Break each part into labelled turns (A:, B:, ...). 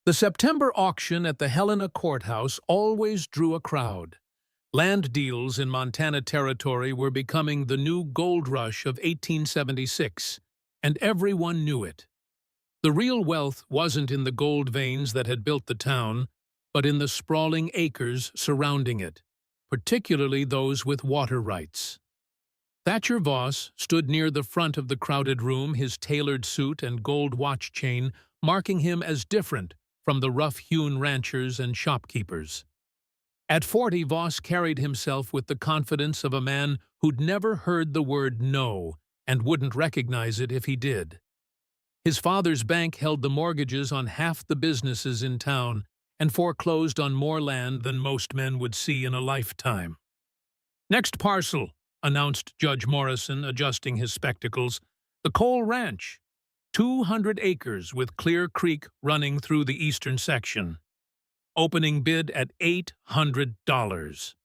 A: The September auction at the Helena Courthouse always drew a crowd. Land deals in Montana Territory were becoming the new gold rush of 1876, and everyone knew it. The real wealth wasn't in the gold veins that had built the town, but in the sprawling acres surrounding it, particularly those with water rights. Thatcher Voss stood near the front of the crowded room, his tailored suit and gold watch chain marking him as different from the rough-hewn ranchers and shopkeepers. At 40, Voss carried himself with the confidence of a man who'd never heard the word no and wouldn't recognize it if he did. His father's bank held the mortgages on half the businesses in town and foreclosed on more land than most men would see in a lifetime. "Next parcel," announced Judge Morrison, adjusting his spectacles. "The Cole Ranch. 200 acres with Clear Creek running through the eastern section. Opening bid at $800.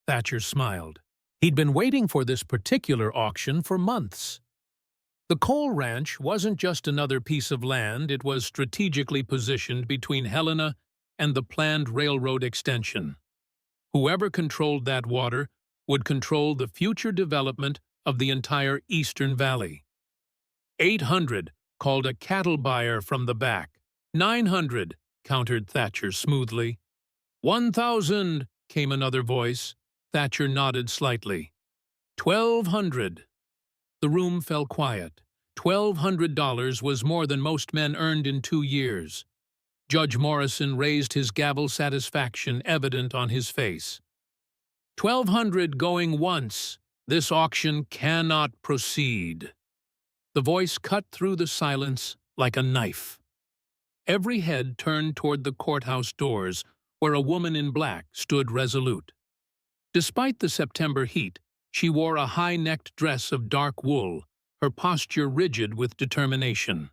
A: Thatcher smiled. He'd been waiting for this particular auction for months. The Cole Ranch wasn't just another piece of land, it was strategically positioned between Helena and the planned railroad extension. Whoever controlled that water would control the future development of the entire eastern valley. 800, called a cattle buyer from the back. 900, countered Thatcher smoothly. 1,000, came another voice. Thatcher nodded slightly. 1,200. The room fell quiet. $1,200 was more than most men earned in 2 years. Judge Morrison raised his gavel, satisfaction evident on his face. 1,200 going once. This auction cannot proceed. The voice cut through the silence like a knife. Every head turned toward the courthouse doors, where a woman in black stood resolute. Despite the September heat, she wore a high-necked dress of dark wool, her posture rigid with determination.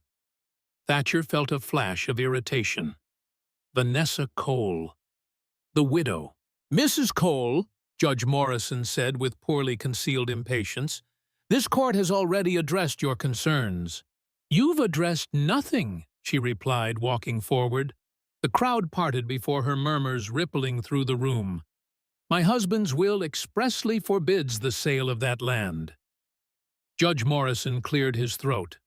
A: Thatcher felt a flash of irritation. Vanessa Cole. The widow. "Mrs. Cole," Judge Morrison said with poorly concealed impatience, "this court has already addressed your concerns." "You've addressed nothing," she replied, walking forward. The crowd parted before her murmurs rippling through the room. "My husband's will expressly forbids the sale of that land." Judge Morrison cleared his throat.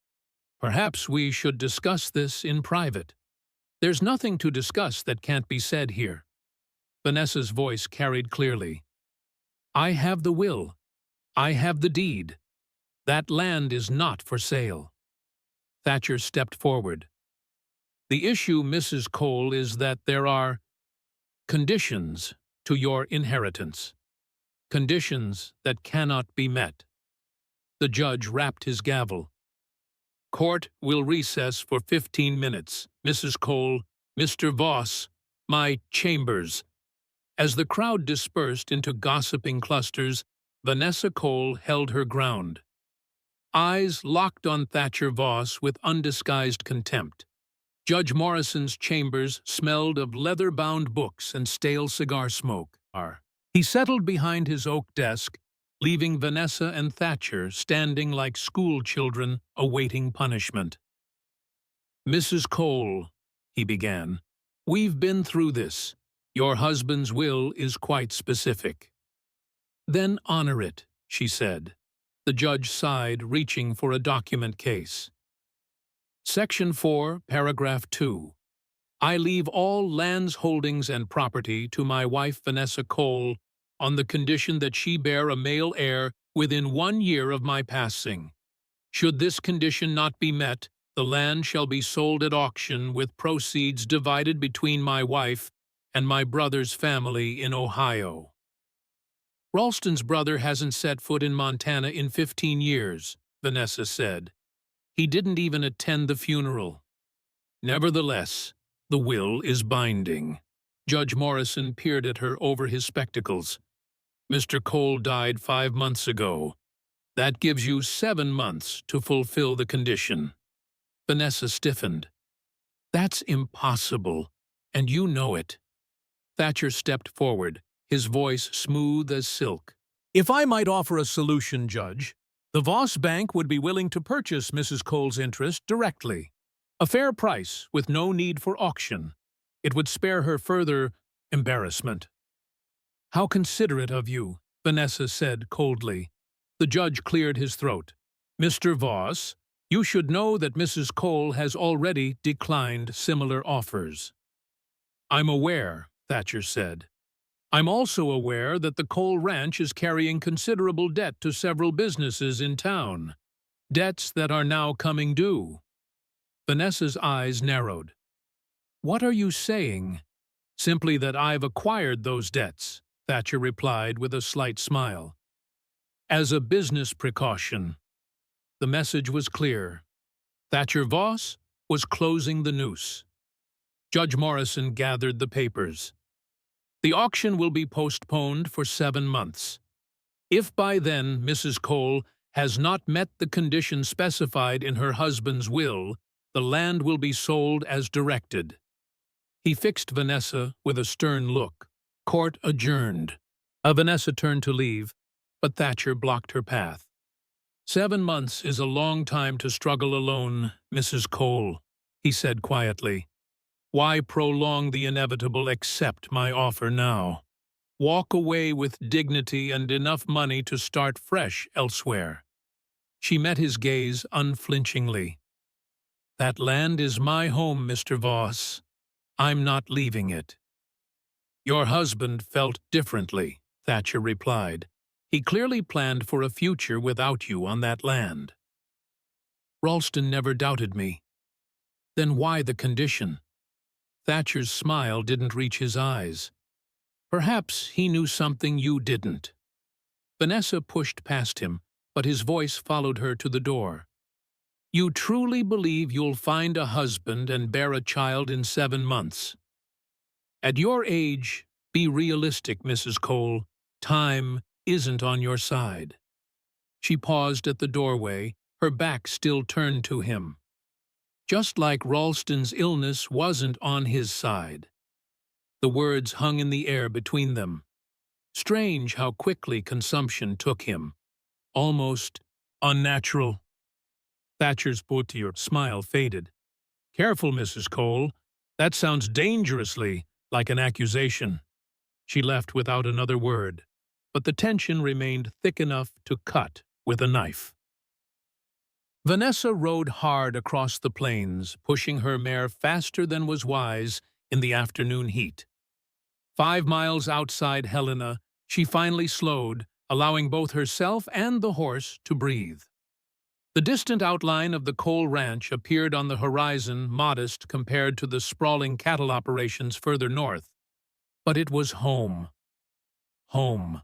A: "Perhaps we should discuss this in private." "There's nothing to discuss that can't be said here." Vanessa's voice carried clearly. "I have the will. I have the deed. That land is not for sale." Thatcher stepped forward. "The issue, Mrs. Cole, is that there are conditions to your inheritance. Conditions that cannot be met." The judge rapped his gavel. "Court will recess for 15 minutes. Mrs. Cole, Mr. Voss, my chambers." As the crowd dispersed into gossiping clusters, Vanessa Cole held her ground. Eyes locked on Thatcher Voss with undisguised contempt. Judge Morrison's chambers smelled of leather-bound books and stale cigar smoke. He settled behind his oak desk, leaving Vanessa and Thatcher standing like school children awaiting punishment. "Mrs. Cole," he began, "we've been through this. Your husband's will is quite specific." "Then honor it," she said. The judge sighed, reaching for a document case. Section 4, Paragraph 2. "I leave all lands, holdings, and property to my wife Vanessa Cole on the condition that she bear a male heir within 1 year of my passing. Should this condition not be met, the land shall be sold at auction with proceeds divided between my wife and my brother's family in Ohio." "Ralston's brother hasn't set foot in Montana in 15 years, Vanessa said. "He didn't even attend the funeral." "Nevertheless, the will is binding." Judge Morrison peered at her over his spectacles. "Mr. Cole died 5 months ago. That gives you 7 months to fulfill the condition." Vanessa stiffened. "That's impossible, and you know it." Thatcher stepped forward, his voice smooth as silk. "If I might offer a solution, Judge, the Voss Bank would be willing to purchase Mrs. Cole's interest directly. A fair price with no need for auction. It would spare her further embarrassment. "How considerate of you," Vanessa said coldly. The judge cleared his throat. "Mr. Voss, you should know that Mrs. Cole has already declined similar offers." "I'm aware," Thatcher said. "I'm also aware that the Cole Ranch is carrying considerable debt to several businesses in town. Debts that are now coming due." Vanessa's eyes narrowed. "What are you saying?" "Simply that I've acquired those debts," Thatcher replied with a slight smile. "As a business precaution." The message was clear. Thatcher Voss was closing the noose. Judge Morrison gathered the papers. "The auction will be postponed for 7 months. If by then Mrs. Cole has not met the conditions specified in her husband's will, the land will be sold as directed." He fixed Vanessa with a stern look. Court adjourned. Vanessa turned to leave, but Thatcher blocked her path. "7 months is a long time to struggle alone, Mrs. Cole," he said quietly. "Why prolong the inevitable? Accept my offer now. Walk away with dignity and enough money to start fresh elsewhere." She met his gaze unflinchingly. "That land is my home, Mr. Voss. I'm not leaving it." "Your husband felt differently," Thatcher replied. "He clearly planned for a future without you on that land." "Ralston never doubted me." "Then why the condition?" Thatcher's smile didn't reach his eyes. "Perhaps he knew something you didn't." Vanessa pushed past him, but his voice followed her to the door. "You truly believe you'll find a husband and bear a child in 7 months? At your age, be realistic, Mrs. Cole. Time isn't on your side." She paused at the doorway, her back still turned to him. Just like Ralston's illness wasn't on his side. The words hung in the air between them. Strange how quickly consumption took him. Almost unnatural. Thatcher's poutier smile faded. "Careful, Mrs. Cole. That sounds dangerously like an accusation." She left without another word, but the tension remained thick enough to cut with a knife. Vanessa rode hard across the plains, pushing her mare faster than was wise in the afternoon heat. 5 miles outside Helena, she finally slowed, allowing both herself and the horse to breathe. The distant outline of the Cole Ranch appeared on the horizon, modest compared to the sprawling cattle operations further north. But it was home. Home.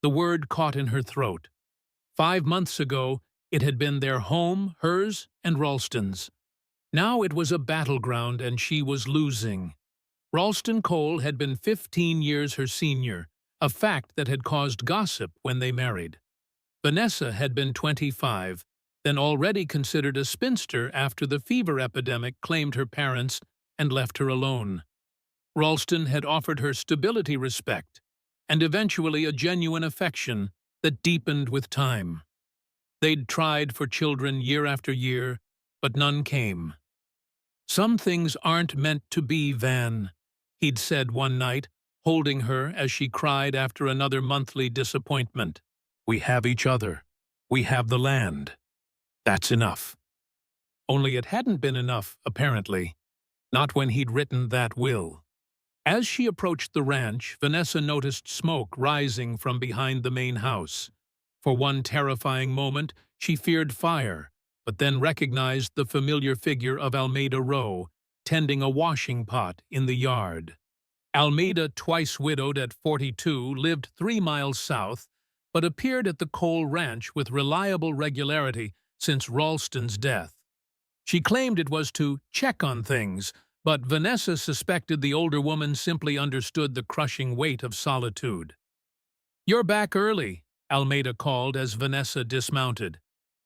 A: The word caught in her throat. 5 months ago, it had been their home, hers and Ralston's. Now it was a battleground, and she was losing. Ralston Cole had been 15 years her senior, a fact that had caused gossip when they married. Vanessa had been 25, then already considered a spinster after the fever epidemic claimed her parents and left her alone. Ralston had offered her stability, respect, and eventually a genuine affection that deepened with time. They'd tried for children year after year, but none came. "Some things aren't meant to be, Van," he'd said one night, holding her as she cried after another monthly disappointment. "We have each other. We have the land. That's enough." Only it hadn't been enough, apparently. Not when he'd written that will. As she approached the ranch, Vanessa noticed smoke rising from behind the main house. For one terrifying moment, she feared fire, but then recognized the familiar figure of Almeida Rowe, tending a washing pot in the yard. Almeida, twice widowed at 42, lived 3 miles south, but appeared at the Cole Ranch with reliable regularity since Ralston's death. She claimed it was to check on things, but Vanessa suspected the older woman simply understood the crushing weight of solitude. "You're back early," Almeida called as Vanessa dismounted.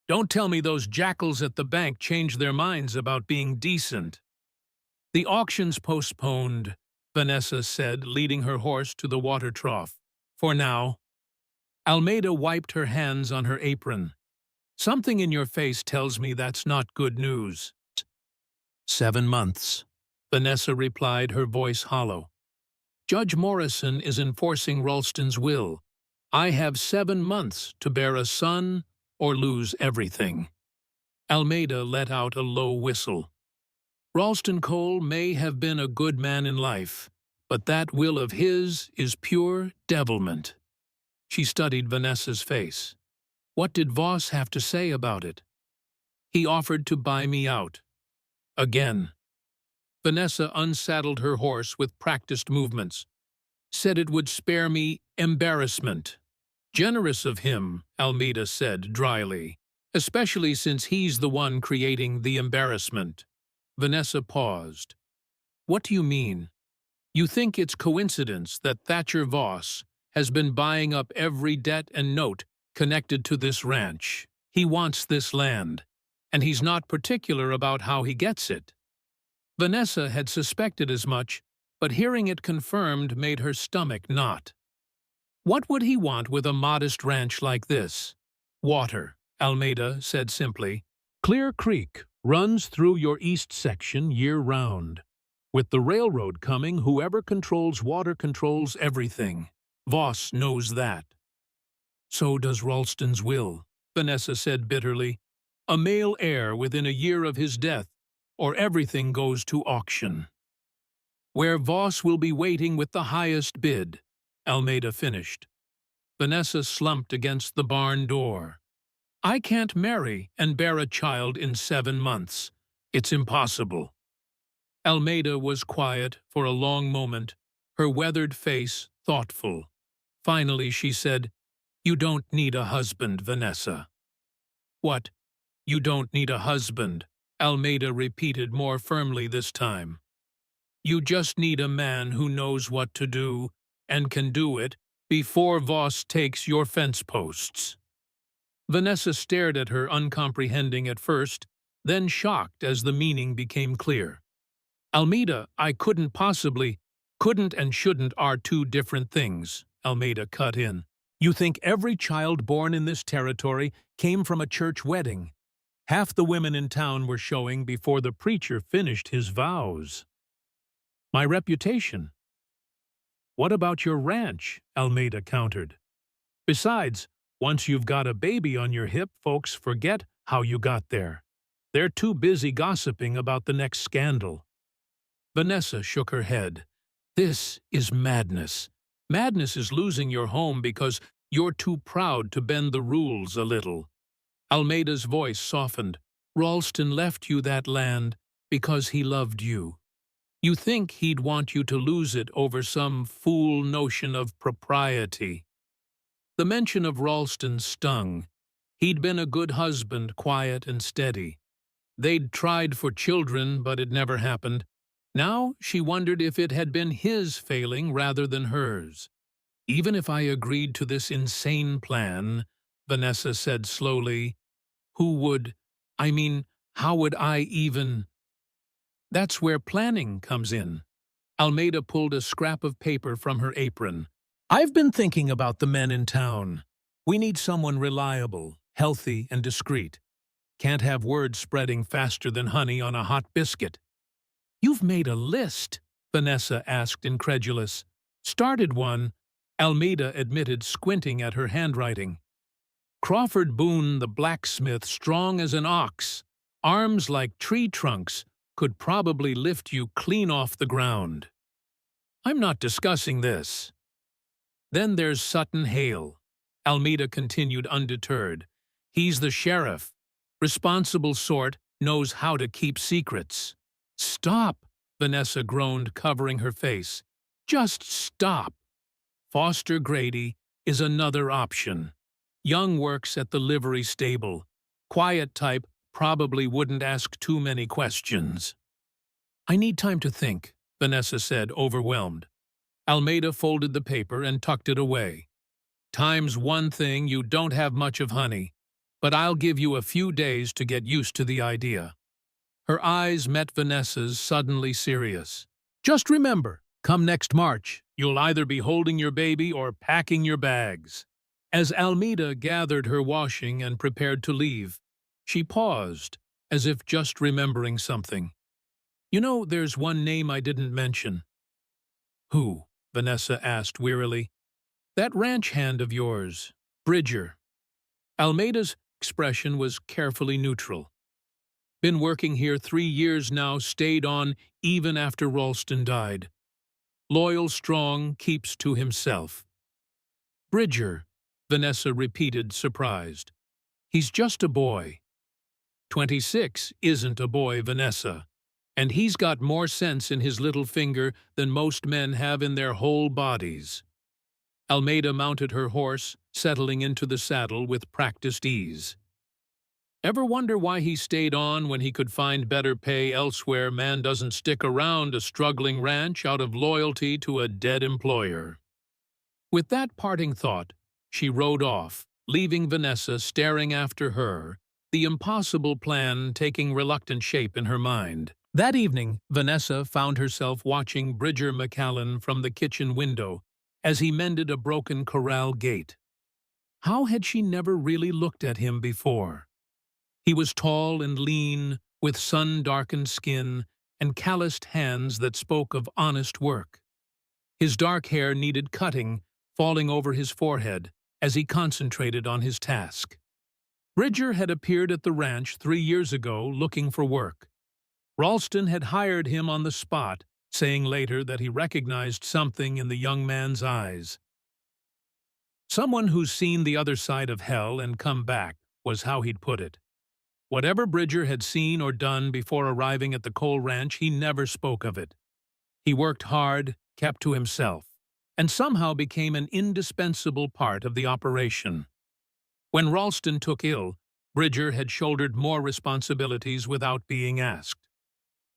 A: "Don't tell me those jackals at the bank changed their minds about being decent." "The auction's postponed," Vanessa said, leading her horse to the water trough. "For now." Almeida wiped her hands on her apron. "Something in your face tells me that's not good news." 7 months, Vanessa replied, her voice hollow. Judge Morrison is enforcing Ralston's will. I have 7 months to bear a son or lose everything. Almeida let out a low whistle. Ralston Cole may have been a good man in life, but that will of his is pure devilment. She studied Vanessa's face. What did Voss have to say about it? He offered to buy me out. Again. Vanessa unsaddled her horse with practiced movements. Said it would spare me embarrassment. Generous of him, Almeida said dryly, especially since he's the one creating the embarrassment. Vanessa paused. What do you mean? You think it's coincidence that Thatcher Voss has been buying up every debt and note connected to this ranch? He wants this land, and he's not particular about how he gets it. Vanessa had suspected as much, but hearing it confirmed made her stomach knot. What would he want with a modest ranch like this? Water, Almeida said simply. Clear Creek runs through your east section year-round. With the railroad coming, whoever controls water controls everything. Voss knows that. So does Ralston's will, Vanessa said bitterly. A male heir within a year of his death, or everything goes to auction. Where Voss will be waiting with the highest bid, Almeida finished. Vanessa slumped against the barn door. I can't marry and bear a child in 7 months. It's impossible. Almeida was quiet for a long moment, her weathered face thoughtful. Finally she said, You don't need a husband, Vanessa. What? You don't need a husband, Almeida repeated more firmly this time. You just need a man who knows what to do and can do it before Voss takes your fence posts. Vanessa stared at her, uncomprehending at first, then shocked as the meaning became clear. Almeida, I couldn't and shouldn't are two different things, Almeida cut in. You think every child born in this territory came from a church wedding. Half the women in town were showing before the preacher finished his vows. My reputation. What about your ranch? Almeida countered. Besides, once you've got a baby on your hip, folks forget how you got there. They're too busy gossiping about the next scandal. Vanessa shook her head. This is madness. Madness is losing your home because you're too proud to bend the rules a little. Almeida's voice softened. Ralston left you that land because he loved you. You think he'd want you to lose it over some fool notion of propriety. The mention of Ralston stung. He'd been a good husband, quiet and steady. They'd tried for children, but it never happened. Now she wondered if it had been his failing rather than hers. Even if I agreed to this insane plan, Vanessa said slowly, how would I even... That's where planning comes in. Almeida pulled a scrap of paper from her apron. I've been thinking about the men in town. We need someone reliable, healthy, and discreet. Can't have word spreading faster than honey on a hot biscuit. You've made a list? Vanessa asked, incredulous. Started one, Almeida admitted, squinting at her handwriting. Crawford Boone, the blacksmith, strong as an ox, arms like tree trunks, could probably lift you clean off the ground. I'm not discussing this. Then there's Sutton Hale, Almeida continued undeterred. He's the sheriff. Responsible sort, knows how to keep secrets. Stop, Vanessa groaned, covering her face. Just stop. Foster Grady is another option. Young works at the livery stable. Quiet type, probably wouldn't ask too many questions. I need time to think, Vanessa said, overwhelmed. Almeida folded the paper and tucked it away. Time's one thing, you don't have much of honey, but I'll give you a few days to get used to the idea. Her eyes met Vanessa's, suddenly serious. Just remember, come next March, you'll either be holding your baby or packing your bags. As Almeida gathered her washing and prepared to leave, she paused, as if just remembering something. You know, there's one name I didn't mention. Who? Vanessa asked wearily. That ranch hand of yours, Bridger. Almeida's expression was carefully neutral. Been working here 3 years now, stayed on even after Ralston died. Loyal, strong, keeps to himself. Bridger, Vanessa repeated, surprised. He's just a boy. 26 isn't a boy, Vanessa. And he's got more sense in his little finger than most men have in their whole bodies. Almeida mounted her horse, settling into the saddle with practiced ease. Ever wonder why he stayed on when he could find better pay elsewhere? Man doesn't stick around a struggling ranch out of loyalty to a dead employer. With that parting thought, she rode off, leaving Vanessa staring after her, the impossible plan taking reluctant shape in her mind. That evening, Vanessa found herself watching Bridger McCallan from the kitchen window as he mended a broken corral gate. How had she never really looked at him before? He was tall and lean, with sun-darkened skin and calloused hands that spoke of honest work. His dark hair needed cutting, falling over his forehead as he concentrated on his task. Bridger had appeared at the ranch 3 years ago looking for work. Ralston had hired him on the spot, saying later that he recognized something in the young man's eyes. Someone who's seen the other side of hell and come back, was how he'd put it. Whatever Bridger had seen or done before arriving at the coal ranch, he never spoke of it. He worked hard, kept to himself, and somehow became an indispensable part of the operation. When Ralston took ill, Bridger had shouldered more responsibilities without being asked.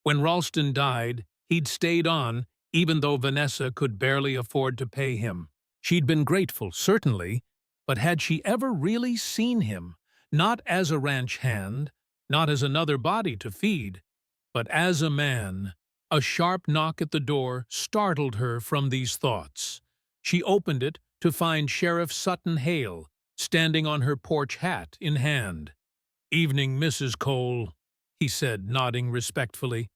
A: When Ralston died, he'd stayed on, even though Vanessa could barely afford to pay him. She'd been grateful, certainly, but had she ever really seen him, not as a ranch hand, not as another body to feed, but as a man? A sharp knock at the door startled her from these thoughts. She opened it to find Sheriff Sutton Hale, standing on her porch, hat in hand. "Evening, Mrs. Cole," he said, nodding respectfully.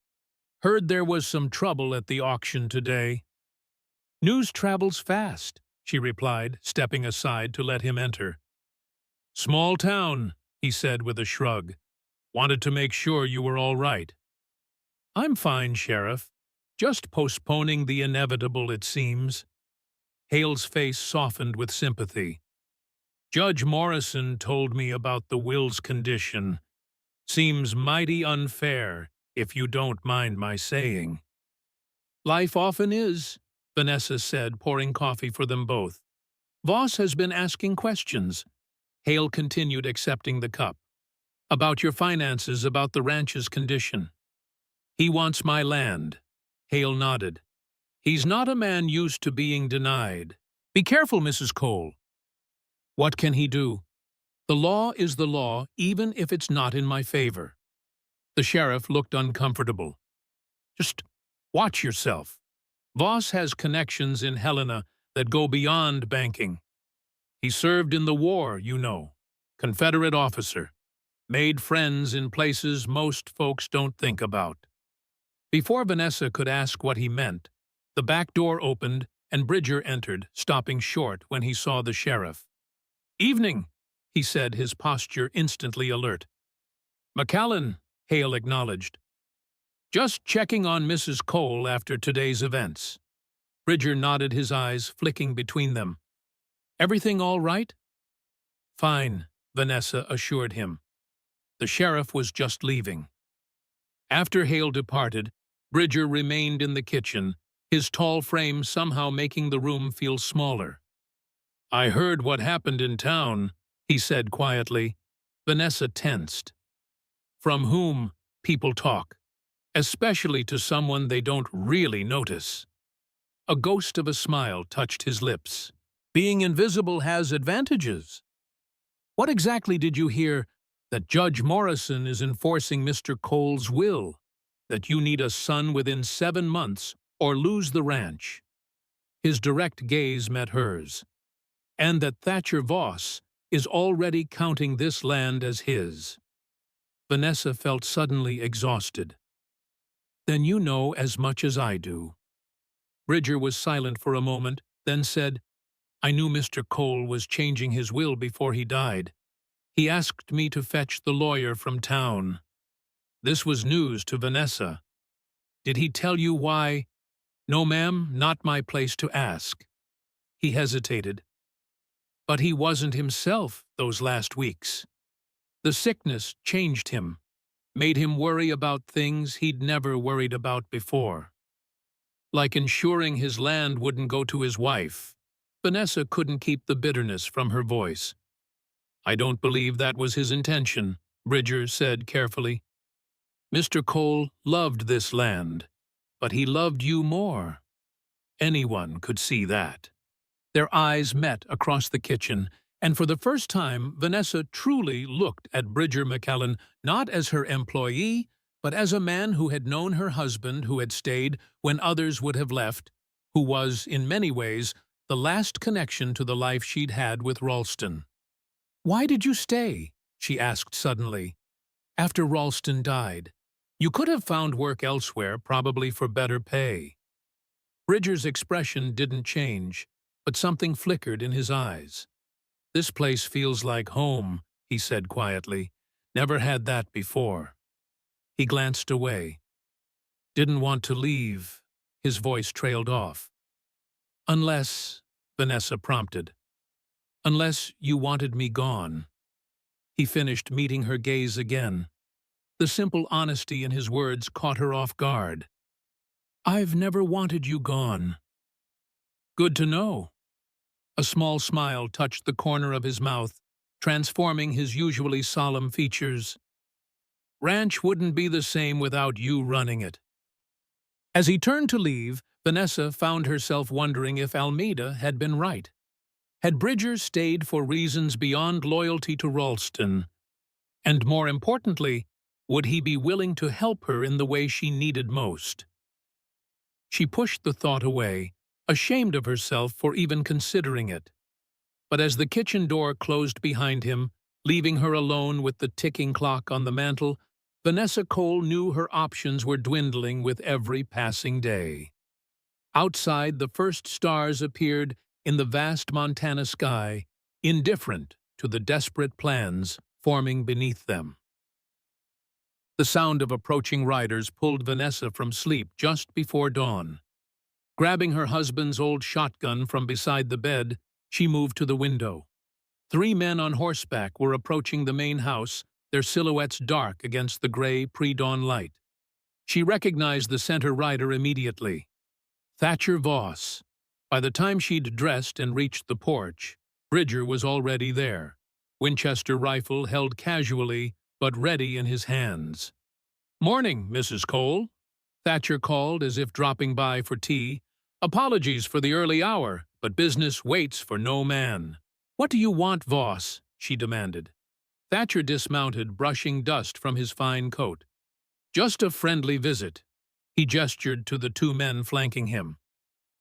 A: "Heard there was some trouble at the auction today." "News travels fast," she replied, stepping aside to let him enter. "Small town," he said with a shrug. "Wanted to make sure you were all right." "I'm fine, Sheriff. Just postponing the inevitable, it seems." Hale's face softened with sympathy. "Judge Morrison told me about the will's condition. Seems mighty unfair, if you don't mind my saying." "Life often is," Vanessa said, pouring coffee for them both. "Voss has been asking questions." Hale continued, accepting the cup. "About your finances, about the ranch's condition." "He wants my land." Hale nodded. "He's not a man used to being denied." "Be careful, Mrs. Cole." "What can he do? The law is the law, even if it's not in my favor." The sheriff looked uncomfortable. "Just watch yourself. Voss has connections in Helena that go beyond banking. He served in the war, you know. Confederate officer. Made friends in places most folks don't think about." Before Vanessa could ask what he meant, the back door opened and Bridger entered, stopping short when he saw the sheriff. "Evening," he said, his posture instantly alert. "McCallan," Hale acknowledged. "Just checking on Mrs. Cole after today's events." Bridger nodded, his eyes flicking between them. "Everything all right?" "Fine," Vanessa assured him. The sheriff was just leaving. After Hale departed, Bridger remained in the kitchen, his tall frame somehow making the room feel smaller. "I heard what happened in town," he said quietly. Vanessa tensed. From whom people talk, especially to someone they don't really notice. A ghost of a smile touched his lips. "Being invisible has advantages." "What exactly did you hear? That Judge Morrison is enforcing Mr. Cole's will, that you need a son within 7 months or lose the ranch." His direct gaze met hers. "And that Thatcher Voss is already counting this land as his." Vanessa felt suddenly exhausted. Then you know as much as I do. Bridger was silent for a moment, then said, I knew Mr. Cole was changing his will before he died. He asked me to fetch the lawyer from town. This was news to Vanessa. Did he tell you why? No, ma'am, not my place to ask. He hesitated. But he wasn't himself those last weeks. The sickness changed him, made him worry about things he'd never worried about before. Like ensuring his land wouldn't go to his wife. Vanessa couldn't keep the bitterness from her voice. I don't believe that was his intention, Bridger said carefully. Mr. Cole loved this land, but he loved you more. Anyone could see that. Their eyes met across the kitchen, and for the first time, Vanessa truly looked at Bridger McKellen not as her employee, but as a man who had known her husband, who had stayed when others would have left, who was, in many ways, the last connection to the life she'd had with Ralston. Why did you stay? She asked suddenly. After Ralston died. You could have found work elsewhere, probably for better pay. Bridger's expression didn't change, but something flickered in his eyes. This place feels like home, he said quietly. Never had that before. He glanced away. Didn't want to leave. His voice trailed off. Unless, Vanessa prompted. Unless you wanted me gone. He finished, meeting her gaze again. The simple honesty in his words caught her off guard. I've never wanted you gone. Good to know. A small smile touched the corner of his mouth, transforming his usually solemn features. Ranch wouldn't be the same without you running it. As he turned to leave, Vanessa found herself wondering if Almeida had been right. Had Bridger stayed for reasons beyond loyalty to Ralston? And more importantly, would he be willing to help her in the way she needed most? She pushed the thought away, ashamed of herself for even considering it. But as the kitchen door closed behind him, leaving her alone with the ticking clock on the mantel, Vanessa Cole knew her options were dwindling with every passing day. Outside, the first stars appeared in the vast Montana sky, indifferent to the desperate plans forming beneath them. The sound of approaching riders pulled Vanessa from sleep just before dawn. Grabbing her husband's old shotgun from beside the bed, she moved to the window. 3 men on horseback were approaching the main house, their silhouettes dark against the gray pre-dawn light. She recognized the center rider immediately. Thatcher Voss. By the time she'd dressed and reached the porch, Bridger was already there, Winchester rifle held casually but ready in his hands. Morning, Mrs. Cole, Thatcher called as if dropping by for tea. Apologies for the early hour, but business waits for no man. What do you want, Voss? She demanded. Thatcher dismounted, brushing dust from his fine coat. Just a friendly visit. He gestured to the 2 men flanking him.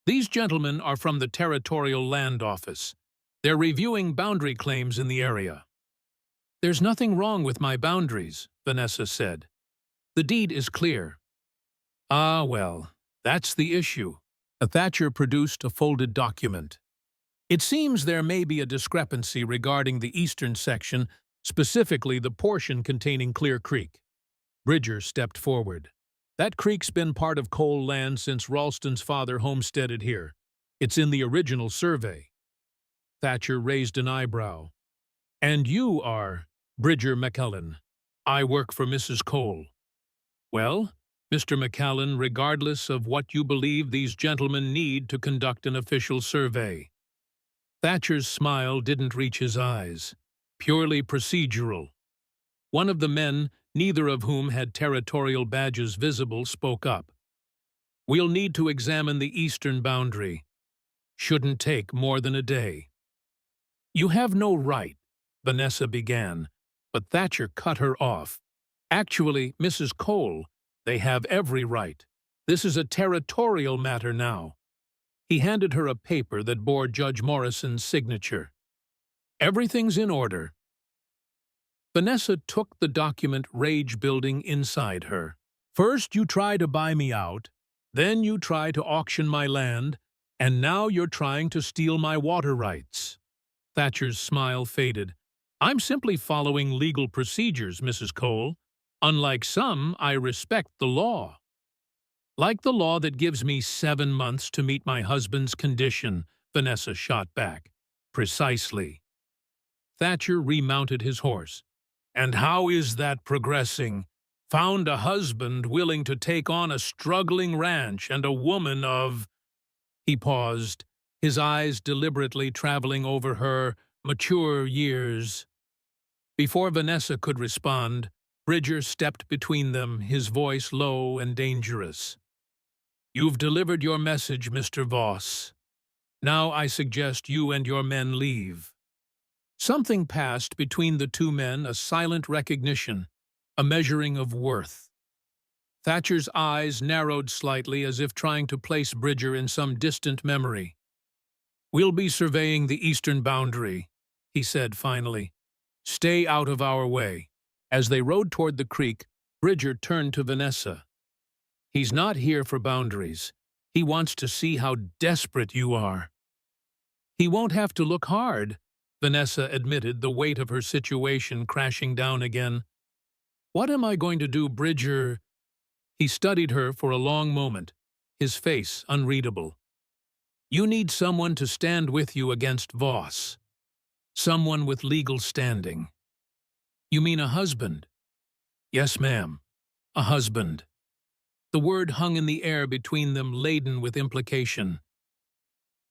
A: These gentlemen are from the Territorial Land Office. They're reviewing boundary claims in the area. There's nothing wrong with my boundaries, Vanessa said. The deed is clear. Ah, well, that's the issue. Thatcher produced a folded document. It seems there may be a discrepancy regarding the eastern section, specifically the portion containing Clear Creek. Bridger stepped forward. That creek's been part of Cole land since Ralston's father homesteaded here. It's in the original survey. Thatcher raised an eyebrow. And you are Bridger McKellen. I work for Mrs. Cole. Well, Mr. McKellen, regardless of what you believe these gentlemen need to conduct an official survey. Thatcher's smile didn't reach his eyes. Purely procedural. One of the men, neither of whom had territorial badges visible, spoke up. We'll need to examine the eastern boundary. Shouldn't take more than a day. You have no right, Vanessa began, but Thatcher cut her off. Actually, Mrs. Cole, they have every right. This is a territorial matter now. He handed her a paper that bore Judge Morrison's signature. Everything's in order. Vanessa took the document, rage building inside her. First you try to buy me out, then you try to auction my land, and now you're trying to steal my water rights." Thatcher's smile faded. "I'm simply following legal procedures, Mrs. Cole. Unlike some, I respect the law." "Like the law that gives me 7 months to meet my husband's condition," Vanessa shot back. "Precisely." Thatcher remounted his horse. "And how is that progressing? Found a husband willing to take on a struggling ranch and a woman of—" He paused, his eyes deliberately traveling over her mature years. Before Vanessa could respond, Bridger stepped between them, his voice low and dangerous. "You've delivered your message, Mr. Voss. Now I suggest you and your men leave." Something passed between the two men, a silent recognition, a measuring of worth. Thatcher's eyes narrowed slightly as if trying to place Bridger in some distant memory. "We'll be surveying the eastern boundary," he said finally. "Stay out of our way." As they rode toward the creek, Bridger turned to Vanessa. "He's not here for boundaries. He wants to see how desperate you are." "He won't have to look hard," Vanessa admitted, the weight of her situation crashing down again. "What am I going to do, Bridger?" He studied her for a long moment, his face unreadable. "You need someone to stand with you against Voss. Someone with legal standing." "You mean a husband?" "Yes, ma'am. A husband." The word hung in the air between them, laden with implication.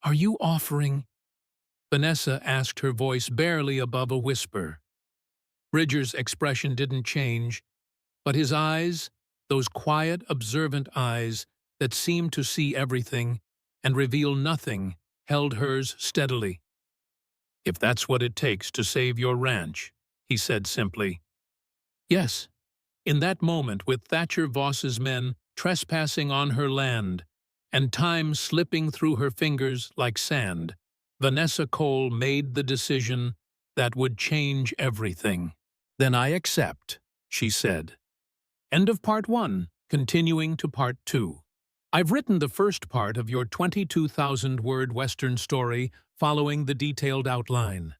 A: "Are you offering—" Vanessa asked, her voice barely above a whisper. Bridger's expression didn't change, but his eyes, those quiet, observant eyes that seemed to see everything and reveal nothing, held hers steadily. "If that's what it takes to save your ranch," he said simply. Yes, in that moment, with Thatcher Voss's men trespassing on her land and time slipping through her fingers like sand, Vanessa Cole made the decision that would change everything. "Then I accept," she said. End of part 1, continuing to part 2. I've written the first part of your 22,000-word Western story following the detailed outline.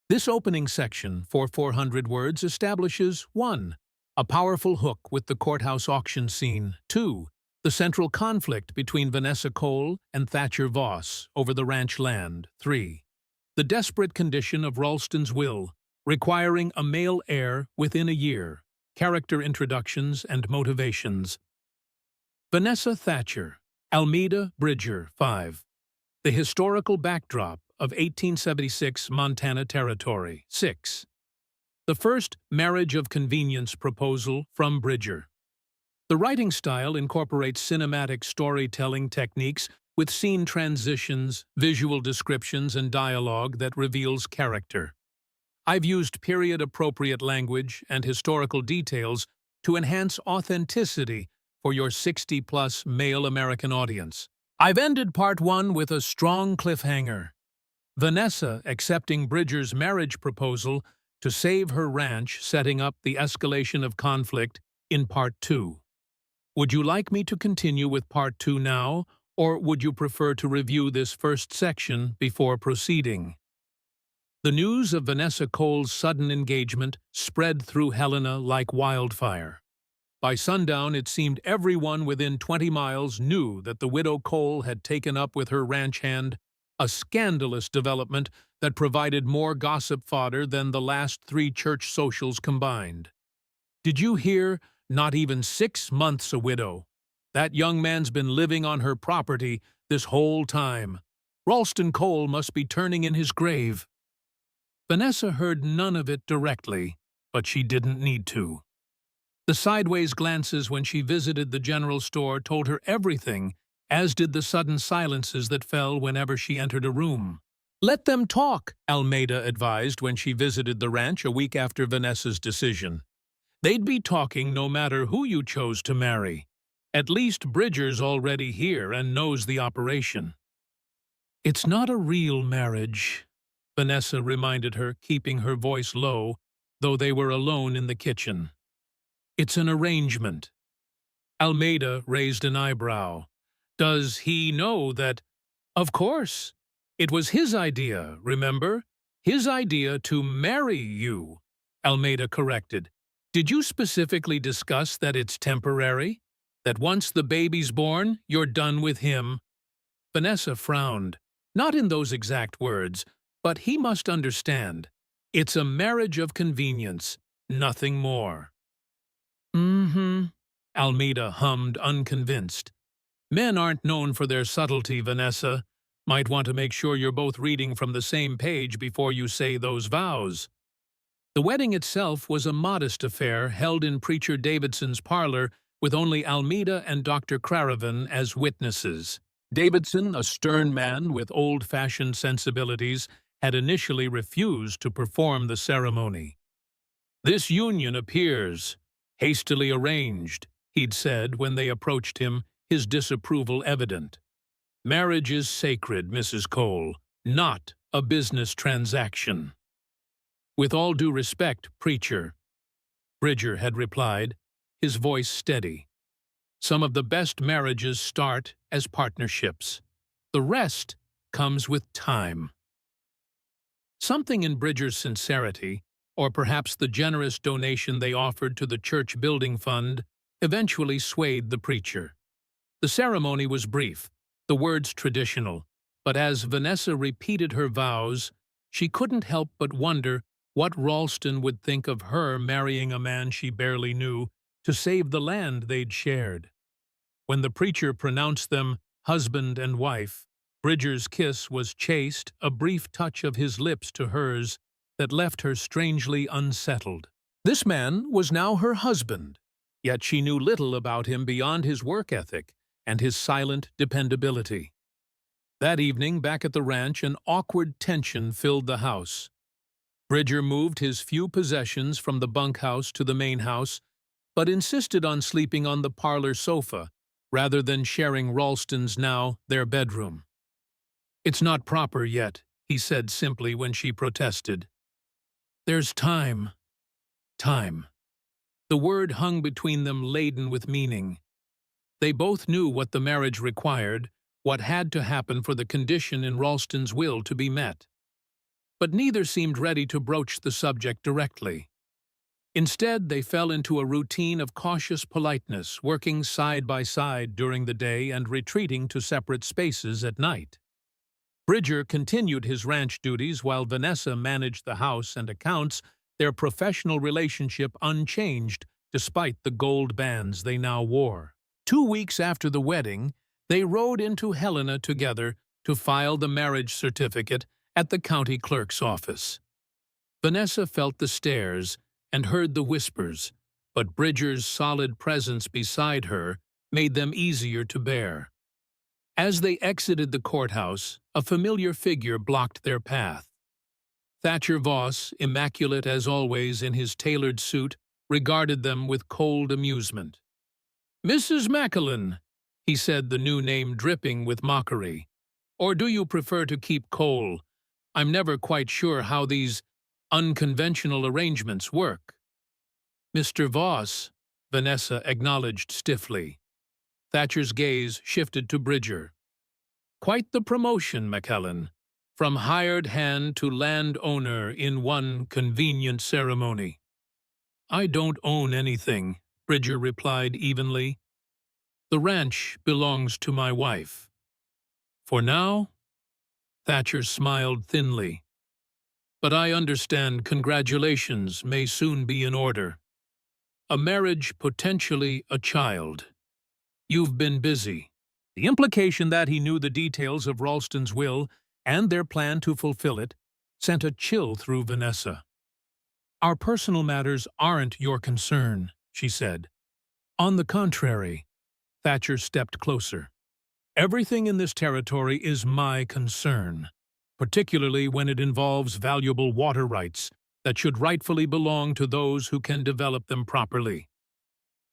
A: This opening section, for 400 words, establishes 1. A powerful hook with the courthouse auction scene. 2. The central conflict between Vanessa Cole and Thatcher Voss over the ranch land. 3. The desperate condition of Ralston's will, requiring a male heir within a year. Character introductions and motivations. Vanessa Thatcher, Almeda Bridger. 5. The historical backdrop of 1876 Montana Territory. 6. The first marriage of convenience proposal from Bridger. The writing style incorporates cinematic storytelling techniques with scene transitions, visual descriptions, and dialogue that reveals character. I've used period-appropriate language and historical details to enhance authenticity for your 60-plus male American audience. I've ended part 1 with a strong cliffhanger. Vanessa accepting Bridger's marriage proposal to save her ranch, setting up the escalation of conflict in part 2. Would you like me to continue with part 2 now, or would you prefer to review this first section before proceeding? The news of Vanessa Cole's sudden engagement spread through Helena like wildfire. By sundown, it seemed everyone within 20 miles knew that the widow Cole had taken up with her ranch hand, a scandalous development that provided more gossip fodder than the last 3 church socials combined. "Did you hear? Not even 6 months a widow. That young man's been living on her property this whole time. Ralston Cole must be turning in his grave." Vanessa heard none of it directly, but she didn't need to. The sideways glances when she visited the general store told her everything, as did the sudden silences that fell whenever she entered a room. "Let them talk," Almeda advised when she visited the ranch a week after Vanessa's decision. "They'd be talking no matter who you chose to marry. At least Bridger's already here and knows the operation." "It's not a real marriage," Vanessa reminded her, keeping her voice low, though they were alone in the kitchen. "It's an arrangement." Almeida raised an eyebrow. Does he know that? Of course. It was his idea, remember? His idea to marry you, Almeida corrected. Did you specifically discuss that it's temporary? That once the baby's born, you're done with him? Vanessa frowned. Not in those exact words, but he must understand. It's a marriage of convenience, nothing more. Mm-hmm, Almeida hummed, unconvinced. Men aren't known for their subtlety, Vanessa. Might want to make sure you're both reading from the same page before you say those vows. The wedding itself was a modest affair held in Preacher Davidson's parlor with only Almeida and Dr. Craven as witnesses. Davidson, a stern man with old-fashioned sensibilities, had initially refused to perform the ceremony. "This union appears hastily arranged," he'd said when they approached him, his disapproval evident. "Marriage is sacred, Mrs. Cole, not a business transaction." "With all due respect, preacher," Bridger had replied, his voice steady. "Some of the best marriages start as partnerships. The rest comes with time." Something in Bridger's sincerity, or perhaps the generous donation they offered to the church building fund, eventually swayed the preacher. The ceremony was brief, the words traditional, but as Vanessa repeated her vows, she couldn't help but wonder what Ralston would think of her marrying a man she barely knew to save the land they'd shared. When the preacher pronounced them husband and wife, Bridger's kiss was chaste, a brief touch of his lips to hers that left her strangely unsettled. This man was now her husband, yet she knew little about him beyond his work ethic and his silent dependability. That evening, back at the ranch, an awkward tension filled the house. Bridger moved his few possessions from the bunkhouse to the main house, but insisted on sleeping on the parlor sofa rather than sharing Ralston's now their bedroom. "It's not proper yet," he said simply when she protested. "There's time." Time. The word hung between them laden with meaning. They both knew what the marriage required, what had to happen for the condition in Ralston's will to be met. But neither seemed ready to broach the subject directly. Instead, they fell into a routine of cautious politeness, working side by side during the day and retreating to separate spaces at night. Bridger continued his ranch duties while Vanessa managed the house and accounts, their professional relationship unchanged despite the gold bands they now wore. 2 weeks after the wedding, they rode into Helena together to file the marriage certificate at the county clerk's office. Vanessa felt the stares and heard the whispers, but Bridger's solid presence beside her made them easier to bear. As they exited the courthouse, a familiar figure blocked their path. Thatcher Voss, immaculate as always in his tailored suit, regarded them with cold amusement. "Mrs. Macklin," he said, the new name dripping with mockery. "Or do you prefer to keep Cole? I'm never quite sure how these unconventional arrangements work." "Mr. Voss," Vanessa acknowledged stiffly. Thatcher's gaze shifted to Bridger. "Quite the promotion, McKellen. From hired hand to landowner in one convenient ceremony." "I don't own anything," Bridger replied evenly. "The ranch belongs to my wife. For now," Thatcher smiled thinly. "But I understand congratulations may soon be in order. A marriage, potentially a child. You've been busy." The implication that he knew the details of Ralston's will and their plan to fulfill it sent a chill through Vanessa. "Our personal matters aren't your concern," she said. "On the contrary," Thatcher stepped closer. "Everything in this territory is my concern, particularly when it involves valuable water rights that should rightfully belong to those who can develop them properly."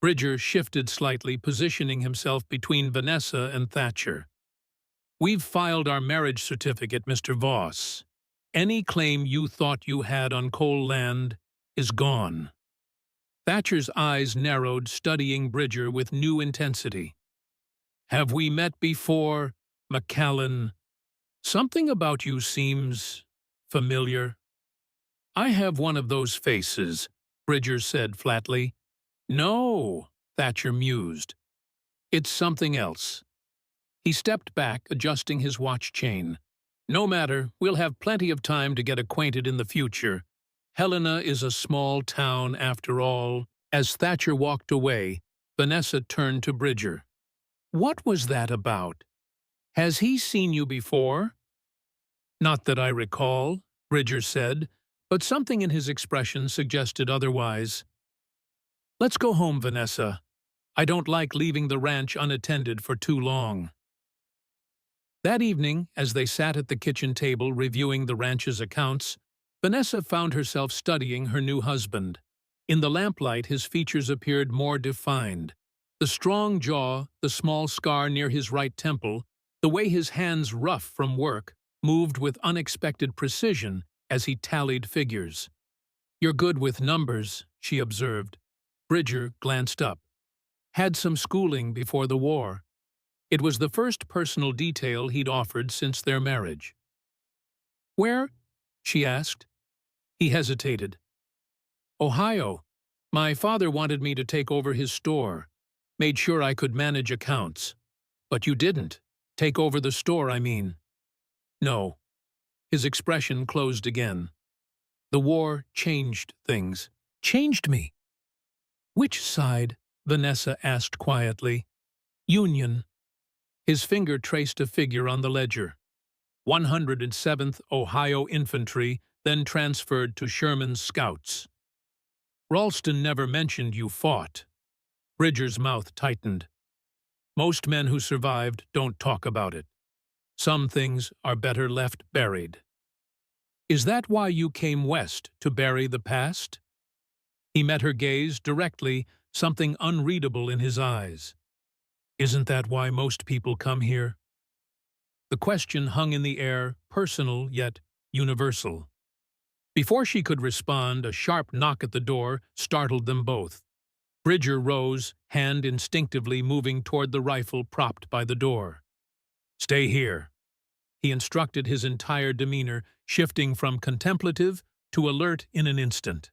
A: Bridger shifted slightly, positioning himself between Vanessa and Thatcher. "We've filed our marriage certificate, Mr. Voss. Any claim you thought you had on Cole land is gone." Thatcher's eyes narrowed, studying Bridger with new intensity. "Have we met before, McCallan? Something about you seems familiar." "I have one of those faces," Bridger said flatly. "No," Thatcher mused. "It's something else." He stepped back, adjusting his watch chain. "No matter, we'll have plenty of time to get acquainted in the future. Helena is a small town after all." As Thatcher walked away, Vanessa turned to Bridger. "What was that about? Has he seen you before?" "Not that I recall," Bridger said, but something in his expression suggested otherwise. "Let's go home, Vanessa. I don't like leaving the ranch unattended for too long." That evening, as they sat at the kitchen table reviewing the ranch's accounts, Vanessa found herself studying her new husband. In the lamplight, his features appeared more defined. The strong jaw, the small scar near his right temple, the way his hands, rough from work, moved with unexpected precision as he tallied figures. "You're good with numbers," she observed. Bridger glanced up. "Had some schooling before the war." It was the first personal detail he'd offered since their marriage. "Where?" she asked. He hesitated. "Ohio. My father wanted me to take over his store. Made sure I could manage accounts. But you didn't. Take over the store, I mean." "No." His expression closed again. "The war changed things. Changed me." "Which side?" Vanessa asked quietly. "Union." His finger traced a figure on the ledger. 107th Ohio Infantry, then transferred to Sherman's Scouts. "Ralston never mentioned you fought." Bridger's mouth tightened. "Most men who survived don't talk about it. Some things are better left buried." "Is that why you came west, to bury the past?" He met her gaze directly, something unreadable in his eyes. "Isn't that why most people come here?" The question hung in the air, personal yet universal. Before she could respond, a sharp knock at the door startled them both. Bridger rose, hand instinctively moving toward the rifle propped by the door. "Stay here." He instructed, his entire demeanor shifting from contemplative to alert in an instant.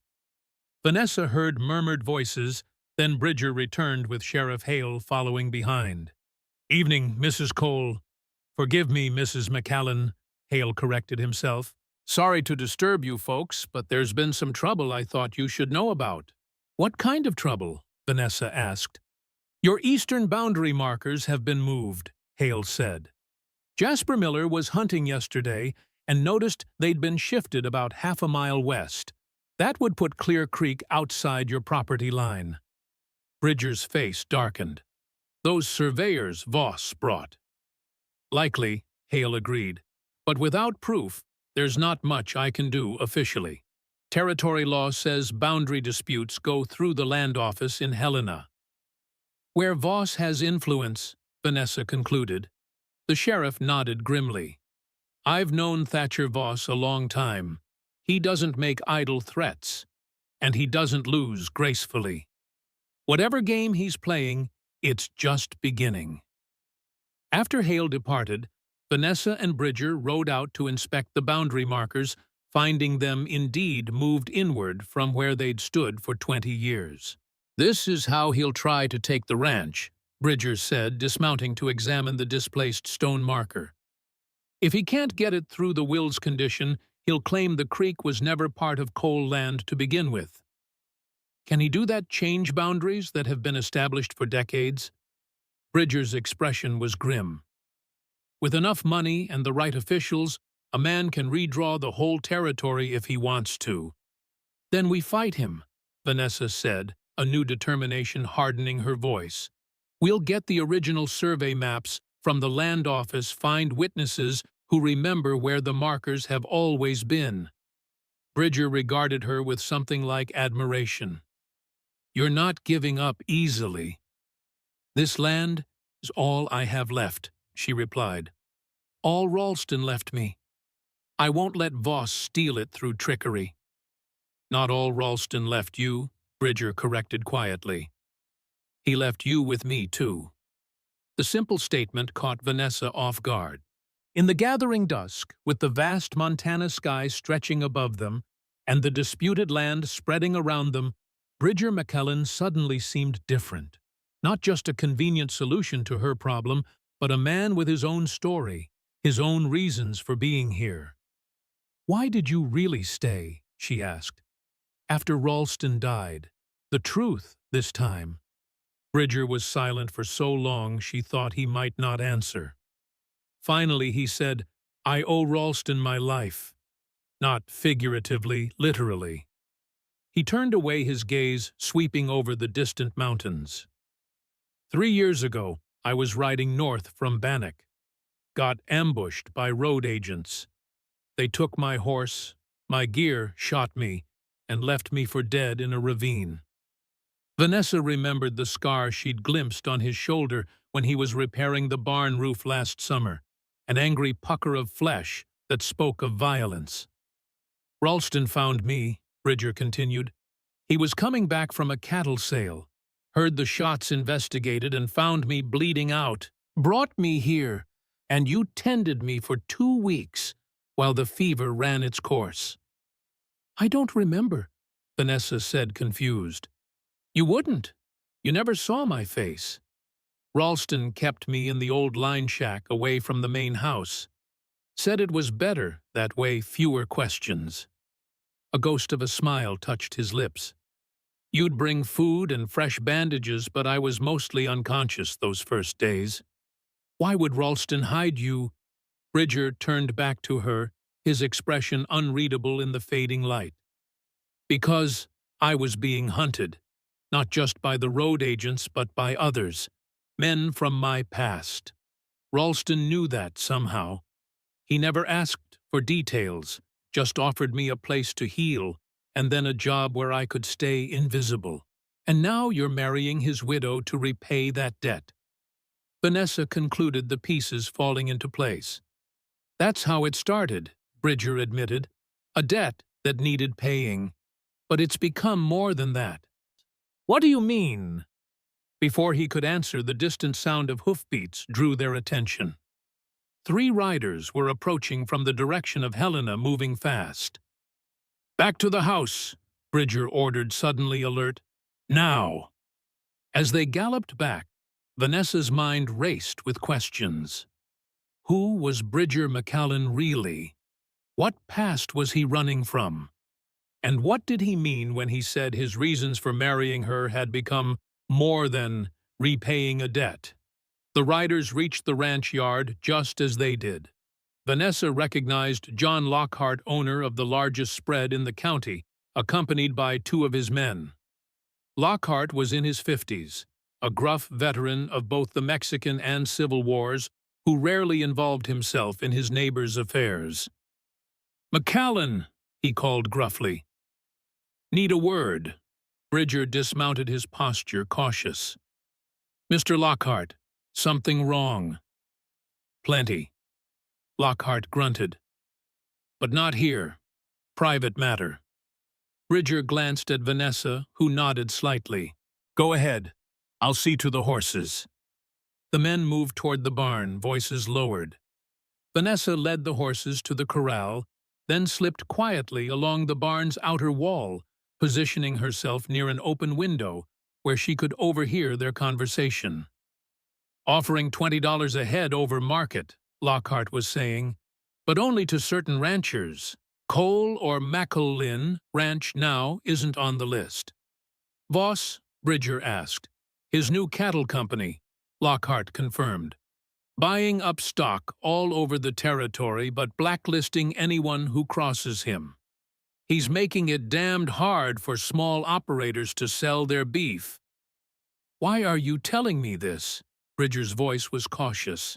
A: Vanessa heard murmured voices, then Bridger returned with Sheriff Hale following behind. "Evening, Mrs. Cole." "Forgive me, Mrs. McCallan," Hale corrected himself. "Sorry to disturb you folks, but there's been some trouble I thought you should know about." "What kind of trouble?" Vanessa asked. "Your eastern boundary markers have been moved," Hale said. "Jasper Miller was hunting yesterday and noticed they'd been shifted about half a mile west. That would put Clear Creek outside your property line." Bridger's face darkened. "Those surveyors Voss brought." "Likely," Hale agreed. "But without proof, there's not much I can do officially. Territory law says boundary disputes go through the land office in Helena." "Where Voss has influence," Vanessa concluded. The sheriff nodded grimly. "I've known Thatcher Voss a long time. He doesn't make idle threats, and he doesn't lose gracefully. Whatever game he's playing, it's just beginning." After Hale departed, Vanessa and Bridger rode out to inspect the boundary markers, finding them indeed moved inward from where they'd stood for 20 years. "This is how he'll try to take the ranch," Bridger said, dismounting to examine the displaced stone marker. "If he can't get it through the Wills condition, he'll claim the creek was never part of Cole land to begin with." "Can he do that, change boundaries that have been established for decades?" Bridger's expression was grim. "With enough money and the right officials, a man can redraw the whole territory if he wants to." "Then we fight him," Vanessa said, a new determination hardening her voice. "We'll get the original survey maps from the land office, find witnesses who remember where the markers have always been." Bridger regarded her with something like admiration. "You're not giving up easily." "This land is all I have left," she replied. "All Ralston left me. I won't let Voss steal it through trickery." "Not all Ralston left you," Bridger corrected quietly. He left you with me, too. The simple statement caught Vanessa off guard. In the gathering dusk, with the vast Montana sky stretching above them and the disputed land spreading around them, Bridger McKellen suddenly seemed different. Not just a convenient solution to her problem, but a man with his own story, his own reasons for being here. "Why did you really stay?" she asked. "After Ralston died. The truth, this time." Bridger was silent for so long she thought he might not answer. Finally he said, "I owe Ralston my life. Not figuratively, literally." He turned away, his gaze sweeping over the distant mountains. 3 years ago, I was riding north from Bannock. Got ambushed by road agents. They took my horse, my gear, shot me, and left me for dead in a ravine. Vanessa remembered the scar she'd glimpsed on his shoulder when he was repairing the barn roof last summer, an angry pucker of flesh that spoke of violence. "Ralston found me," Bridger continued. "He was coming back from a cattle sale, heard the shots investigated and found me bleeding out, brought me here, and you tended me for 2 weeks while the fever ran its course." "I don't remember," Vanessa said, confused. "You wouldn't. You never saw my face. Ralston kept me in the old line shack away from the main house. Said it was better, that way, fewer questions." A ghost of a smile touched his lips. "You'd bring food and fresh bandages, but I was mostly unconscious those first days." "Why would Ralston hide you?" Bridger turned back to her, his expression unreadable in the fading light. "Because I was being hunted. Not just by the road agents, but by others, men from my past. Ralston knew that somehow. He never asked for details, just offered me a place to heal, and then a job where I could stay invisible. And now you're marrying his widow to repay that debt." Vanessa concluded, the pieces falling into place. "That's how it started," Bridger admitted. "A debt that needed paying. But it's become more than that." "What do you mean?" Before he could answer, the distant sound of hoofbeats drew their attention. 3 riders were approaching from the direction of Helena, moving fast. "Back to the house," Bridger ordered, suddenly alert. "Now!" As they galloped back, Vanessa's mind raced with questions. Who was Bridger McKellen really? What past was he running from? And what did he mean when he said his reasons for marrying her had become more than repaying a debt? The riders reached the ranch yard just as they did. Vanessa recognized John Lockhart, owner of the largest spread in the county, accompanied by 2 of his men. Lockhart was in his 50s, a gruff veteran of both the Mexican and Civil Wars who rarely involved himself in his neighbors' affairs. "McKellen," he called gruffly. "Need a word." Bridger dismounted, his posture cautious. "Mr. Lockhart, something wrong." "Plenty." Lockhart grunted. "But not here. Private matter." Bridger glanced at Vanessa, who nodded slightly. "Go ahead. I'll see to the horses." The men moved toward the barn, voices lowered. Vanessa led the horses to the corral, then slipped quietly along the barn's outer wall, positioning herself near an open window where she could overhear their conversation. "Offering $20 a head over market," Lockhart was saying, "but only to certain ranchers. Cole or McEllyn Ranch now isn't on the list." "Voss?" Bridger asked. "His new cattle company," Lockhart confirmed. "Buying up stock all over the territory but blacklisting anyone who crosses him. He's making it damned hard for small operators to sell their beef." "Why are you telling me this?" Bridger's voice was cautious.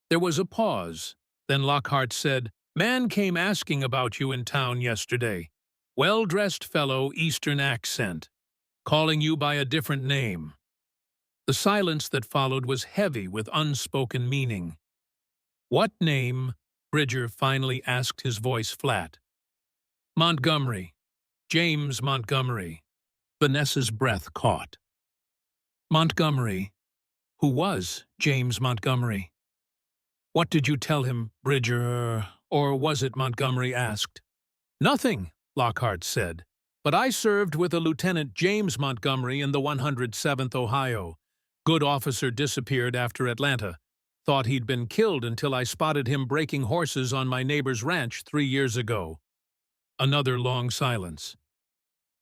A: There was a pause. Then Lockhart said, "Man came asking about you in town yesterday. Well-dressed fellow, Eastern accent. Calling you by a different name." The silence that followed was heavy with unspoken meaning. "What name?" Bridger finally asked, his voice flat. "Montgomery. James Montgomery." Vanessa's breath caught. Montgomery. Who was James Montgomery? What did you tell him, Bridger? Or was it Montgomery asked? Nothing, Lockhart said. But I served with a Lieutenant James Montgomery in the 107th Ohio. Good officer disappeared after Atlanta. Thought he'd been killed until I spotted him breaking horses on my neighbor's ranch 3 years ago. Another long silence.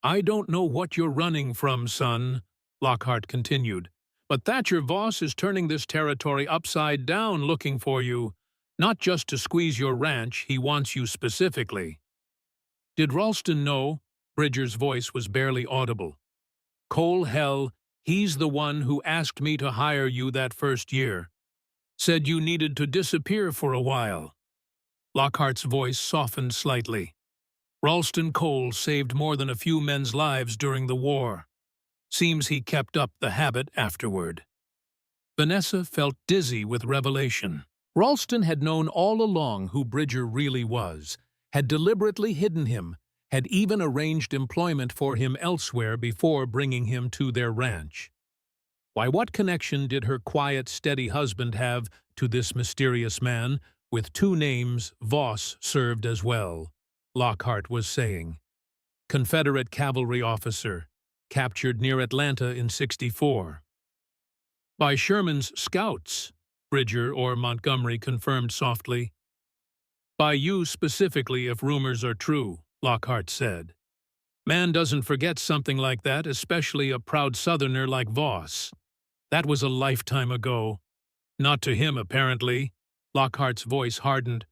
A: I don't know what you're running from, son, Lockhart continued. But Thatcher Voss is turning this territory upside down looking for you. Not just to squeeze your ranch, he wants you specifically. Did Ralston know? Bridger's voice was barely audible. Cole hell, he's the one who asked me to hire you that first year. Said you needed to disappear for a while. Lockhart's voice softened slightly. Ralston Cole saved more than a few men's lives during the war. Seems he kept up the habit afterward. Vanessa felt dizzy with revelation. Ralston had known all along who Bridger really was, had deliberately hidden him, had even arranged employment for him elsewhere before bringing him to their ranch. Why, what connection did her quiet, steady husband have to this mysterious man, with 2 names Voss served as well? Lockhart was saying. Confederate cavalry officer, captured near Atlanta in '64. By Sherman's scouts, Bridger or Montgomery confirmed softly. By you specifically if rumors are true, Lockhart said. Man doesn't forget something like that, especially a proud Southerner like Voss. That was a lifetime ago. Not to him, apparently. Lockhart's voice hardened.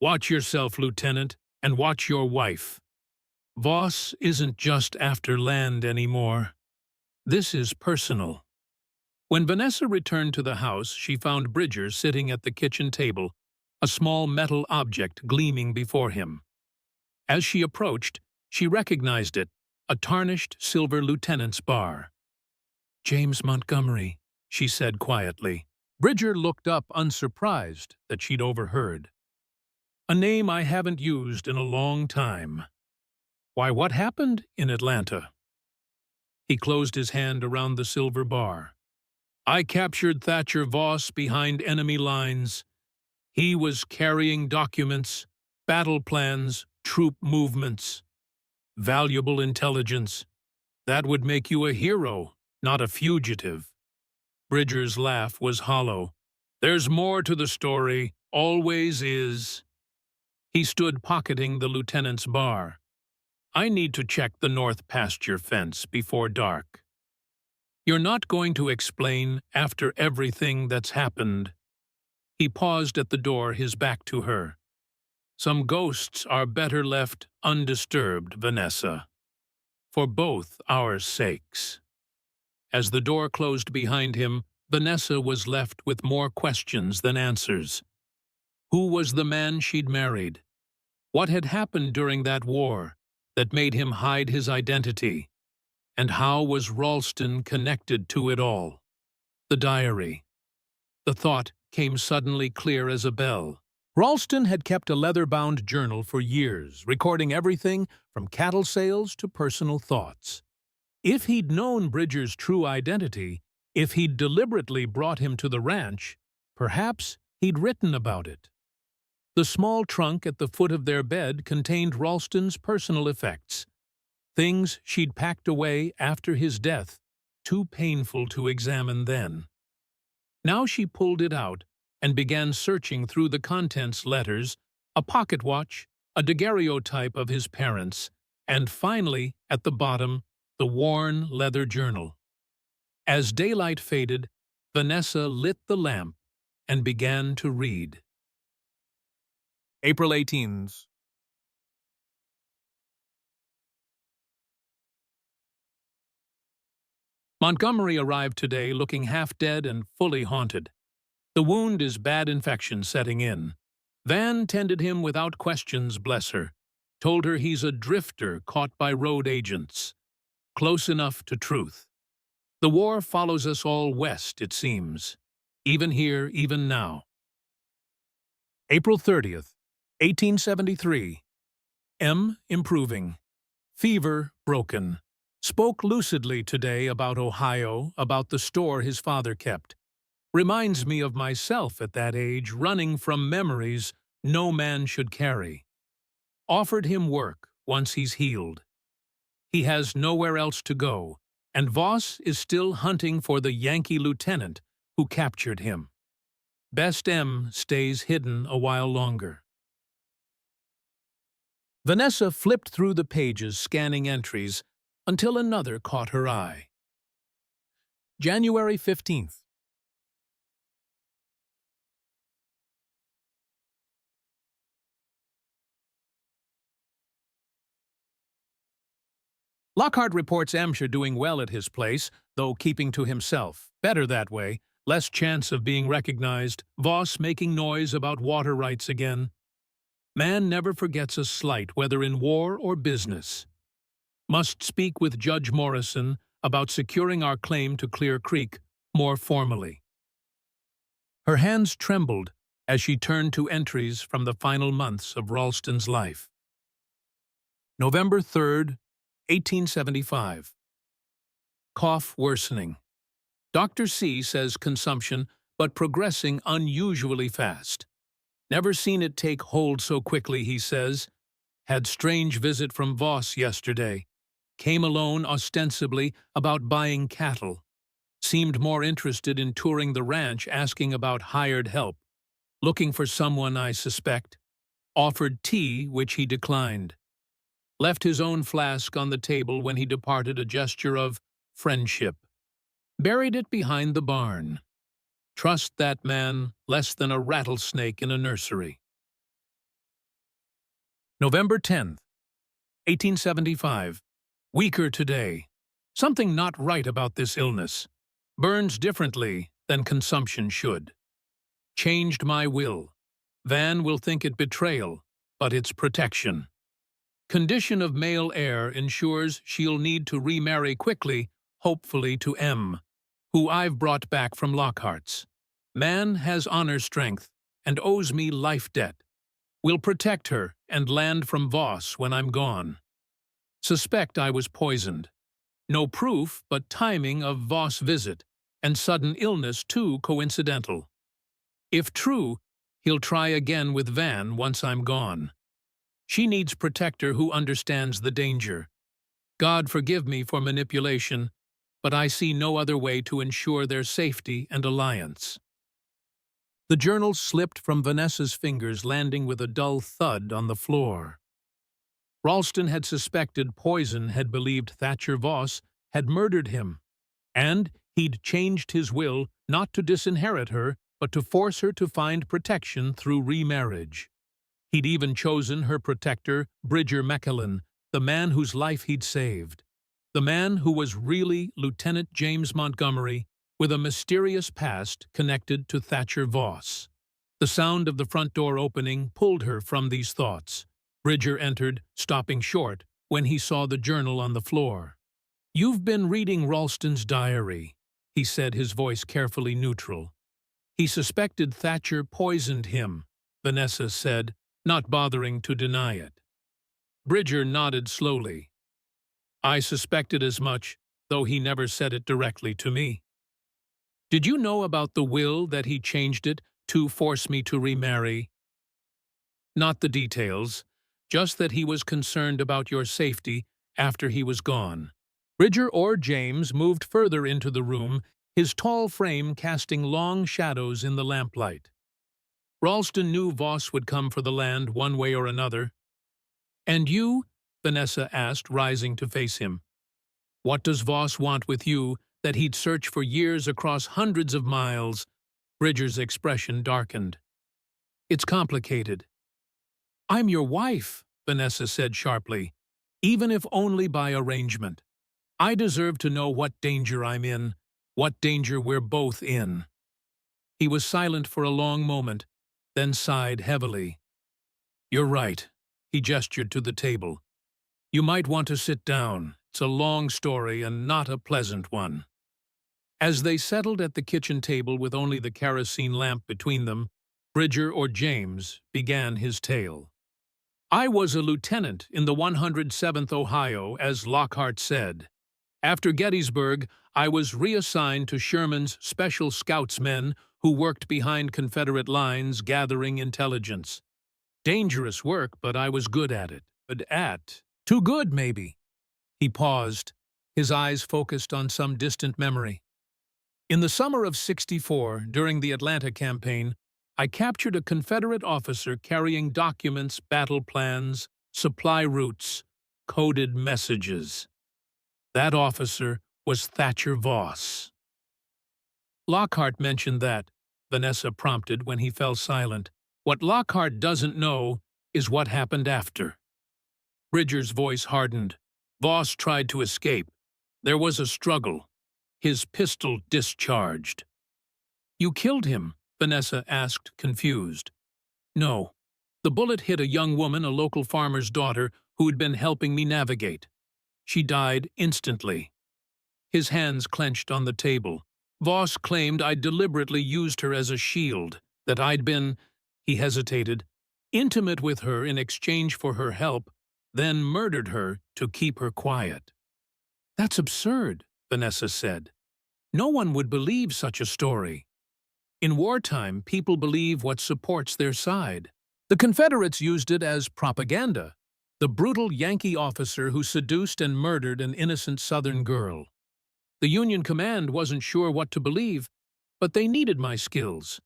A: Watch yourself, Lieutenant, and watch your wife. Voss isn't just after land anymore. This is personal. When Vanessa returned to the house, she found Bridger sitting at the kitchen table, a small metal object gleaming before him. As she approached, she recognized it, a tarnished silver lieutenant's bar. James Montgomery, she said quietly. Bridger looked up unsurprised that she'd overheard. A name I haven't used in a long time. Why, what happened in Atlanta? He closed his hand around the silver bar. I captured Thatcher Voss behind enemy lines. He was carrying documents, battle plans, troop movements. Valuable intelligence. That would make you a hero, not a fugitive. Bridger's laugh was hollow. There's more to the story, always is. He stood pocketing the lieutenant's bar. I need to check the north pasture fence before dark. You're not going to explain after everything that's happened. He paused at the door, his back to her. Some ghosts are better left undisturbed, Vanessa. For both our sakes. As the door closed behind him, Vanessa was left with more questions than answers. Who was the man she'd married? What had happened during that war that made him hide his identity? And how was Ralston connected to it all? The diary. The thought came suddenly clear as a bell. Ralston had kept a leather-bound journal for years, recording everything from cattle sales to personal thoughts. If he'd known Bridger's true identity, if he'd deliberately brought him to the ranch, perhaps he'd written about it. The small trunk at the foot of their bed contained Ralston's personal effects, things she'd packed away after his death, too painful to examine then. Now she pulled it out and began searching through the contents: letters, a pocket watch, a daguerreotype of his parents, and finally, at the bottom, the worn leather journal. As daylight faded, Vanessa lit the lamp and began to read. April 18th. Montgomery arrived today looking half dead and fully haunted. The wound is bad infection setting in. Van tended him without questions, bless her. Told her he's a drifter caught by road agents. Close enough to truth. The war follows us all west, it seems. Even here, even now. April 30th, 1873. M. improving. Fever broken. Spoke lucidly today about Ohio, about the store his father kept. Reminds me of myself at that age, running from memories no man should carry. Offered him work once he's healed. He has nowhere else to go, and Voss is still hunting for the Yankee lieutenant who captured him. Best M stays hidden a while longer. Vanessa flipped through the pages, scanning entries, until another caught her eye. January 15th. Lockhart reports Amshire doing well at his place, though keeping to himself. Better that way, less chance of being recognized. Voss making noise about water rights again. Man never forgets a slight, whether in war or business. Must speak with Judge Morrison about securing our claim to Clear Creek more formally. Her hands trembled as she turned to entries from the final months of Ralston's life. November 3rd, 1875. Cough worsening. Dr. C says consumption, but progressing unusually fast. Never seen it take hold so quickly, he says. Had strange visit from Voss yesterday. Came alone ostensibly about buying cattle. Seemed more interested in touring the ranch, asking about hired help. Looking for someone, I suspect. Offered tea, which he declined. Left his own flask on the table when he departed, a gesture of friendship. Buried it behind the barn. Trust that man less than a rattlesnake in a nursery. November 10th, 1875. Weaker today. Something not right about this illness. Burns differently than consumption should. Changed my will. Van will think it betrayal, but it's protection. Condition of male heir ensures she'll need to remarry quickly, hopefully to M, who I've brought back from Lockhart's. Man has honor strength and owes me life debt. Will protect her and land from Voss when I'm gone. Suspect I was poisoned. No proof, but timing of Voss visit, and sudden illness too coincidental. If true, he'll try again with Van once I'm gone. She needs protector who understands the danger. God forgive me for manipulation, but I see no other way to ensure their safety and alliance. The journal slipped from Vanessa's fingers, landing with a dull thud on the floor. Ralston had suspected poison, had believed Thatcher Voss had murdered him, and he'd changed his will not to disinherit her, but to force her to find protection through remarriage. He'd even chosen her protector, Bridger McAllen, the man whose life he'd saved. The man who was really Lieutenant James Montgomery, with a mysterious past connected to Thatcher Voss. The sound of the front door opening pulled her from these thoughts. Bridger entered, stopping short when he saw the journal on the floor. "You've been reading Ralston's diary," he said, his voice carefully neutral. "He suspected Thatcher poisoned him," Vanessa said, not bothering to deny it. Bridger nodded slowly. "I suspected as much, though he never said it directly to me." "Did you know about the will, that he changed it to force me to remarry?" "Not the details, just that he was concerned about your safety after he was gone." Bridger or James moved further into the room, his tall frame casting long shadows in the lamplight. Ralston knew Voss would come for the land one way or another. "And you?" Vanessa asked, rising to face him. "What does Voss want with you that he'd search for years across hundreds of miles?" Bridger's expression darkened. "It's complicated." "I'm your wife," Vanessa said sharply, "even if only by arrangement. I deserve to know what danger I'm in, what danger we're both in." He was silent for a long moment, then sighed heavily. "You're right," he gestured to the table. "You might want to sit down. It's a long story and not a pleasant one." As they settled at the kitchen table with only the kerosene lamp between them, Bridger or James began his tale. "I was a lieutenant in the 107th Ohio, as Lockhart said. After Gettysburg, I was reassigned to Sherman's Special Scoutsmen who worked behind Confederate lines gathering intelligence. Dangerous work, but I was good at it. Too good, maybe. He paused, his eyes focused on some distant memory. In the summer of '64, during the Atlanta campaign, I captured a Confederate officer carrying documents, battle plans, supply routes, coded messages. That officer was Thatcher Voss. Lockhart mentioned that, Vanessa prompted when he fell silent. What Lockhart doesn't know is what happened after. Bridger's voice hardened. Voss tried to escape. There was a struggle. His pistol discharged. You killed him? Vanessa asked, confused. No. The bullet hit a young woman, a local farmer's daughter, who had been helping me navigate. She died instantly. His hands clenched on the table. Voss claimed I'd deliberately used her as a shield, that I'd been, he hesitated, intimate with her in exchange for her help, then murdered her to keep her quiet. That's absurd, Vanessa said. No one would believe such a story. In wartime, people believe what supports their side. The Confederates used it as propaganda. The brutal Yankee officer who seduced and murdered an innocent Southern girl. The Union command wasn't sure what to believe, but they needed my skills,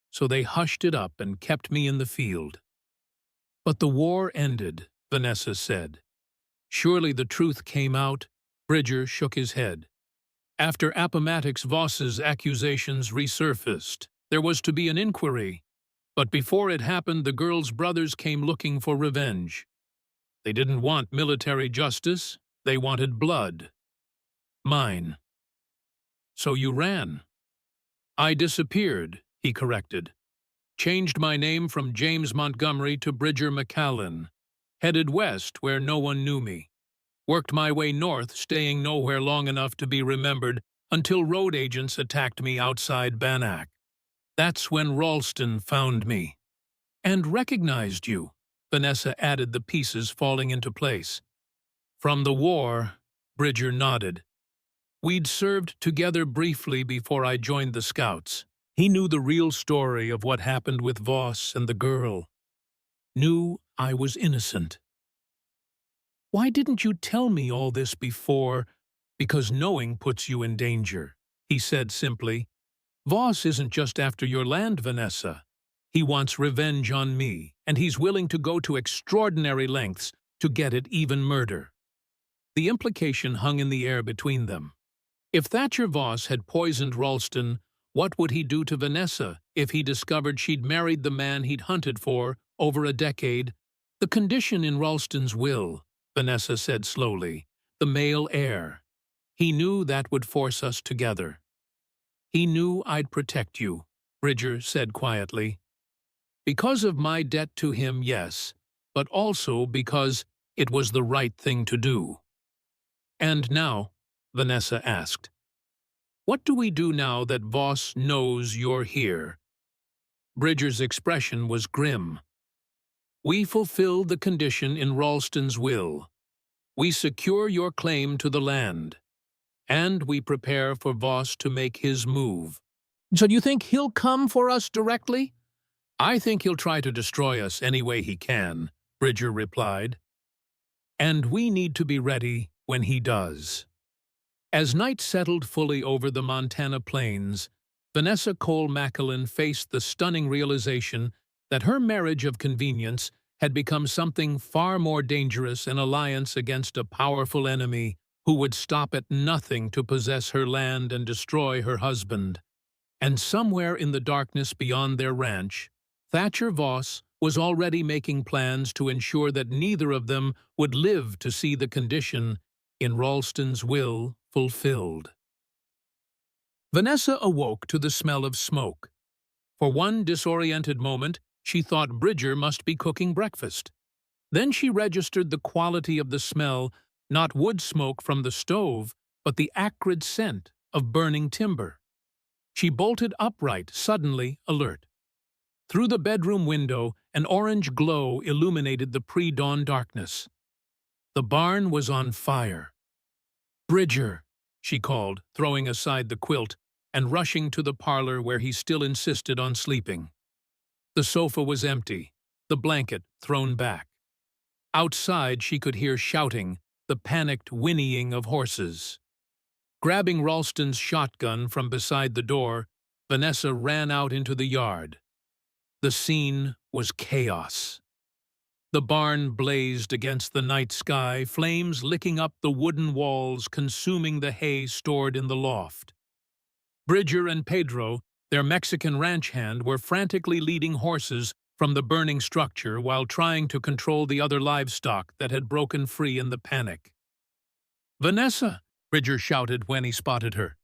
A: so they hushed it up and kept me in the field. But the war ended, Vanessa said. Surely the truth came out. Bridger shook his head. After Appomattox, Voss's accusations resurfaced. There was to be an inquiry, but before it happened, the girl's brothers came looking for revenge. They didn't want military justice, they wanted blood. Mine. So you ran. I disappeared, he corrected. Changed my name from James Montgomery to Bridger McCallum. Headed west where no one knew me. Worked my way north, staying nowhere long enough to be remembered until road agents attacked me outside Bannack. That's when Ralston found me. And recognized you. Vanessa added, the pieces falling into place. From the war, Bridger nodded. We'd served together briefly before I joined the Scouts. He knew the real story of what happened with Voss and the girl. Knew I was innocent. Why didn't you tell me all this before? Because knowing puts you in danger, he said simply. Voss isn't just after your land, Vanessa. He wants revenge on me, and he's willing to go to extraordinary lengths to get it, even murder. The implication hung in the air between them. If Thatcher Voss had poisoned Ralston, what would he do to Vanessa if he discovered she'd married the man he'd hunted for over a decade? The condition in Ralston's will, Vanessa said slowly, the male heir. He knew that would force us together. He knew I'd protect you, Bridger said quietly. Because of my debt to him, yes, but also because it was the right thing to do. And now, Vanessa asked, what do we do now that Voss knows you're here? Bridger's expression was grim. We fulfill the condition in Ralston's will. We secure your claim to the land. And we prepare for Voss to make his move. So do you think he'll come for us directly? I think he'll try to destroy us any way he can, Bridger replied. And we need to be ready when he does. As night settled fully over the Montana plains, Vanessa Cole McCallum faced the stunning realization that her marriage of convenience had become something far more dangerous, an alliance against a powerful enemy who would stop at nothing to possess her land and destroy her husband. And somewhere in the darkness beyond their ranch, Thatcher Voss was already making plans to ensure that neither of them would live to see the condition in Ralston's will fulfilled. Vanessa awoke to the smell of smoke. For one disoriented moment, she thought Bridger must be cooking breakfast. Then she registered the quality of the smell, not wood smoke from the stove, but the acrid scent of burning timber. She bolted upright, suddenly alert. Through the bedroom window, an orange glow illuminated the pre-dawn darkness. The barn was on fire. Bridger, she called, throwing aside the quilt and rushing to the parlor where he still insisted on sleeping. The sofa was empty, the blanket thrown back. Outside she could hear shouting, the panicked whinnying of horses. Grabbing Ralston's shotgun from beside the door, Vanessa ran out into the yard. The scene was chaos. The barn blazed against the night sky, flames licking up the wooden walls, consuming the hay stored in the loft. Bridger and Pedro, their Mexican ranch hand, were frantically leading horses from the burning structure while trying to control the other livestock that had broken free in the panic. "Vanessa!" Bridger shouted when he spotted her.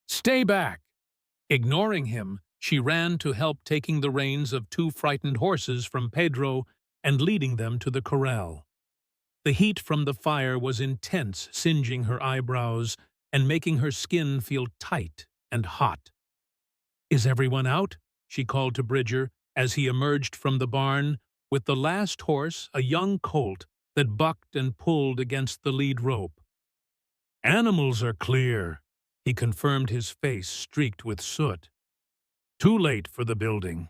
A: "Stay back!" Ignoring him, she ran to help, taking the reins of two frightened horses from Pedro and leading them to the corral. The heat from the fire was intense, singeing her eyebrows and making her skin feel tight and hot. "Is everyone out?" she called to Bridger as he emerged from the barn with the last horse, a young colt, that bucked and pulled against the lead rope. "Animals are clear," he confirmed, his face streaked with soot. "Too late for the building."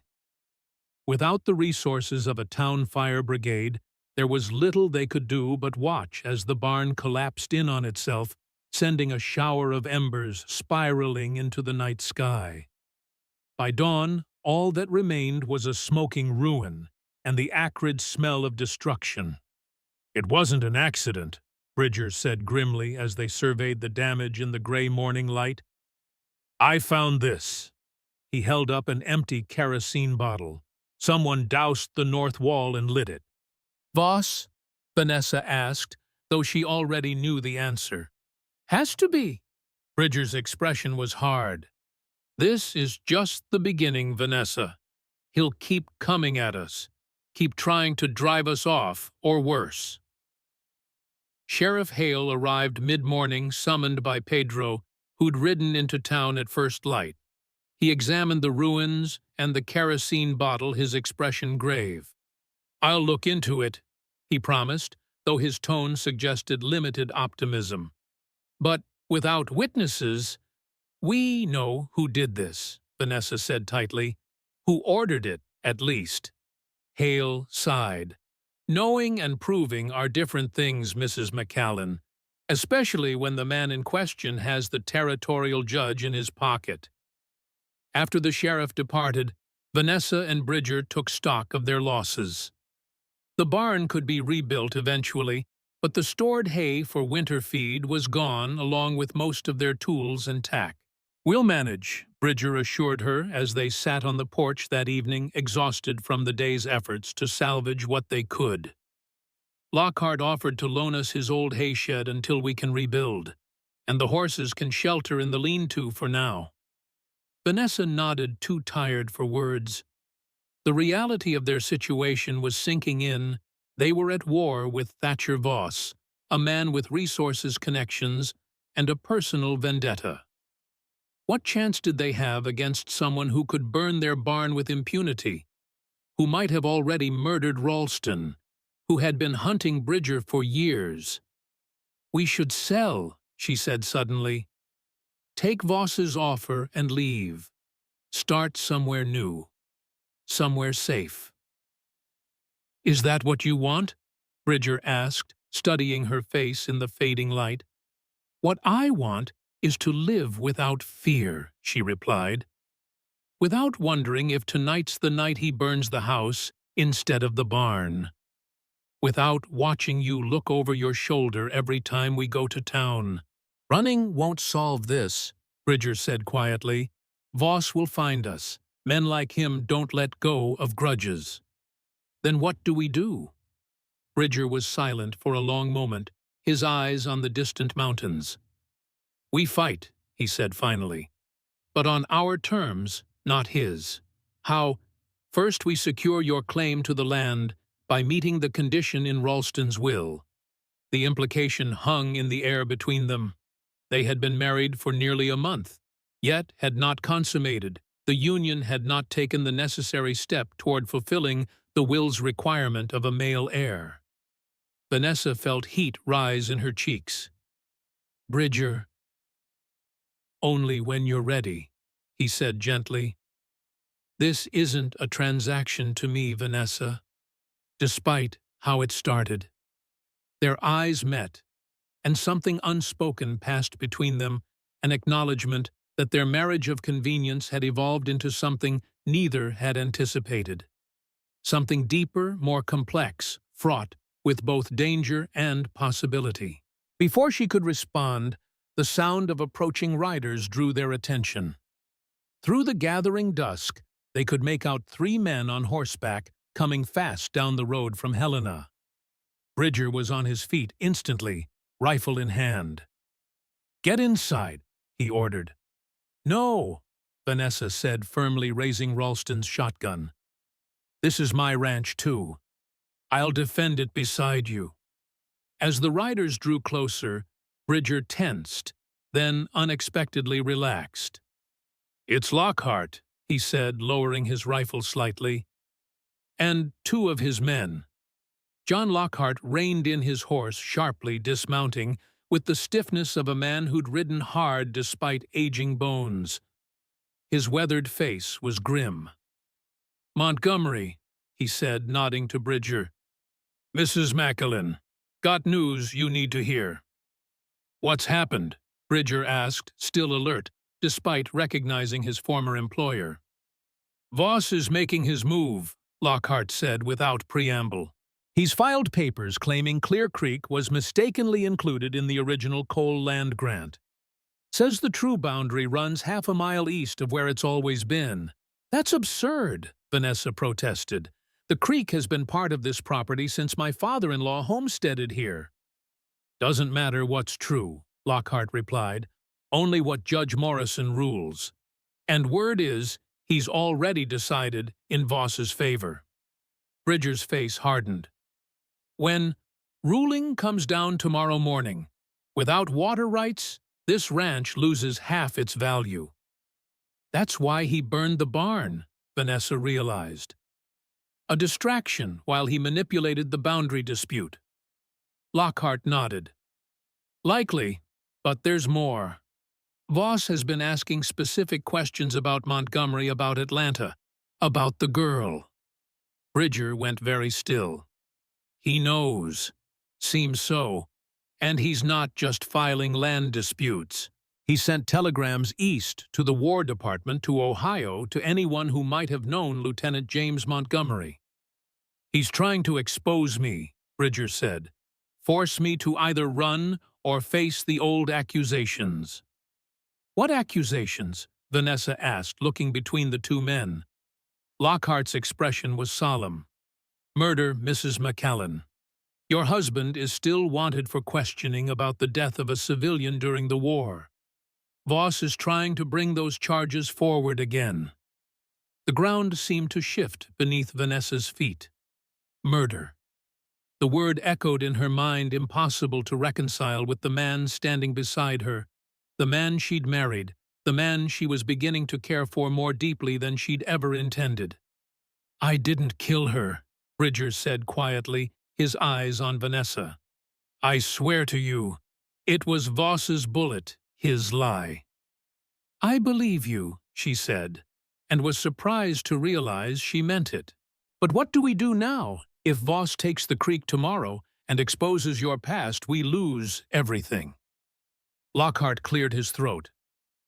A: Without the resources of a town fire brigade, there was little they could do but watch as the barn collapsed in on itself, sending a shower of embers spiraling into the night sky. By dawn, all that remained was a smoking ruin and the acrid smell of destruction. "It wasn't an accident," Bridger said grimly as they surveyed the damage in the gray morning light. "I found this." He held up an empty kerosene bottle. "Someone doused the north wall and lit it." "Voss?" Vanessa asked, though she already knew the answer. "Has to be." Bridger's expression was hard. "This is just the beginning, Vanessa. He'll keep coming at us, keep trying to drive us off, or worse." Sheriff Hale arrived mid-morning, summoned by Pedro, who'd ridden into town at first light. He examined the ruins and the kerosene bottle, his expression grave. "I'll look into it," he promised, though his tone suggested limited optimism. "But without witnesses—" "We know who did this," Vanessa said tightly. "Who ordered it, at least." Hale sighed. "Knowing and proving are different things, Mrs. McCallan, especially when the man in question has the territorial judge in his pocket." After the sheriff departed, Vanessa and Bridger took stock of their losses. The barn could be rebuilt eventually, but the stored hay for winter feed was gone along with most of their tools and tack. "We'll manage," Bridger assured her as they sat on the porch that evening, exhausted from the day's efforts to salvage what they could. "Lockhart offered to loan us his old hay shed until we can rebuild, and the horses can shelter in the lean-to for now." Vanessa nodded, too tired for words. The reality of their situation was sinking in. They were at war with Thatcher Voss, a man with resources, connections, and a personal vendetta. What chance did they have against someone who could burn their barn with impunity, who might have already murdered Ralston, who had been hunting Bridger for years? "We should sell," she said suddenly. "Take Voss's offer and leave. Start somewhere new. Somewhere safe." "Is that what you want?" Bridger asked, studying her face in the fading light. "What I want is to live without fear," she replied. "Without wondering if tonight's the night he burns the house instead of the barn. Without watching you look over your shoulder every time we go to town." "Running won't solve this," Bridger said quietly. "Voss will find us. Men like him don't let go of grudges." "Then what do we do?" Bridger was silent for a long moment, his eyes on the distant mountains. "We fight," he said finally. "But on our terms, not his. How? First we secure your claim to the land by meeting the condition in Ralston's will." The implication hung in the air between them. They had been married for nearly a month, yet had not consummated. The union had not taken the necessary step toward fulfilling the will's requirement of a male heir. Vanessa felt heat rise in her cheeks. "Bridger, Only when you're ready, he said gently. This isn't a transaction to me, Vanessa, despite how it started. Their eyes met, and something unspoken passed between them, an acknowledgement that their marriage of convenience had evolved into something neither had anticipated. Something deeper, more complex, fraught with both danger and possibility. Before she could respond, the sound of approaching riders drew their attention. Through the gathering dusk, they could make out 3 men on horseback coming fast down the road from Helena. Bridger was on his feet instantly, rifle in hand. "Get inside," he ordered. "No," Vanessa said, firmly raising Ralston's shotgun. "This is my ranch, too. I'll defend it beside you." As the riders drew closer, Bridger tensed, then unexpectedly relaxed. "It's Lockhart," he said, lowering his rifle slightly. "And 2 of his men." John Lockhart reined in his horse, sharply dismounting, with the stiffness of a man who'd ridden hard despite aging bones. His weathered face was grim. "Montgomery," he said, nodding to Bridger. "Mrs. Macklin, got news you need to hear." "What's happened?" Bridger asked, still alert, despite recognizing his former employer. "Voss is making his move," Lockhart said without preamble. "He's filed papers claiming Clear Creek was mistakenly included in the original coal land grant. Says the true boundary runs half a mile east of where it's always been." "That's absurd," Vanessa protested. "The creek has been part of this property since my father-in-law homesteaded here." "Doesn't matter what's true," Lockhart replied. "Only what Judge Morrison rules. And word is, he's already decided in Voss's favor." Bridger's face hardened. "When ruling comes down tomorrow morning, without water rights, this ranch loses half its value." "That's why he burned the barn," Vanessa realized. "A distraction while he manipulated the boundary dispute." Lockhart nodded. "Likely, but there's more. Voss has been asking specific questions about Montgomery, about Atlanta, about the girl." Bridger went very still. "He knows. Seems so. And he's not just filing land disputes. He sent telegrams east to the War Department, to Ohio, to anyone who might have known Lieutenant James Montgomery." "He's trying to expose me," Bridger said. "Force me to either run or face the old accusations." "What accusations?" Vanessa asked, looking between the 2 men. Lockhart's expression was solemn. "Murder, Mrs. McCallan. Your husband is still wanted for questioning about the death of a civilian during the war. Voss is trying to bring those charges forward again." The ground seemed to shift beneath Vanessa's feet. Murder. The word echoed in her mind, impossible to reconcile with the man standing beside her, the man she'd married, the man she was beginning to care for more deeply than she'd ever intended. "I didn't kill her," Bridger said quietly, his eyes on Vanessa. "I swear to you, it was Voss's bullet, his lie." "I believe you," she said, and was surprised to realize she meant it. "But what do we do now? If Voss takes the creek tomorrow and exposes your past, we lose everything." Lockhart cleared his throat.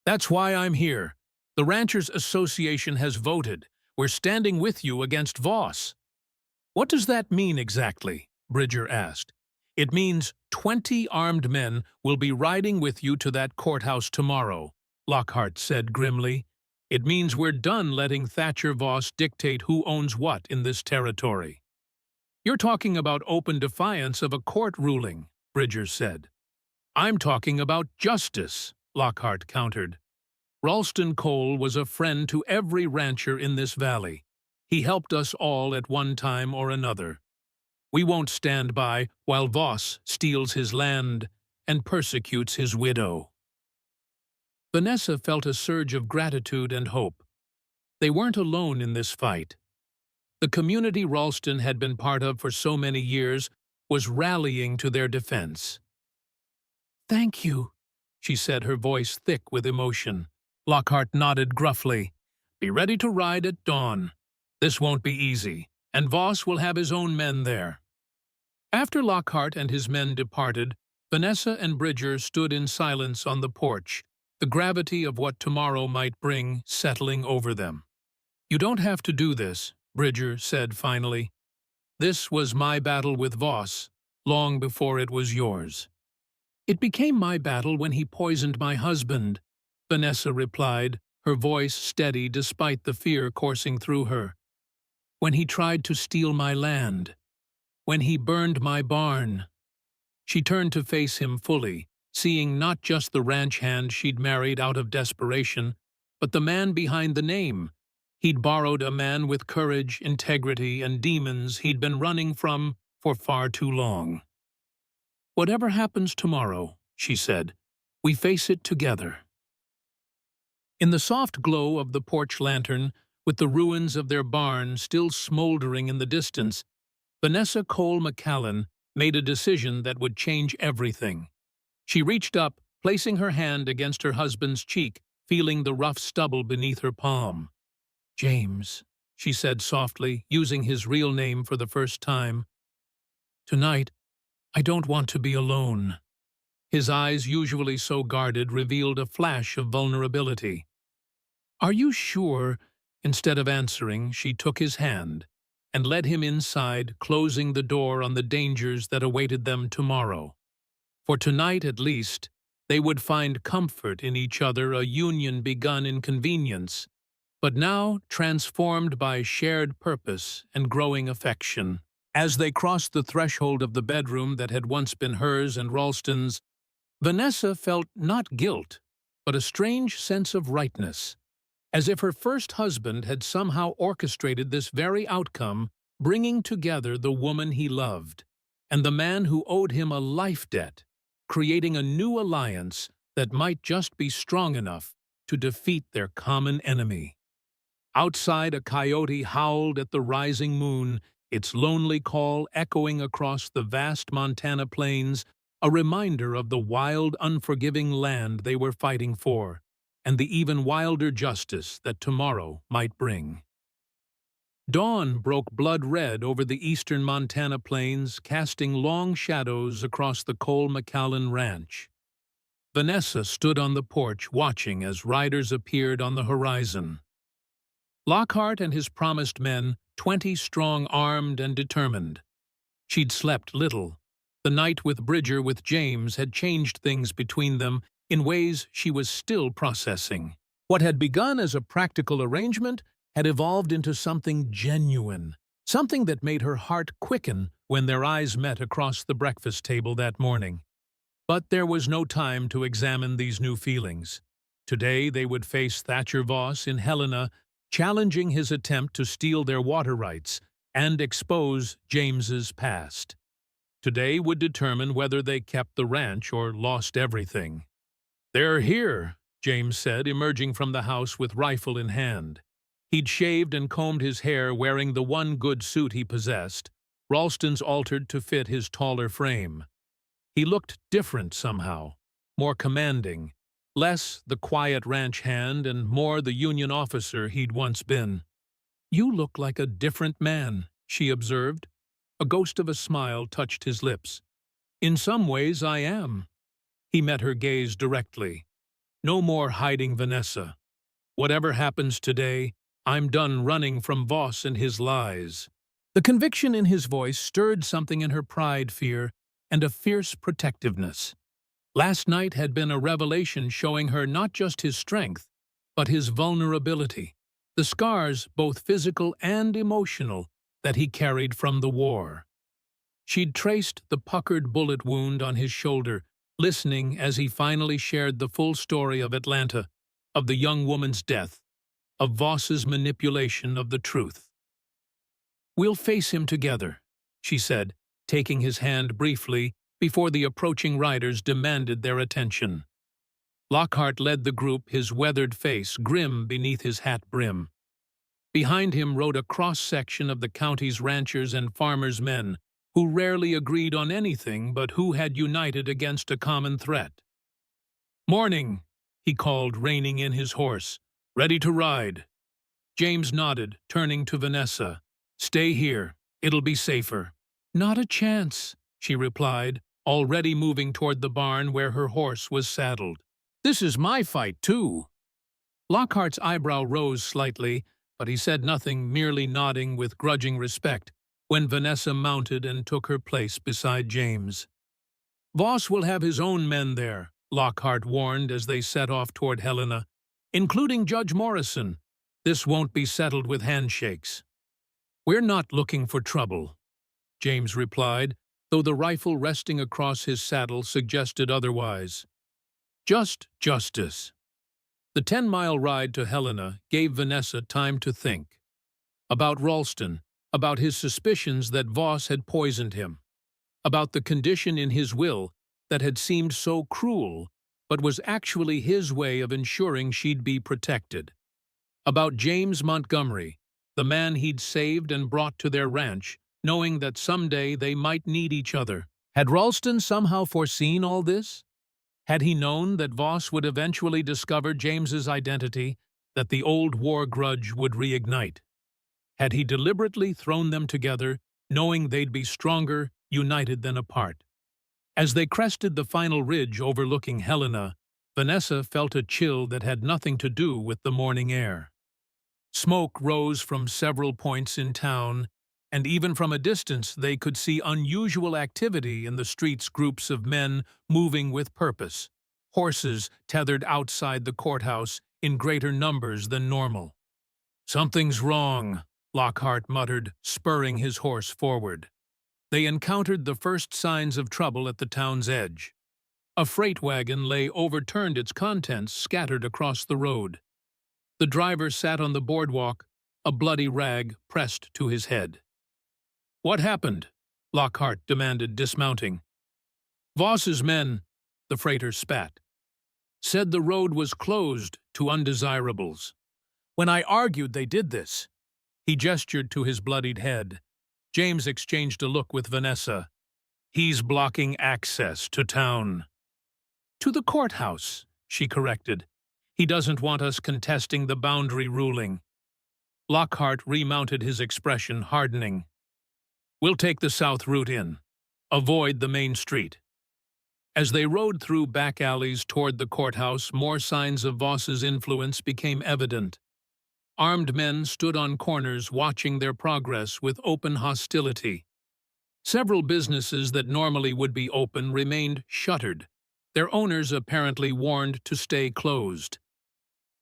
A: "That's why I'm here. The Ranchers Association has voted. We're standing with you against Voss." "What does that mean exactly?" Bridger asked. "It means 20 armed men will be riding with you to that courthouse tomorrow," Lockhart said grimly. "It means we're done letting Thatcher Voss dictate who owns what in this territory." "You're talking about open defiance of a court ruling," Bridger said. "I'm talking about justice," Lockhart countered. "Ralston Cole was a friend to every rancher in this valley. He helped us all at one time or another. We won't stand by while Voss steals his land and persecutes his widow." Vanessa felt a surge of gratitude and hope. They weren't alone in this fight. The community Ralston had been part of for so many years was rallying to their defense. "Thank you," she said, her voice thick with emotion. Lockhart nodded gruffly. Be ready to ride at dawn. This won't be easy, and Voss will have his own men there. After Lockhart and his men departed, Vanessa and Bridger stood in silence on the porch, the gravity of what tomorrow might bring settling over them. You don't have to do this, Bridger said finally. This was my battle with Voss, long before it was yours. It became my battle when he poisoned my husband, Vanessa replied, her voice steady despite the fear coursing through her. When he tried to steal my land. When he burned my barn. She turned to face him fully, seeing not just the ranch hand she'd married out of desperation, but the man behind the name. He'd borrowed a man with courage, integrity, and demons he'd been running from for far too long. Whatever happens tomorrow, she said, we face it together. In the soft glow of the porch lantern, with the ruins of their barn still smoldering in the distance, Vanessa Cole McCallan made a decision that would change everything. She reached up, placing her hand against her husband's cheek, feeling the rough stubble beneath her palm. James, she said softly, using his real name for the first time. Tonight, I don't want to be alone. His eyes, usually so guarded, revealed a flash of vulnerability. Are you sure? Instead of answering, she took his hand and led him inside, closing the door on the dangers that awaited them tomorrow. For tonight, at least, they would find comfort in each other, a union begun in convenience, but now transformed by shared purpose and growing affection. As they crossed the threshold of the bedroom that had once been hers and Ralston's, Vanessa felt not guilt, but a strange sense of rightness, as if her first husband had somehow orchestrated this very outcome, bringing together the woman he loved and the man who owed him a life debt, creating a new alliance that might just be strong enough to defeat their common enemy. Outside, a coyote howled at the rising moon, its lonely call echoing across the vast Montana plains, a reminder of the wild, unforgiving land they were fighting for, and the even wilder justice that tomorrow might bring. Dawn broke blood-red over the eastern Montana plains, casting long shadows across the Cole McCallan ranch. Vanessa stood on the porch, watching as riders appeared on the horizon. Lockhart and his promised men, 20 strong, armed and determined. She'd slept little. The night with Bridger with James had changed things between them in ways she was still processing. What had begun as a practical arrangement had evolved into something genuine, something that made her heart quicken when their eyes met across the breakfast table that morning. But there was no time to examine these new feelings. Today they would face Thatcher Voss in Helena, challenging his attempt to steal their water rights and expose James's past. Today would determine whether they kept the ranch or lost everything. "They're here," James said, emerging from the house with rifle in hand. He'd shaved and combed his hair, wearing the one good suit he possessed, Ralston's altered to fit his taller frame. He looked different somehow, more commanding, less the quiet ranch hand and more the Union officer he'd once been. "You look like a different man," she observed. A ghost of a smile touched his lips. "In some ways I am." He met her gaze directly. "No more hiding, Vanessa. Whatever happens today, I'm done running from Voss and his lies." The conviction in his voice stirred something in her pride, fear, and a fierce protectiveness. Last night had been a revelation showing her not just his strength, but his vulnerability, the scars, both physical and emotional, that he carried from the war. She'd traced the puckered bullet wound on his shoulder, listening as he finally shared the full story of Atlanta, of the young woman's death, of Voss's manipulation of the truth. "We'll face him together," she said, taking his hand briefly before the approaching riders demanded their attention. Lockhart led the group, his weathered face grim beneath his hat brim. Behind him rode a cross-section of the county's ranchers and farmers' men, who rarely agreed on anything but who had united against a common threat. "Morning," he called, reining in his horse. "Ready to ride?" James nodded, turning to Vanessa. "Stay here. It'll be safer." "Not a chance," she replied, already moving toward the barn where her horse was saddled. "This is my fight, too." Lockhart's eyebrow rose slightly, but he said nothing, merely nodding with grudging respect when Vanessa mounted and took her place beside James. "Voss will have his own men there," Lockhart warned as they set off toward Helena, "including Judge Morrison. This won't be settled with handshakes." "We're not looking for trouble," James replied, though the rifle resting across his saddle suggested otherwise. "Just justice." The 10-mile ride to Helena gave Vanessa time to think. About Ralston, about his suspicions that Voss had poisoned him, about the condition in his will that had seemed so cruel but was actually his way of ensuring she'd be protected, about James Montgomery, the man he'd saved and brought to their ranch, knowing that someday they might need each other. Had Ralston somehow foreseen all this? Had he known that Voss would eventually discover James's identity, that the old war grudge would reignite? Had he deliberately thrown them together, knowing they'd be stronger, united than apart? As they crested the final ridge overlooking Helena, Vanessa felt a chill that had nothing to do with the morning air. Smoke rose from several points in town, and even from a distance they could see unusual activity in the streets, groups of men moving with purpose, horses tethered outside the courthouse in greater numbers than normal. "Something's wrong," Lockhart muttered, spurring his horse forward. They encountered the first signs of trouble at the town's edge. A freight wagon lay overturned, its contents scattered across the road. The driver sat on the boardwalk, a bloody rag pressed to his head. "What happened?" Lockhart demanded, dismounting. "Voss's men," the freighter spat, "said the road was closed to undesirables. When I argued they did this." He gestured to his bloodied head. James exchanged a look with Vanessa. "He's blocking access to town." "To the courthouse," she corrected. "He doesn't want us contesting the boundary ruling." Lockhart remounted, his expression hardening. "We'll take the south route in. Avoid the main street." As they rode through back alleys toward the courthouse, more signs of Voss's influence became evident. Armed men stood on corners watching their progress with open hostility. Several businesses that normally would be open remained shuttered, their owners apparently warned to stay closed.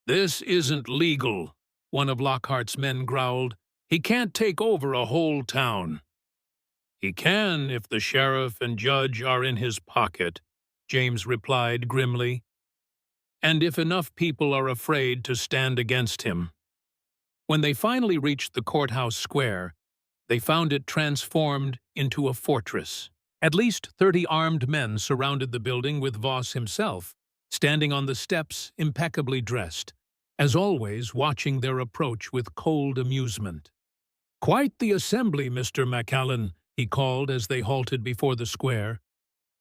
A: "This isn't legal," one of Lockhart's men growled. "He can't take over a whole town." "He can if the sheriff and judge are in his pocket," James replied grimly. "And if enough people are afraid to stand against him." When they finally reached the courthouse square, they found it transformed into a fortress. At least 30 armed men surrounded the building, with Voss himself standing on the steps, impeccably dressed, as always watching their approach with cold amusement. "Quite the assembly, Mr. McAllen," he called as they halted before the square.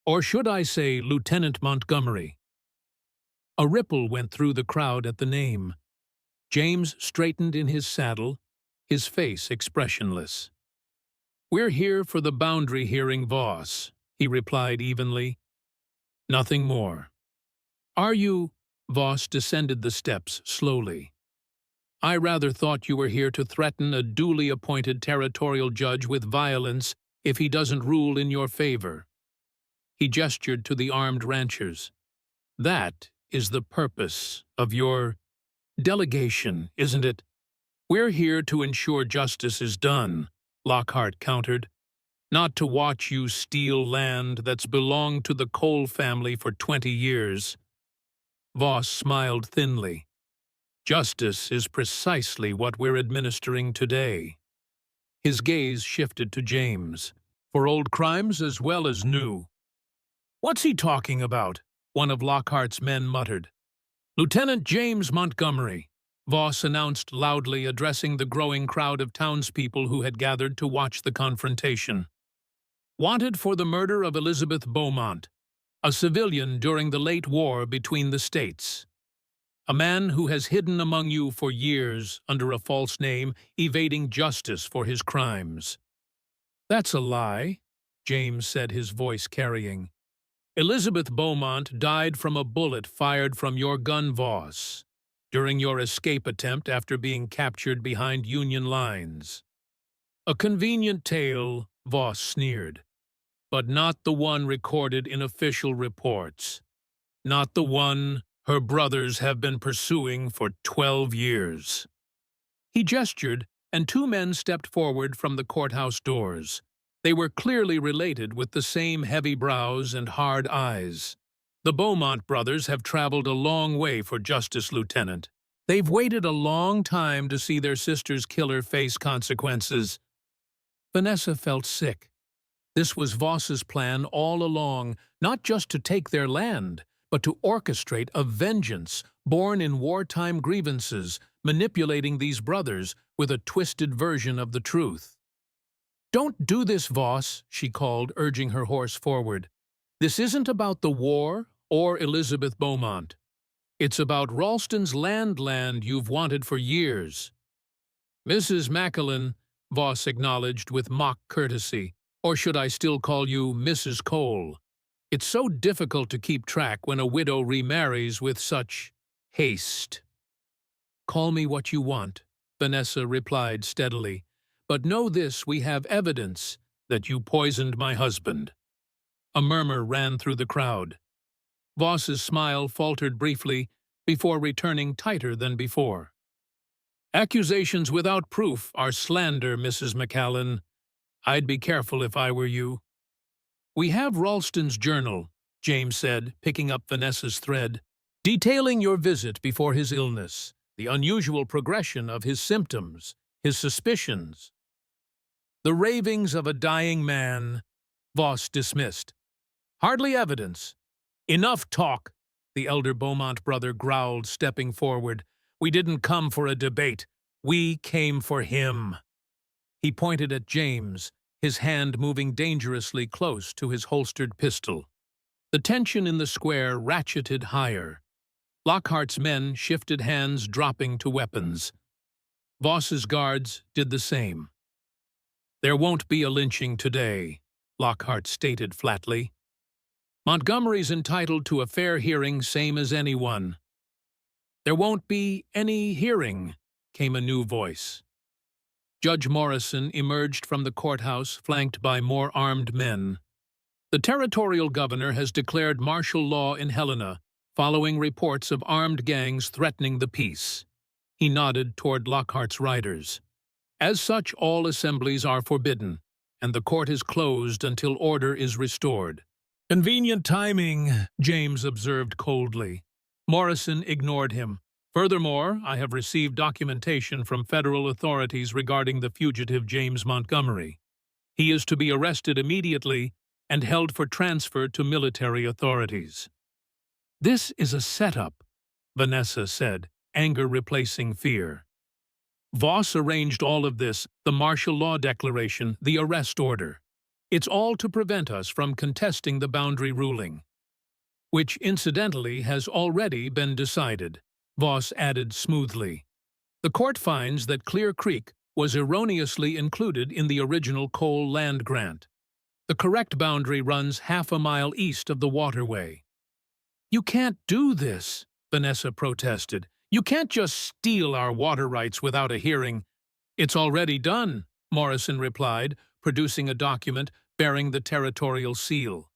A: "Or should I say Lieutenant Montgomery?" A ripple went through the crowd at the name. James straightened in his saddle, his face expressionless. "We're here for the boundary hearing, Voss," he replied evenly. "Nothing more." "Are you—" Voss descended the steps slowly. "I rather thought you were here to threaten a duly appointed territorial judge with violence if he doesn't rule in your favor." He gestured to the armed ranchers. "That is the purpose of your delegation, isn't it?" "We're here to ensure justice is done," Lockhart countered, "not to watch you steal land that's belonged to the Cole family for 20 years. Voss smiled thinly. "Justice is precisely what we're administering today." His gaze shifted to James, "for old crimes as well as new." "What's he talking about?" one of Lockhart's men muttered. "Lieutenant James Montgomery," Voss announced loudly, addressing the growing crowd of townspeople who had gathered to watch the confrontation. "Wanted for the murder of Elizabeth Beaumont, a civilian during the late war between the states. A man who has hidden among you for years under a false name, evading justice for his crimes." "That's a lie," James said, his voice carrying. "Elizabeth Beaumont died from a bullet fired from your gun, Voss, during your escape attempt after being captured behind Union lines." "A convenient tale," Voss sneered, "but not the one recorded in official reports. Not the one her brothers have been pursuing for 12 years. He gestured, and two men stepped forward from the courthouse doors. They were clearly related, with the same heavy brows and hard eyes. "The Beaumont brothers have traveled a long way for justice, Lieutenant. They've waited a long time to see their sister's killer face consequences." Vanessa felt sick. This was Voss's plan all along, not just to take their land, but to orchestrate a vengeance born in wartime grievances, manipulating these brothers with a twisted version of the truth. "Don't do this, Voss," she called, urging her horse forward. "This isn't about the war or Elizabeth Beaumont. It's about Ralston's land you've wanted for years." "Mrs. Macklin," Voss acknowledged with mock courtesy, "or should I still call you Mrs. Cole? It's so difficult to keep track when a widow remarries with such haste." "Call me what you want," Vanessa replied steadily. "But know this, we have evidence that you poisoned my husband." A murmur ran through the crowd. Voss's smile faltered briefly before returning tighter than before. "Accusations without proof are slander, Mrs. McCallan. I'd be careful if I were you." "We have Ralston's journal," James said, picking up Vanessa's thread, "detailing your visit before his illness, the unusual progression of his symptoms, his suspicions." "The ravings of a dying man," Voss dismissed. "Hardly evidence." "Enough talk," the elder Beaumont brother growled, stepping forward. "We didn't come for a debate. We came for him." He pointed at James, his hand moving dangerously close to his holstered pistol. The tension in the square ratcheted higher. Lockhart's men shifted hands, dropping to weapons. Voss's guards did the same. "There won't be a lynching today," Lockhart stated flatly. "Montgomery's entitled to a fair hearing, same as anyone." "There won't be any hearing," came a new voice. Judge Morrison emerged from the courthouse, flanked by more armed men. "The territorial governor has declared martial law in Helena, following reports of armed gangs threatening the peace." He nodded toward Lockhart's riders. "As such, all assemblies are forbidden, and the court is closed until order is restored." "Convenient timing," James observed coldly. Morrison ignored him. "Furthermore, I have received documentation from federal authorities regarding the fugitive James Montgomery. He is to be arrested immediately and held for transfer to military authorities." "This is a setup," Vanessa said, anger replacing fear. "Voss arranged all of this, the martial law declaration, the arrest order. It's all to prevent us from contesting the boundary ruling, which, incidentally, has already been decided," Voss added smoothly. "The court finds that Clear Creek was erroneously included in the original Cole land grant. The correct boundary runs half a mile east of the waterway." "You can't do this," Vanessa protested. "You can't just steal our water rights without a hearing." "It's already done," Morrison replied, producing a document bearing the territorial seal.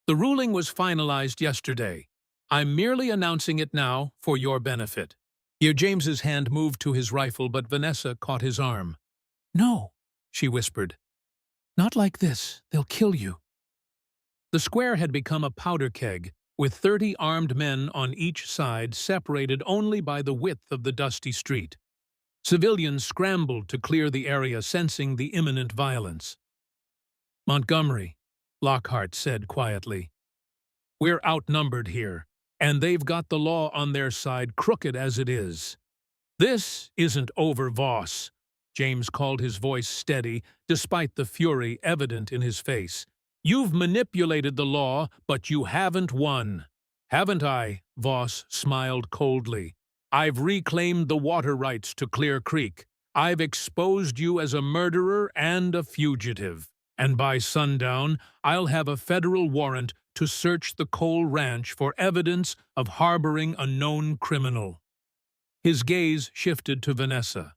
A: "The ruling was finalized yesterday. I'm merely announcing it now for your benefit." Here James's hand moved to his rifle, but Vanessa caught his arm. "No," she whispered. "Not like this. They'll kill you." The square had become a powder keg, with 30 armed men on each side, separated only by the width of the dusty street. Civilians scrambled to clear the area, sensing the imminent violence. "Montgomery," Lockhart said quietly, "we're outnumbered here, and they've got the law on their side, crooked as it is." "This isn't over, Voss," James called, his voice steady, despite the fury evident in his face. You've manipulated the law, but you haven't won. Haven't I? Voss smiled coldly. I've reclaimed the water rights to Clear Creek. I've exposed you as a murderer and a fugitive. And by sundown, I'll have a federal warrant to search the Cole Ranch for evidence of harboring a known criminal. His gaze shifted to Vanessa.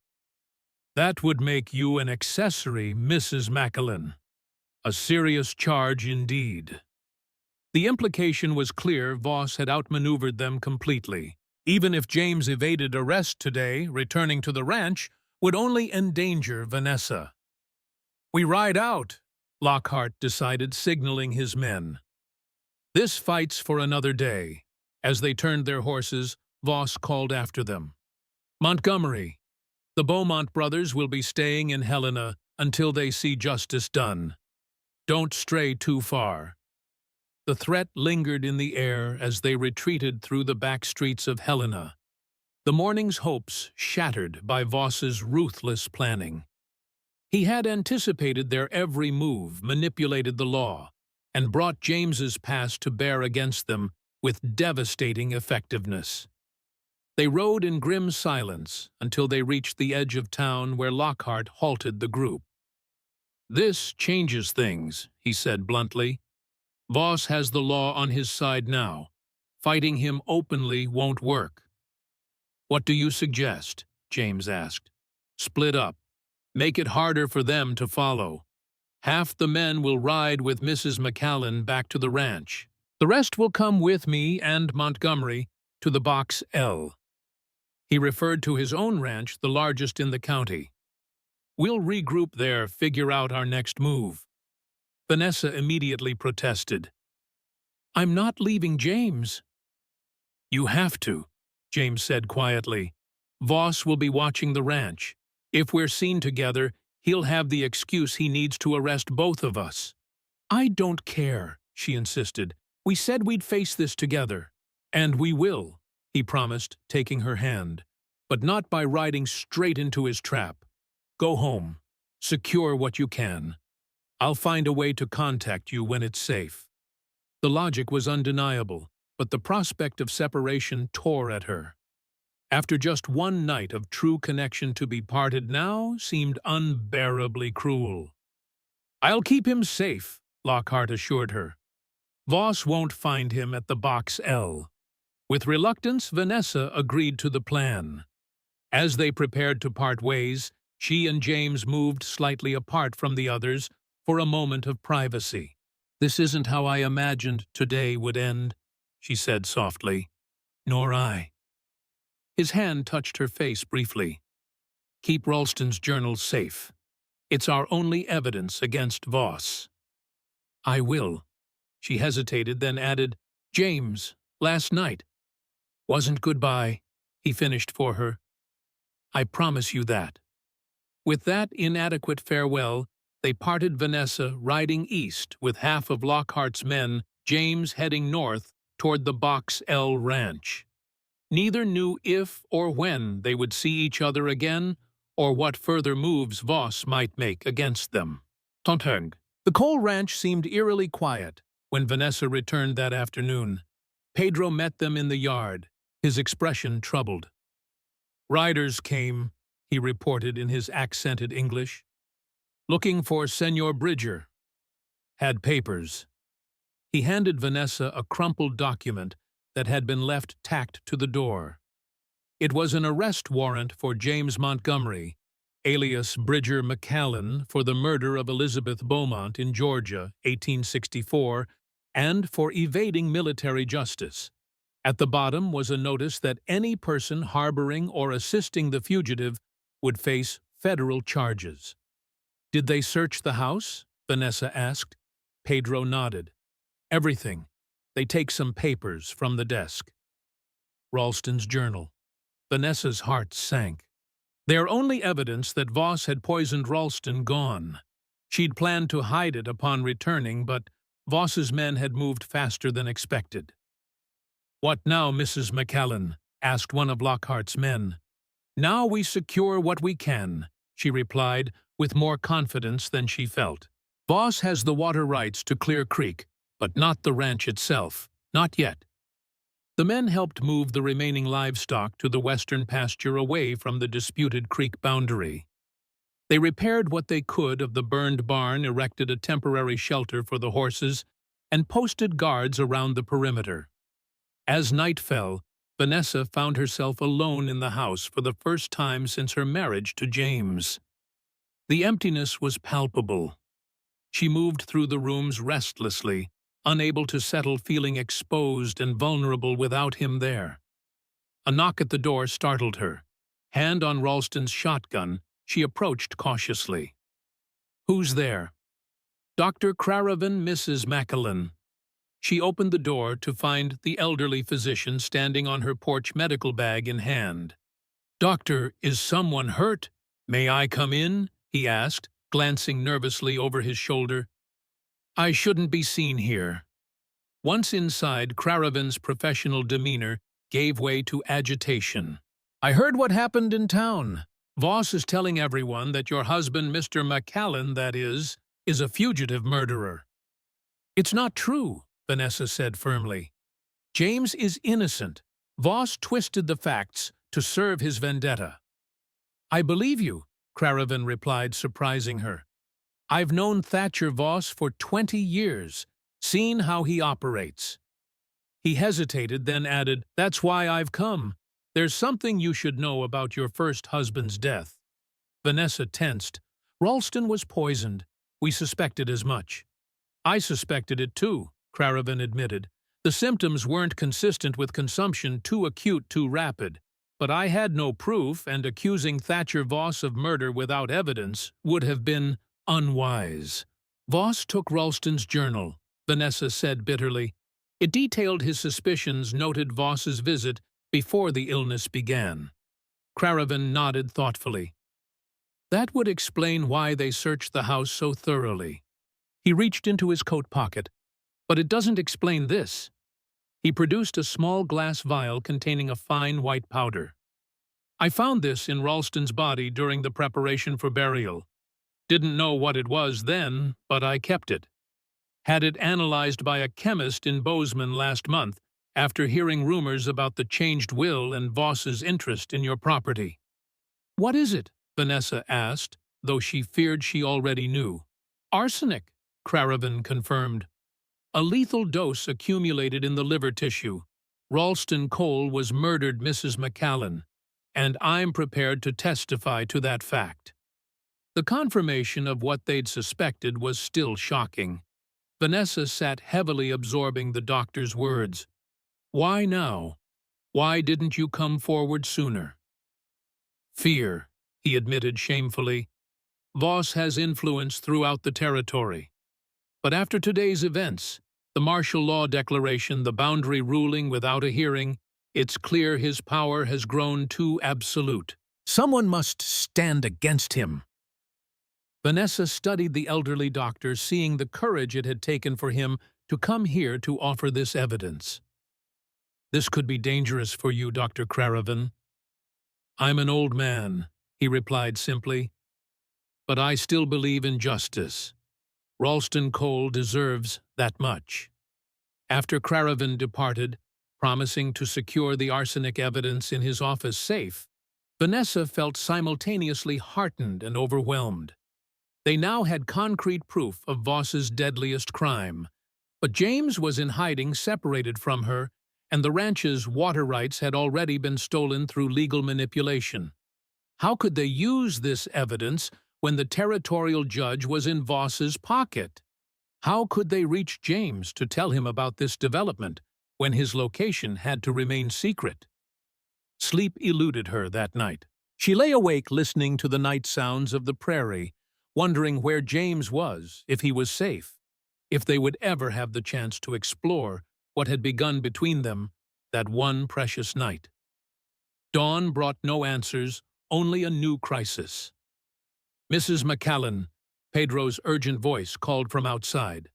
A: That would make you an accessory, Mrs. McAllen. A serious charge indeed. The implication was clear. Voss had outmaneuvered them completely. Even if James evaded arrest today, returning to the ranch would only endanger Vanessa. We ride out, Lockhart decided, signaling his men. This fight's for another day. As they turned their horses, Voss called after them. Montgomery, the Beaumont brothers will be staying in Helena until they see justice done. Don't stray too far. The threat lingered in the air as they retreated through the back streets of Helena, the morning's hopes shattered by Voss's ruthless planning. He had anticipated their every move, manipulated the law, and brought James's past to bear against them with devastating effectiveness. They rode in grim silence until they reached the edge of town where Lockhart halted the group. This changes things, he said bluntly. Voss has the law on his side now. Fighting him openly won't work. What do you suggest? James asked. Split up. Make it harder for them to follow. Half the men will ride with Mrs. McAllen back to the ranch. The rest will come with me and Montgomery to the Box L. He referred to his own ranch, the largest in the county. We'll regroup there, figure out our next move. Vanessa immediately protested. I'm not leaving James. You have to, James said quietly. Voss will be watching the ranch. If we're seen together, he'll have the excuse he needs to arrest both of us. I don't care, she insisted. We said we'd face this together. And we will, he promised, taking her hand. But not by riding straight into his trap. Go home. Secure what you can. I'll find a way to contact you when it's safe. The logic was undeniable, but the prospect of separation tore at her. After just one night of true connection, to be parted now seemed unbearably cruel. I'll keep him safe, Lockhart assured her. Voss won't find him at the Box L. With reluctance, Vanessa agreed to the plan. As they prepared to part ways, she and James moved slightly apart from the others for a moment of privacy. This isn't how I imagined today would end, she said softly. Nor I. His hand touched her face briefly. Keep Ralston's journal safe. It's our only evidence against Voss. I will. She hesitated, then added, James, last night. Wasn't goodbye, he finished for her. I promise you that. With that inadequate farewell, they parted, Vanessa riding east with half of Lockhart's men, James heading north toward the Box L ranch. Neither knew if or when they would see each other again, or what further moves Voss might make against them. Tontung. The Cole ranch seemed eerily quiet when Vanessa returned that afternoon. Pedro met them in the yard, his expression troubled. Riders came, he reported in his accented English. Looking for Senor Bridger. Had papers. He handed Vanessa a crumpled document that had been left tacked to the door. It was an arrest warrant for James Montgomery, alias Bridger McAllen, for the murder of Elizabeth Beaumont in Georgia, 1864, and for evading military justice. At the bottom was a notice that any person harboring or assisting the fugitive would face federal charges. Did they search the house? Vanessa asked. Pedro nodded. Everything. They take some papers from the desk. Ralston's journal. Vanessa's heart sank. Their only evidence that Voss had poisoned Ralston gone. She'd planned to hide it upon returning, but Voss's men had moved faster than expected. What now, Mrs. McAllen? Asked one of Lockhart's men. Now we secure what we can, she replied, with more confidence than she felt. Voss has the water rights to Clear Creek, but not the ranch itself. Not yet. The men helped move the remaining livestock to the western pasture away from the disputed creek boundary. They repaired what they could of the burned barn, erected a temporary shelter for the horses, and posted guards around the perimeter. As night fell, Vanessa found herself alone in the house for the first time since her marriage to James. The emptiness was palpable. She moved through the rooms restlessly, unable to settle, feeling exposed and vulnerable without him there. A knock at the door startled her. Hand on Ralston's shotgun, she approached cautiously. "Who's there?" "Dr. Craravon, Mrs. McAllen." She opened the door to find the elderly physician standing on her porch, medical bag in hand. "Doctor, is someone hurt? May I come in?" he asked, glancing nervously over his shoulder. "I shouldn't be seen here." Once inside, Craravon's professional demeanor gave way to agitation. "I heard what happened in town. Voss is telling everyone that your husband, Mr. McAllen, that is a fugitive murderer." "It's not true," Vanessa said firmly. "James is innocent. Voss twisted the facts to serve his vendetta." "I believe you," Craravon replied, surprising her. "I've known Thatcher Voss for 20 years, seen how he operates." He hesitated, then added, "That's why I've come. There's something you should know about your first husband's death." Vanessa tensed. "Ralston was poisoned. We suspected as much." "I suspected it too," Craravon admitted. "The symptoms weren't consistent with consumption, too acute, too rapid. But I had no proof, and accusing Thatcher Voss of murder without evidence would have been unwise." "Voss took Ralston's journal," Vanessa said bitterly. "It detailed his suspicions, noted Voss's visit before the illness began." Craravon nodded thoughtfully. "That would explain why they searched the house so thoroughly." He reached into his coat pocket. "But it doesn't explain this." He produced a small glass vial containing a fine white powder. "I found this in Ralston's body during the preparation for burial. Didn't know what it was then, but I kept it. Had it analyzed by a chemist in Bozeman last month after hearing rumors about the changed will and Voss's interest in your property." "What is it?" Vanessa asked, though she feared she already knew. "Arsenic," Craravon confirmed. "A lethal dose accumulated in the liver tissue. Ralston Cole was murdered, Mrs. McAllen, and I'm prepared to testify to that fact." The confirmation of what they'd suspected was still shocking. Vanessa sat heavily absorbing the doctor's words. "Why now? Why didn't you come forward sooner?" "Fear," he admitted shamefully. "Voss has influence throughout the territory. But after today's events, the martial law declaration, the boundary ruling without a hearing, it's clear his power has grown too absolute. Someone must stand against him." Vanessa studied the elderly doctor, seeing the courage it had taken for him to come here to offer this evidence. "This could be dangerous for you, Dr. Craravon." "I'm an old man," he replied simply, "but I still believe in justice. Ralston Cole deserves that much." After Craravon departed, promising to secure the arsenic evidence in his office safe, Vanessa felt simultaneously heartened and overwhelmed. They now had concrete proof of Voss's deadliest crime, but James was in hiding, separated from her, and the ranch's water rights had already been stolen through legal manipulation. How could they use this evidence when the territorial judge was in Voss's pocket? How could they reach James to tell him about this development when his location had to remain secret? Sleep eluded her that night. She lay awake listening to the night sounds of the prairie, wondering where James was, if he was safe, if they would ever have the chance to explore what had begun between them that one precious night. Dawn brought no answers, only a new crisis. "Mrs. McAllen," Pedro's urgent voice called from outside.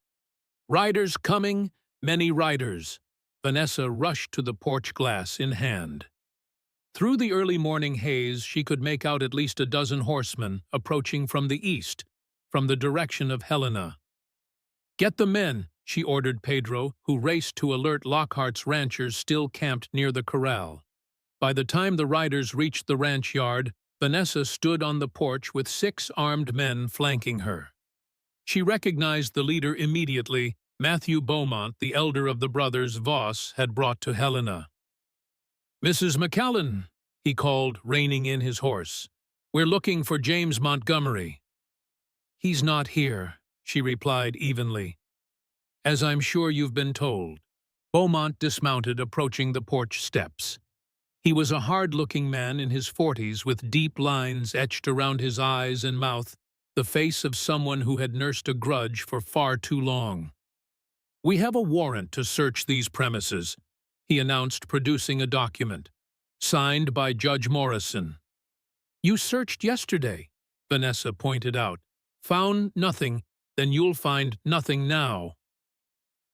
A: "Riders coming, many riders." Vanessa rushed to the porch, glass in hand. Through the early morning haze, she could make out at least a dozen horsemen approaching from the east, from the direction of Helena. "Get the men," she ordered Pedro, who raced to alert Lockhart's ranchers still camped near the corral. By the time the riders reached the ranch yard, Vanessa stood on the porch with 6 armed men flanking her. She recognized the leader immediately. Matthew Beaumont, the elder of the brothers Voss, had brought to Helena. "Mrs. McCallan," he called, reining in his horse. "We're looking for James Montgomery." "He's not here," she replied evenly. "As I'm sure you've been told." Beaumont dismounted, approaching the porch steps. He was a hard-looking man in his 40s with deep lines etched around his eyes and mouth, the face of someone who had nursed a grudge for far too long. "We have a warrant to search these premises," he announced, producing a document. "Signed by Judge Morrison." "You searched yesterday," Vanessa pointed out. "Found nothing, then you'll find nothing now."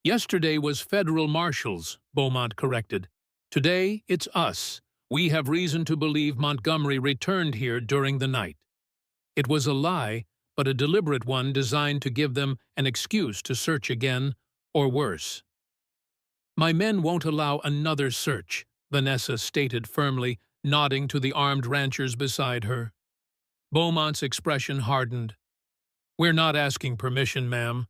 A: "Yesterday was federal marshals," Beaumont corrected. "Today, it's us. We have reason to believe Montgomery returned here during the night." It was a lie, but a deliberate one designed to give them an excuse to search again, or worse. "My men won't allow another search," Vanessa stated firmly, nodding to the armed ranchers beside her. Beaumont's expression hardened. "We're not asking permission, ma'am.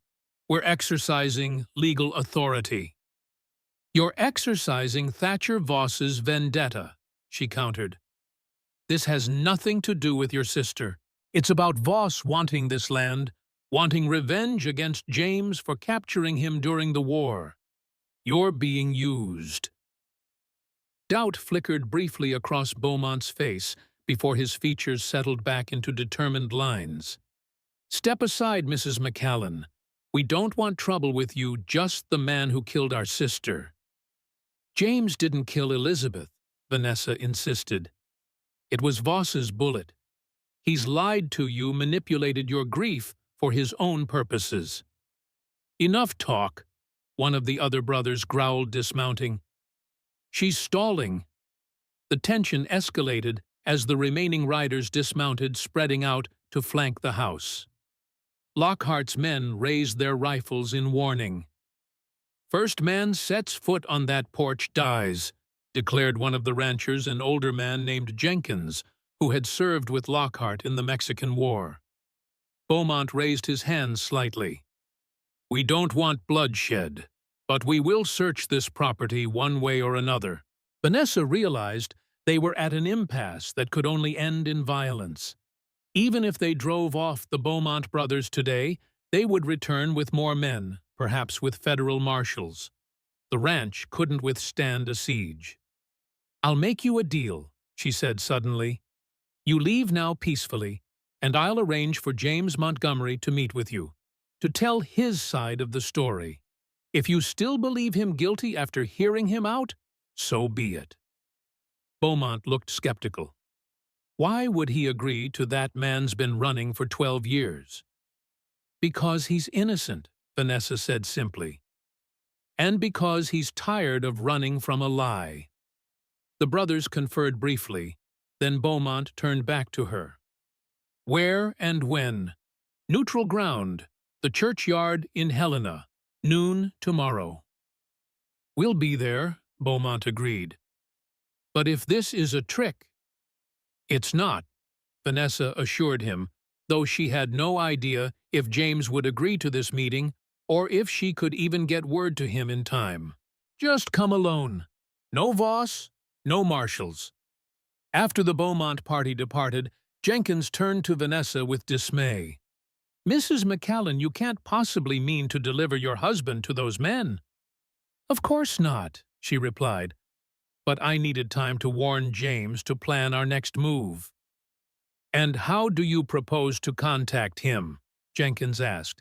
A: We're exercising legal authority." "You're exercising Thatcher Voss's vendetta," she countered. "This has nothing to do with your sister. It's about Voss wanting this land, wanting revenge against James for capturing him during the war. You're being used." Doubt flickered briefly across Beaumont's face before his features settled back into determined lines. "Step aside, Mrs. McCallan. We don't want trouble with you, just the man who killed our sister." "James didn't kill Elizabeth," Vanessa insisted. "It was Voss's bullet. He's lied to you, manipulated your grief for his own purposes." "Enough talk," one of the other brothers growled, dismounting. "She's stalling." The tension escalated as the remaining riders dismounted, spreading out to flank the house. Lockhart's men raised their rifles in warning. "First man sets foot on that porch dies," declared one of the ranchers, an older man named Jenkins, who had served with Lockhart in the Mexican War. Beaumont raised his hands slightly. "We don't want bloodshed, but we will search this property one way or another." Vanessa realized they were at an impasse that could only end in violence. Even if they drove off the Beaumont brothers today, they would return with more men, perhaps with federal marshals. The ranch couldn't withstand a siege. "I'll make you a deal," she said suddenly. "You leave now peacefully, and I'll arrange for James Montgomery to meet with you, to tell his side of the story. If you still believe him guilty after hearing him out, so be it." Beaumont looked skeptical. Why would he agree to that? Man's been running for 12 years. "Because he's innocent," Vanessa said simply. "And because he's tired of running from a lie." The brothers conferred briefly, then Beaumont turned back to her. "Where and when?" "Neutral ground, the churchyard in Helena, noon tomorrow." "We'll be there," Beaumont agreed. "But if this is a trick—" "It's not," Vanessa assured him, though she had no idea if James would agree to this meeting or if she could even get word to him in time. "Just come alone. No Voss, no marshals." After the Beaumont party departed, Jenkins turned to Vanessa with dismay. "Mrs. McCallan, you can't possibly mean to deliver your husband to those men." "Of course not," she replied. "But I needed time to warn James to plan our next move." "And how do you propose to contact him?" Jenkins asked.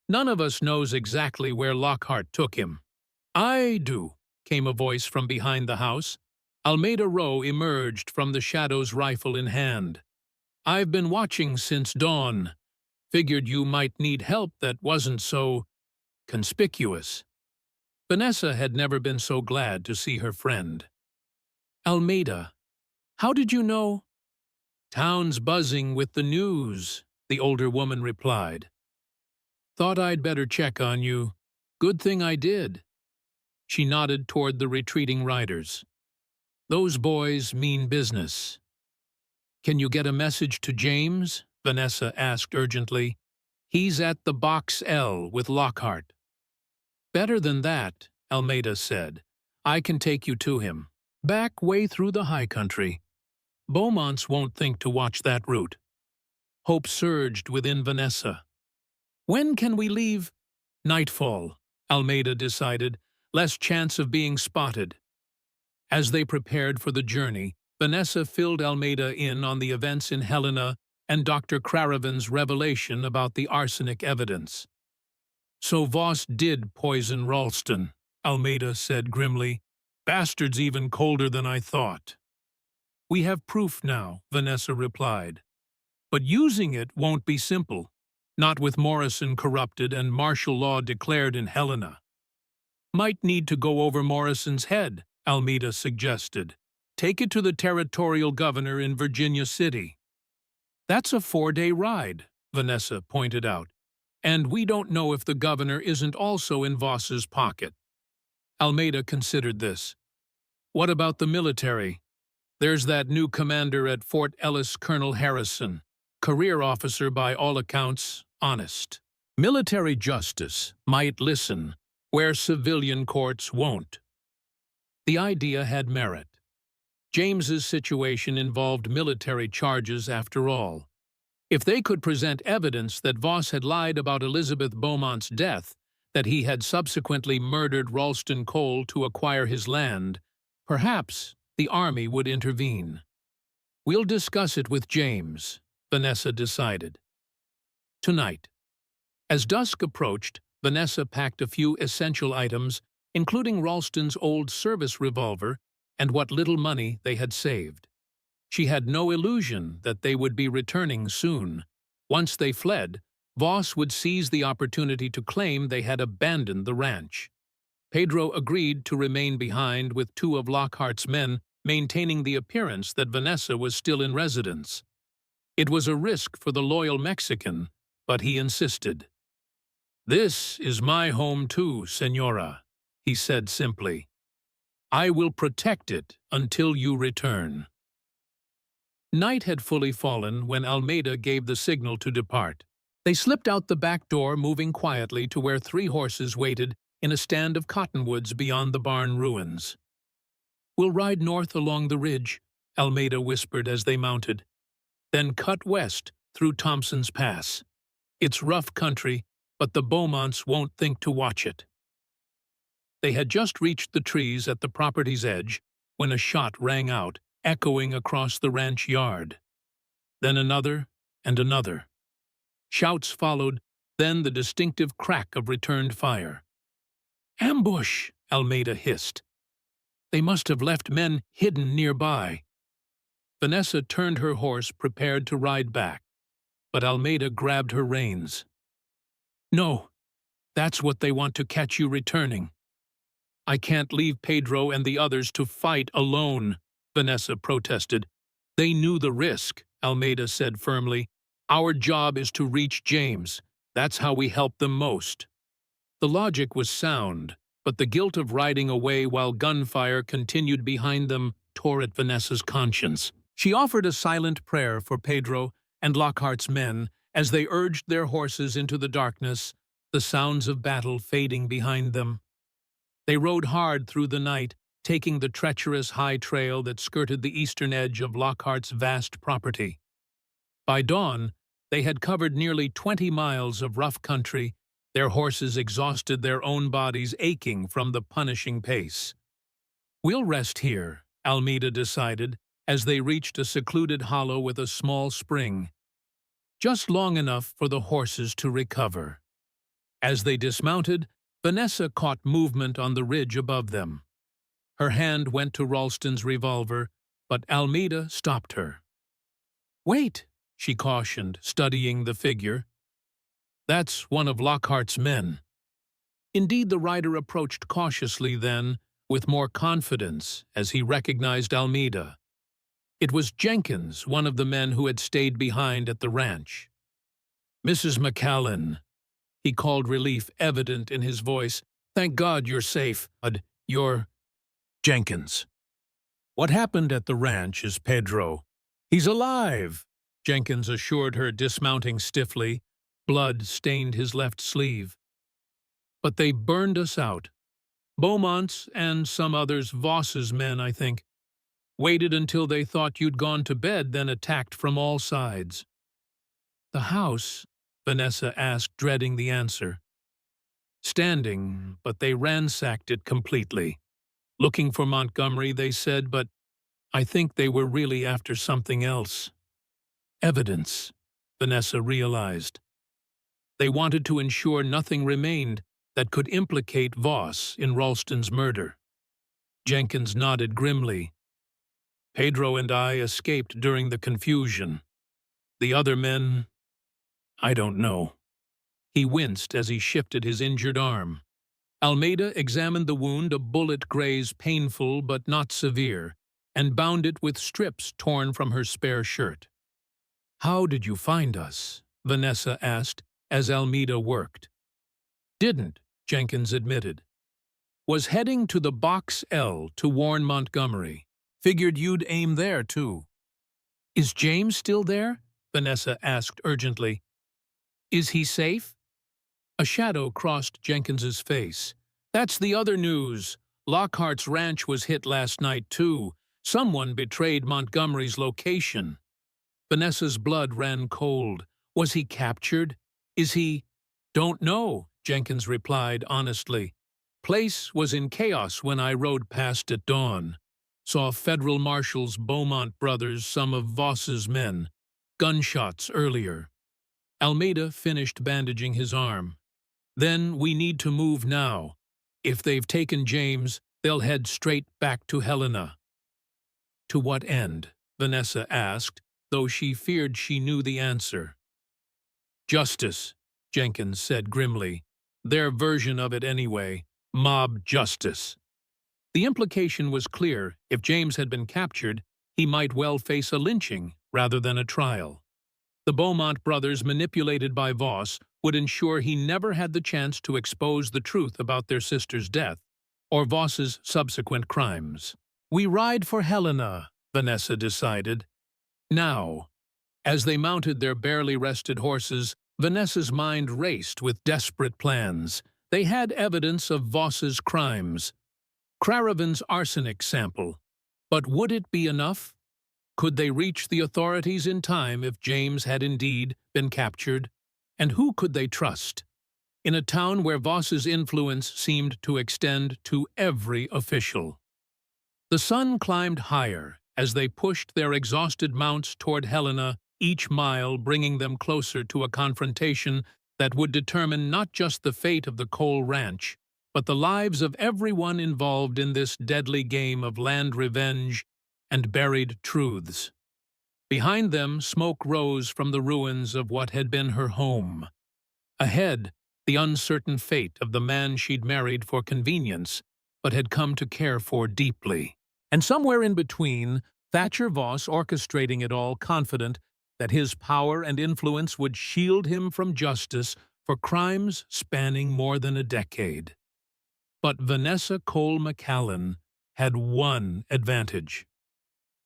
A: "None of us knows exactly where Lockhart took him." "I do," came a voice from behind the house. Almeida Rowe emerged from the shadows, rifle in hand. "I've been watching since dawn. Figured you might need help that wasn't so conspicuous." Vanessa had never been so glad to see her friend. "Almeida, how did you know?" "Town's buzzing with the news," the older woman replied. Thought I'd better check on you. Good thing I did. She nodded toward the retreating riders. Those boys mean business. Can you get a message to James? Vanessa asked urgently. He's at the Box L with Lockhart. Better than that, Almeida said. I can take you to him. Back way through the high country. Beaumonts won't think to watch that route. Hope surged within Vanessa. When can we leave? Nightfall, Almeida decided, less chance of being spotted. As they prepared for the journey, Vanessa filled Almeida in on the events in Helena and Dr. Craven's revelation about the arsenic evidence. So Voss did poison Ralston, Almeida said grimly. Bastard's even colder than I thought. We have proof now, Vanessa replied. But using it won't be simple, not with Morrison corrupted and martial law declared in Helena. Might need to go over Morrison's head, Almeida suggested. Take it to the territorial governor in Virginia City. That's a 4-day ride, Vanessa pointed out, and we don't know if the governor isn't also in Voss's pocket. Almeida considered this. What about the military? There's that new commander at Fort Ellis, Colonel Harrison, career officer by all accounts, honest. Military justice might listen, where civilian courts won't. The idea had merit. James's situation involved military charges after all. If they could present evidence that Voss had lied about Elizabeth Beaumont's death, that he had subsequently murdered Ralston Cole to acquire his land, perhaps the army would intervene. We'll discuss it with James, Vanessa decided. Tonight. As dusk approached, Vanessa packed a few essential items, including Ralston's old service revolver and what little money they had saved. She had no illusion that they would be returning soon. Once they fled, Voss would seize the opportunity to claim they had abandoned the ranch. Pedro agreed to remain behind with 2 of Lockhart's men, maintaining the appearance that Vanessa was still in residence. It was a risk for the loyal Mexican, but he insisted. This is my home too, Senora, he said simply. I will protect it until you return. Night had fully fallen when Almeida gave the signal to depart. They slipped out the back door, moving quietly to where 3 horses waited in a stand of cottonwoods beyond the barn ruins. We'll ride north along the ridge, Almeida whispered as they mounted. Then cut west through Thompson's Pass. It's rough country, but the Beaumonts won't think to watch it. They had just reached the trees at the property's edge when a shot rang out, echoing across the ranch yard. Then another and another. Shouts followed, then the distinctive crack of returned fire. Ambush, Almeida hissed. They must have left men hidden nearby. Vanessa turned her horse, prepared to ride back, but Almeida grabbed her reins. No, that's what they want to catch you returning. I can't leave Pedro and the others to fight alone, Vanessa protested. They knew the risk, Almeida said firmly. Our job is to reach James. That's how we help them most. The logic was sound, but the guilt of riding away while gunfire continued behind them tore at Vanessa's conscience. She offered a silent prayer for Pedro and Lockhart's men as they urged their horses into the darkness, the sounds of battle fading behind them. They rode hard through the night, taking the treacherous high trail that skirted the eastern edge of Lockhart's vast property. By dawn, they had covered nearly 20 miles of rough country, their horses exhausted, their own bodies aching from the punishing pace. We'll rest here, Almeida decided, as they reached a secluded hollow with a small spring, just long enough for the horses to recover. As they dismounted, Vanessa caught movement on the ridge above them. Her hand went to Ralston's revolver, but Almeida stopped her. Wait, she cautioned, studying the figure. That's one of Lockhart's men. Indeed, the rider approached cautiously then, with more confidence, as he recognized Almeida. It was Jenkins, one of the men who had stayed behind at the ranch. Mrs. McCallan. He called relief evident in his voice. "Thank God you're safe. You're Jenkins." "What happened at the ranch is Pedro." "He's alive," Jenkins assured her, dismounting stiffly. Blood stained his left sleeve. "But they burned us out. Beaumont's and some others, Voss's men, I think. Waited until they thought you'd gone to bed, then attacked from all sides." "The house?" Vanessa asked, dreading the answer. "Standing, but they ransacked it completely. Looking for Montgomery, they said, but I think they were really after something else. Evidence," Vanessa realized. They wanted to ensure nothing remained that could implicate Voss in Ralston's murder. Jenkins nodded grimly. "Pedro and I escaped during the confusion. The other men, I don't know." He winced as he shifted his injured arm. Almeida examined the wound, a bullet graze, painful but not severe, and bound it with strips torn from her spare shirt. "How did you find us?" Vanessa asked as Almeida worked. "Didn't," Jenkins admitted. "Was heading to the Box L to warn Montgomery. Figured you'd aim there, too." "Is James still there?" Vanessa asked urgently. "Is he safe?" A shadow crossed Jenkins's face. "That's the other news. Lockhart's ranch was hit last night, too. Someone betrayed Montgomery's location." Vanessa's blood ran cold. "Was he captured? Is he—" "Don't know," Jenkins replied honestly. "Place was in chaos when I rode past at dawn. Saw federal marshals, Beaumont brothers, some of Voss's men. Gunshots earlier." Almeida finished bandaging his arm. "Then we need to move now. If they've taken James, they'll head straight back to Helena." "To what end?" Vanessa asked, though she feared she knew the answer. "Justice," Jenkins said grimly. "Their version of it anyway. Mob justice." The implication was clear. If James had been captured, he might well face a lynching rather than a trial. The Beaumont brothers, manipulated by Voss, would ensure he never had the chance to expose the truth about their sister's death or Voss's subsequent crimes. "We ride for Helena," Vanessa decided. Now, as they mounted their barely rested horses, Vanessa's mind raced with desperate plans. They had evidence of Voss's crimes. Craven's arsenic sample. But would it be enough? Could they reach the authorities in time if James had indeed been captured? And who could they trust? In a town where Voss's influence seemed to extend to every official. The sun climbed higher as they pushed their exhausted mounts toward Helena, each mile bringing them closer to a confrontation that would determine not just the fate of the Cole Ranch, but the lives of everyone involved in this deadly game of land revenge and buried truths. Behind them, smoke rose from the ruins of what had been her home. Ahead, the uncertain fate of the man she'd married for convenience, but had come to care for deeply. And somewhere in between, Thatcher Voss orchestrating it all, confident that his power and influence would shield him from justice for crimes spanning more than a decade. But Vanessa Cole McCallan had one advantage.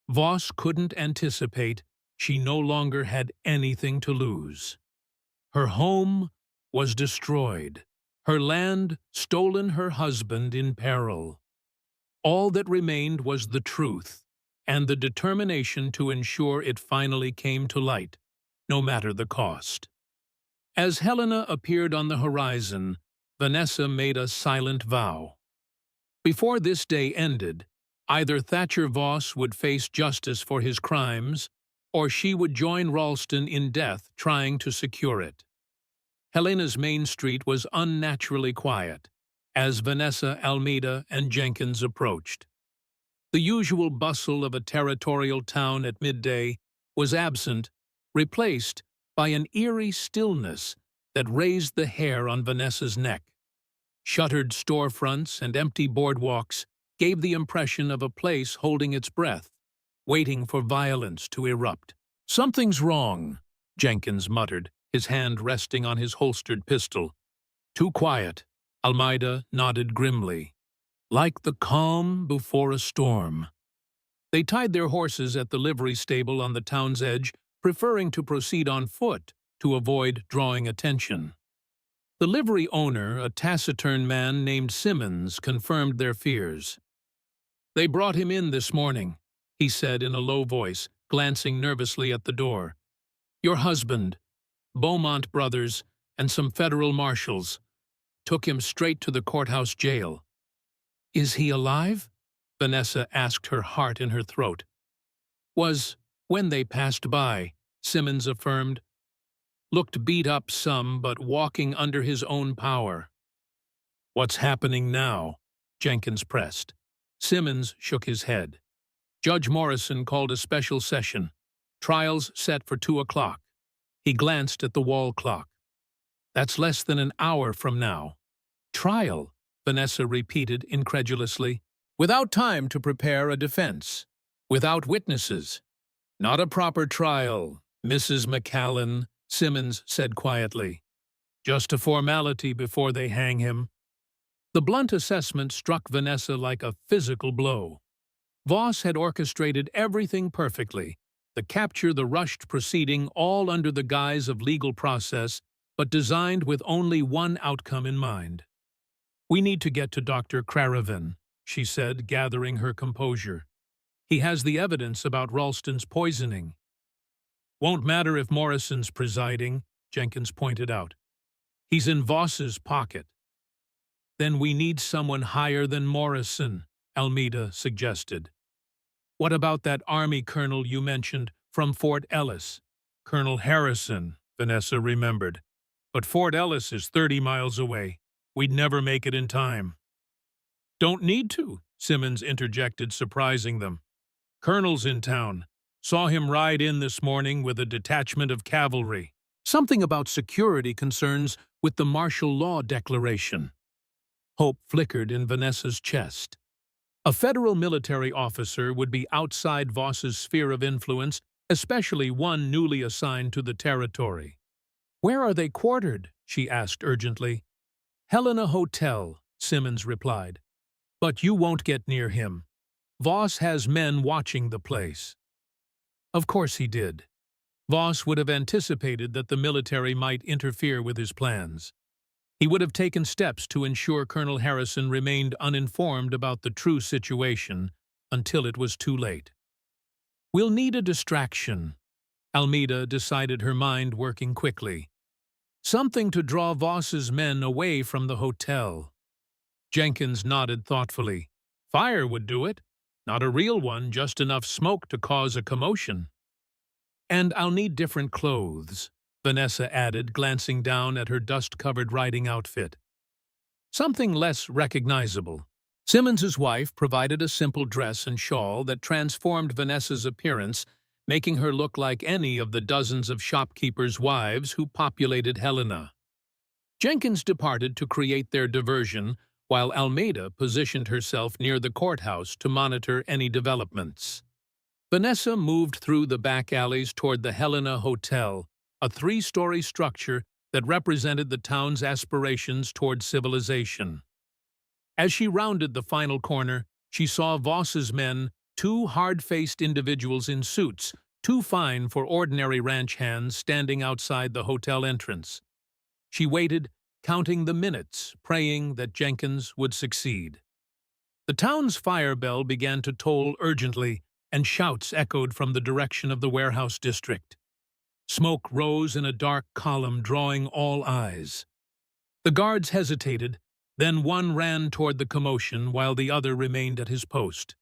A: Voss couldn't anticipate she no longer had anything to lose. Her home was destroyed, her land stolen, her husband in peril. All that remained was the truth and the determination to ensure it finally came to light, no matter the cost. As Helena appeared on the horizon, Vanessa made a silent vow. Before this day ended, either Thatcher Voss would face justice for his crimes, or she would join Ralston in death trying to secure it. Helena's main street was unnaturally quiet as Vanessa, Almeida, and Jenkins approached. The usual bustle of a territorial town at midday was absent, replaced by an eerie stillness that raised the hair on Vanessa's neck. Shuttered storefronts and empty boardwalks gave the impression of a place holding its breath, waiting for violence to erupt. "Something's wrong," Jenkins muttered, his hand resting on his holstered pistol. Too quiet, Almeida nodded grimly. Like the calm before a storm. They tied their horses at the livery stable on the town's edge, preferring to proceed on foot to avoid drawing attention. The livery owner, a taciturn man named Simmons, confirmed their fears. They brought him in this morning, he said in a low voice, glancing nervously at the door. Your husband, Beaumont brothers, and some federal marshals took him straight to the courthouse jail. Is he alive? Vanessa asked, her heart in her throat. Was when they passed by, Simmons affirmed. Looked beat up some, but walking under his own power. What's happening now? Jenkins pressed. Simmons shook his head. Judge Morrison called a special session. Trials set for 2 o'clock. He glanced at the wall clock. That's less than an hour from now. Trial, Vanessa repeated incredulously. Without time to prepare a defense. Without witnesses. Not a proper trial, Mrs. McCallan, Simmons said quietly. Just a formality before they hang him. The blunt assessment struck Vanessa like a physical blow. Voss had orchestrated everything perfectly. The capture, the rushed proceeding, all under the guise of legal process, but designed with only one outcome in mind. We need to get to Dr. Craravin, she said, gathering her composure. He has the evidence about Ralston's poisoning. Won't matter if Morrison's presiding, Jenkins pointed out. He's in Voss's pocket. Then we need someone higher than Morrison, Almeida suggested. What about that army colonel you mentioned from Fort Ellis? Colonel Harrison, Vanessa remembered. But Fort Ellis is 30 miles away. We'd never make it in time. Don't need to, Simmons interjected, surprising them. Colonel's in town. Saw him ride in this morning with a detachment of cavalry. Something about security concerns with the martial law declaration. Hope flickered in Vanessa's chest. A federal military officer would be outside Voss's sphere of influence, especially one newly assigned to the territory. Where are they quartered? She asked urgently. Helena Hotel, Simmons replied. But you won't get near him. Voss has men watching the place. Of course he did. Voss would have anticipated that the military might interfere with his plans. He would have taken steps to ensure Colonel Harrison remained uninformed about the true situation until it was too late. We'll need a distraction, Almeida decided, her mind working quickly. Something to draw Voss's men away from the hotel. Jenkins nodded thoughtfully. Fire would do it. Not a real one, just enough smoke to cause a commotion. And I'll need different clothes, Vanessa added, glancing down at her dust-covered riding outfit. Something less recognizable. Simmons's wife provided a simple dress and shawl that transformed Vanessa's appearance, making her look like any of the dozens of shopkeepers' wives who populated Helena. Jenkins departed to create their diversion, while Almeida positioned herself near the courthouse to monitor any developments. Vanessa moved through the back alleys toward the Helena Hotel, a 3-story structure that represented the town's aspirations toward civilization. As she rounded the final corner, she saw Voss's men, 2 hard-faced individuals in suits, too fine for ordinary ranch hands, standing outside the hotel entrance. She waited, counting the minutes, praying that Jenkins would succeed. The town's fire bell began to toll urgently, and shouts echoed from the direction of the warehouse district. Smoke rose in a dark column, drawing all eyes. The guards hesitated, then one ran toward the commotion while the other remained at his post.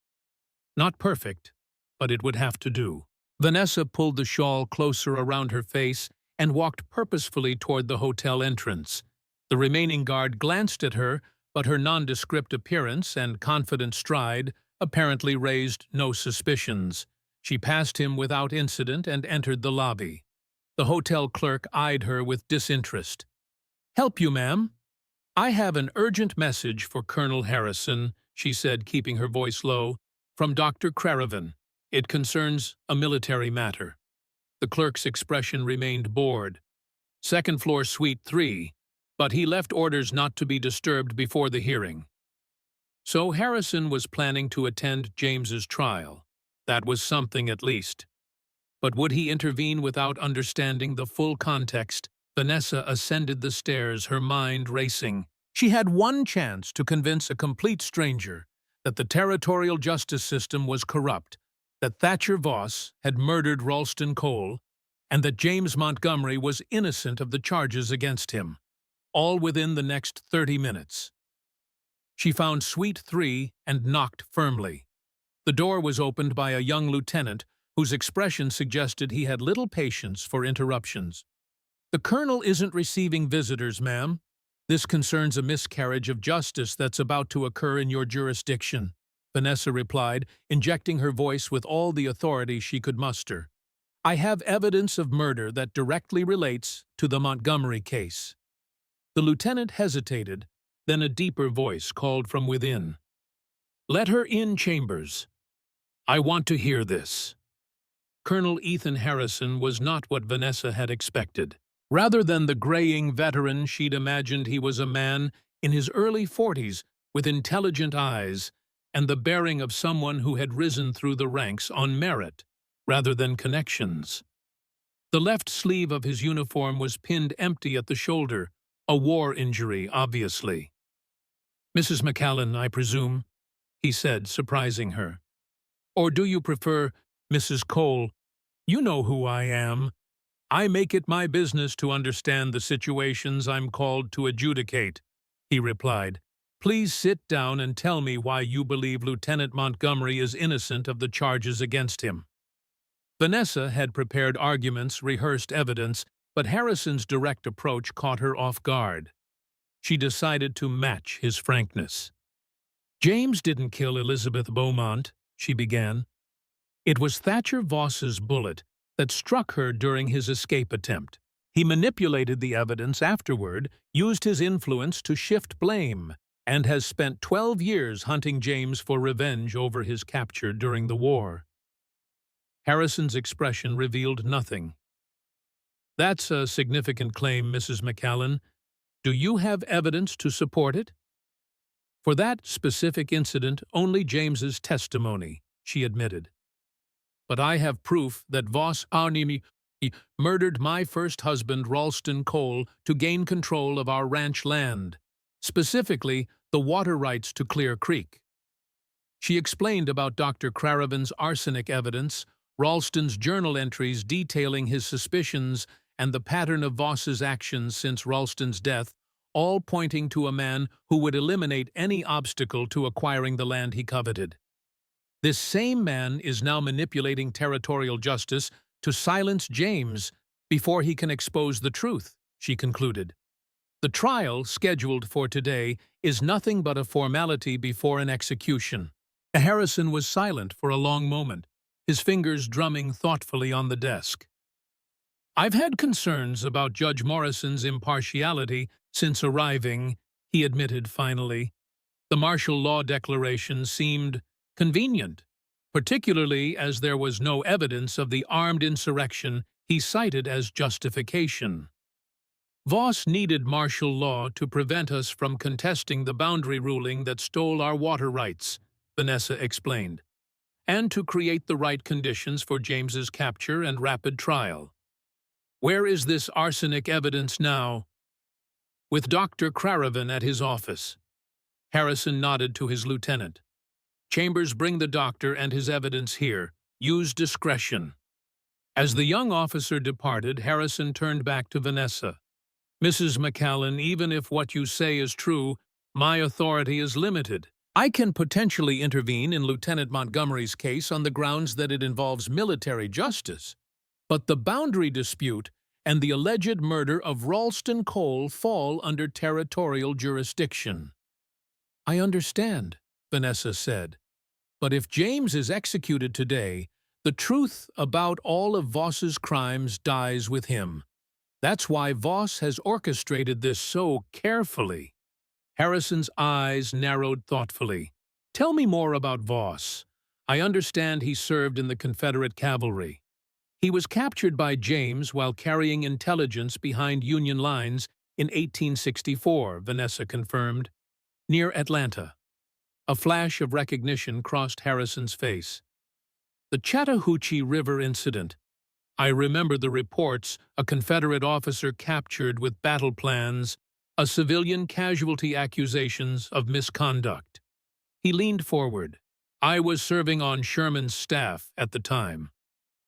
A: Not perfect, but it would have to do. Vanessa pulled the shawl closer around her face and walked purposefully toward the hotel entrance. The remaining guard glanced at her, but her nondescript appearance and confident stride apparently raised no suspicions. She passed him without incident and entered the lobby. The hotel clerk eyed her with disinterest. "Help you, ma'am?" "I have an urgent message for Colonel Harrison," she said, keeping her voice low, "from Dr. Craravin. It concerns a military matter." The clerk's expression remained bored. "Second floor, suite 3. but he left orders not to be disturbed before the hearing. So Harrison was planning to attend James's trial. That was something at least. But would he intervene without understanding the full context? Vanessa ascended the stairs, her mind racing. She had one chance to convince a complete stranger that the territorial justice system was corrupt, that Thatcher Voss had murdered Ralston Cole, and that James Montgomery was innocent of the charges against him, all within the next 30 minutes. She found Suite 3 and knocked firmly. The door was opened by a young lieutenant whose expression suggested he had little patience for interruptions. "The colonel isn't receiving visitors, ma'am. This concerns a miscarriage of justice that's about to occur in your jurisdiction," Vanessa replied, injecting her voice with all the authority she could muster. "I have evidence of murder that directly relates to the Montgomery case." The lieutenant hesitated, then a deeper voice called from within. "Let her in, Chambers. I want to hear this." Colonel Ethan Harrison was not what Vanessa had expected. Rather than the graying veteran she'd imagined, he was a man in his early 40s with intelligent eyes and the bearing of someone who had risen through the ranks on merit rather than connections. The left sleeve of his uniform was pinned empty at the shoulder, a war injury, obviously. "Mrs. McCallan, I presume," he said, surprising her. "Or do you prefer Mrs. Cole? You know who I am. I make it my business to understand the situations I'm called to adjudicate," he replied. "Please sit down and tell me why you believe Lieutenant Montgomery is innocent of the charges against him." Vanessa had prepared arguments, rehearsed evidence, but Harrison's direct approach caught her off guard. She decided to match his frankness. "James didn't kill Elizabeth Beaumont," she began. "It was Thatcher Voss's bullet that struck her during his escape attempt. He manipulated the evidence afterward, used his influence to shift blame, and has spent 12 years hunting James for revenge over his capture during the war." Harrison's expression revealed nothing. "That's a significant claim, Mrs. McCallan. Do you have evidence to support it?" "For that specific incident, only James's testimony," she admitted. "But I have proof that Voss murdered my first husband, Ralston Cole, to gain control of our ranch land, specifically the water rights to Clear Creek." She explained about Dr. Craven's arsenic evidence, Ralston's journal entries detailing his suspicions, and the pattern of Voss's actions since Ralston's death, all pointing to a man who would eliminate any obstacle to acquiring the land he coveted. "This same man is now manipulating territorial justice to silence James before he can expose the truth," she concluded. "The trial, scheduled for today, is nothing but a formality before an execution." Harrison was silent for a long moment, his fingers drumming thoughtfully on the desk. "I've had concerns about Judge Morrison's impartiality since arriving," he admitted finally. "The martial law declaration seemed convenient, particularly as there was no evidence of the armed insurrection he cited as justification. Voss needed martial law to prevent us from contesting the boundary ruling that stole our water rights," Vanessa explained, "and to create the right conditions for James's capture and rapid trial. Where is this arsenic evidence now?" "With Dr. Craven at his office." Harrison nodded to his lieutenant. "Chambers, bring the doctor and his evidence here. Use discretion." As the young officer departed, Harrison turned back to Vanessa. "Mrs. McCallan, even if what you say is true, my authority is limited. I can potentially intervene in Lieutenant Montgomery's case on the grounds that it involves military justice. But the boundary dispute and the alleged murder of Ralston Cole fall under territorial jurisdiction." "I understand," Vanessa said. "But if James is executed today, the truth about all of Voss's crimes dies with him. That's why Voss has orchestrated this so carefully." Harrison's eyes narrowed thoughtfully. "Tell me more about Voss. I understand he served in the Confederate cavalry. He was captured by James while carrying intelligence behind Union lines In 1864, Vanessa confirmed, near Atlanta. A flash of recognition crossed Harrison's face. The Chattahoochee River incident. I remember the reports, a Confederate officer captured with battle plans, a civilian casualty accusations of misconduct. He leaned forward. I was serving on Sherman's staff at the time.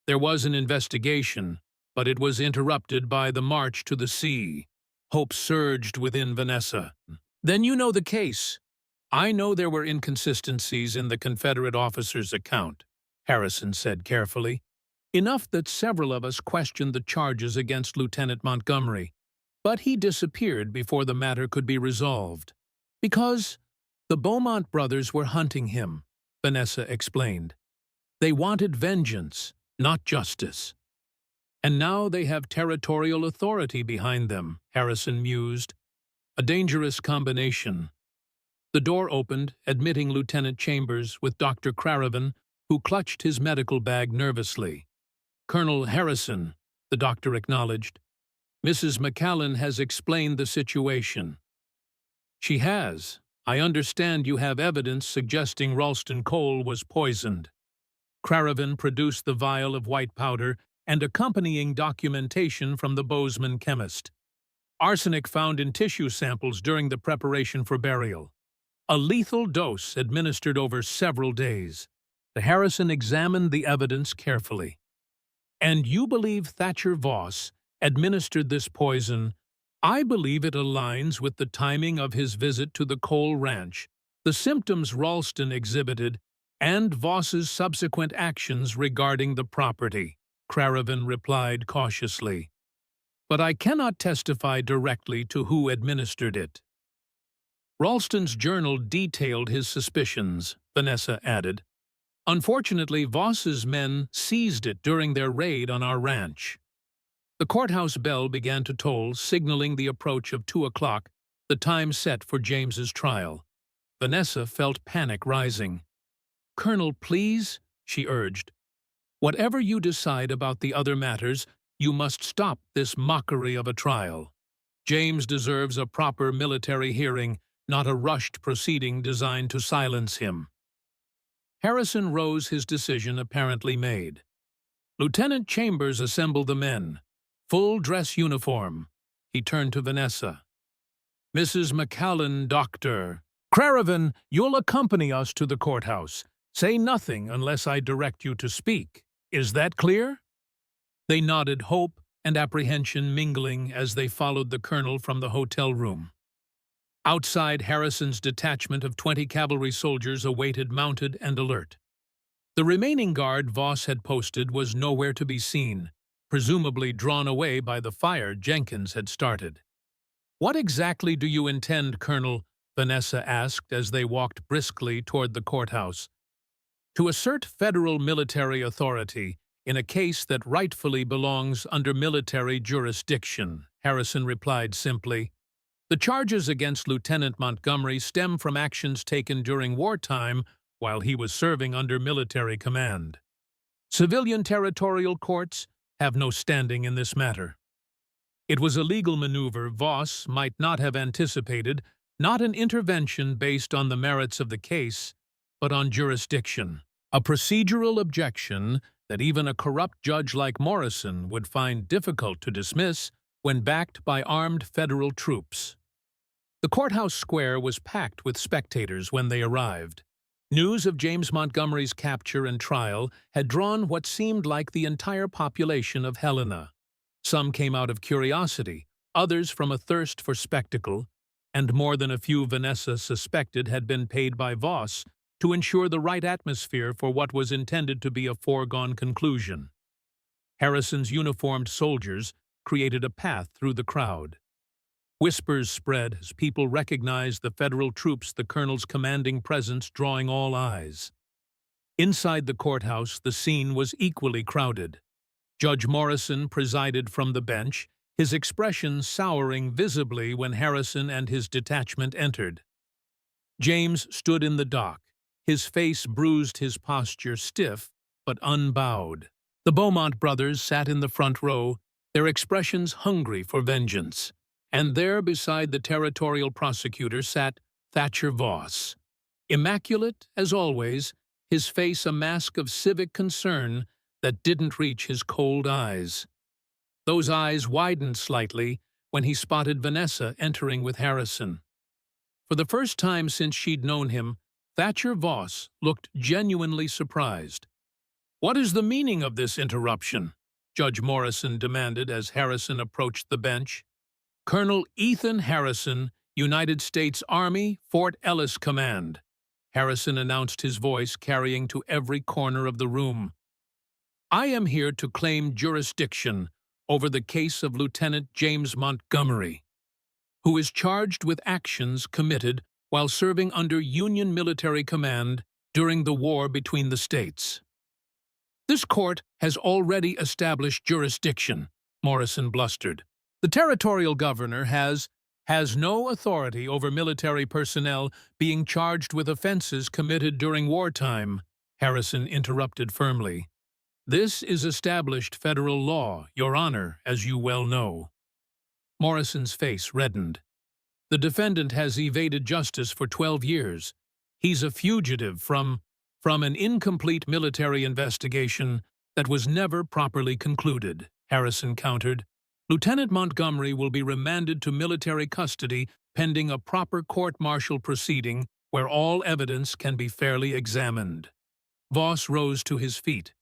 A: There was an investigation, but it was interrupted by the march to the sea. Hope surged within Vanessa. Then you know the case. I know there were inconsistencies in the Confederate officer's account, Harrison said carefully. Enough that several of us questioned the charges against Lieutenant Montgomery. But he disappeared before the matter could be resolved. Because the Beaumont brothers were hunting him, Vanessa explained. They wanted vengeance, not justice. And now they have territorial authority behind them, Harrison mused. A dangerous combination. The door opened, admitting Lieutenant Chambers with Dr. Craven, who clutched his medical bag nervously. Colonel Harrison, the doctor acknowledged. Mrs. McCallan has explained the situation. She has. I understand you have evidence suggesting Ralston Cole was poisoned. Craven produced the vial of white powder and accompanying documentation from the Bozeman chemist. Arsenic found in tissue samples during the preparation for burial. A lethal dose administered over several days. Harrison examined the evidence carefully. And you believe Thatcher Voss administered this poison? I believe it aligns with the timing of his visit to the Cole Ranch, the symptoms Ralston exhibited, and Voss's subsequent actions regarding the property, Craven replied cautiously. But I cannot testify directly to who administered it. Ralston's journal detailed his suspicions, Vanessa added. Unfortunately, Voss's men seized it during their raid on our ranch. The courthouse bell began to toll, signaling the approach of 2 o'clock, the time set for James's trial. Vanessa felt panic rising. Colonel, please, she urged. Whatever you decide about the other matters, you must stop this mockery of a trial. James deserves a proper military hearing, not a rushed proceeding designed to silence him. Harrison rose, his decision apparently made. Lieutenant Chambers assembled the men. Full dress uniform. He turned to Vanessa. Mrs. McCallan, Doctor. Craven, you'll accompany us to the courthouse. Say nothing unless I direct you to speak. Is that clear? They nodded, hope and apprehension mingling as they followed the colonel from the hotel room. Outside, Harrison's detachment of 20 cavalry soldiers awaited mounted and alert. The remaining guard Voss had posted was nowhere to be seen, presumably drawn away by the fire Jenkins had started. What exactly do you intend, Colonel? Vanessa asked as they walked briskly toward the courthouse. To assert federal military authority in a case that rightfully belongs under military jurisdiction, Harrison replied simply. The charges against Lieutenant Montgomery stem from actions taken during wartime while he was serving under military command. Civilian territorial courts have no standing in this matter. It was a legal maneuver Voss might not have anticipated, not an intervention based on the merits of the case, but on jurisdiction. A procedural objection that even a corrupt judge like Morrison would find difficult to dismiss when backed by armed federal troops. The courthouse square was packed with spectators when they arrived. News of James Montgomery's capture and trial had drawn what seemed like the entire population of Helena. Some came out of curiosity, others from a thirst for spectacle, and more than a few Vanessa suspected had been paid by Voss to ensure the right atmosphere for what was intended to be a foregone conclusion. Harrison's uniformed soldiers created a path through the crowd. Whispers spread as people recognized the federal troops, the colonel's commanding presence drawing all eyes. Inside the courthouse, the scene was equally crowded. Judge Morrison presided from the bench, his expression souring visibly when Harrison and his detachment entered. James stood in the dock, his face bruised, his posture stiff but unbowed. The Beaumont brothers sat in the front row, their expressions hungry for vengeance. and there beside the territorial prosecutor sat Thatcher Voss. Immaculate, as always, his face a mask of civic concern that didn't reach his cold eyes. Those eyes widened slightly when he spotted Vanessa entering with Harrison. For the first time since she'd known him, Thatcher Voss looked genuinely surprised. "What is the meaning of this interruption?" Judge Morrison demanded as Harrison approached the bench. "Colonel Ethan Harrison, United States Army, Fort Ellis Command," Harrison announced, his voice carrying to every corner of the room. "I am here to claim jurisdiction over the case of Lieutenant James Montgomery, who is charged with actions committed while serving under Union military command during the war between the states." "This court has already established jurisdiction," Morrison blustered. "The territorial governor has no authority over military personnel being charged with offenses committed during wartime," Harrison interrupted firmly. "This is established federal law, Your Honor, as you well know." Morrison's face reddened. "The defendant has evaded justice for 12 years. He's a fugitive from an incomplete military investigation that was never properly concluded," Harrison countered. "Lieutenant Montgomery will be remanded to military custody pending a proper court-martial proceeding where all evidence can be fairly examined." Voss rose to his feet.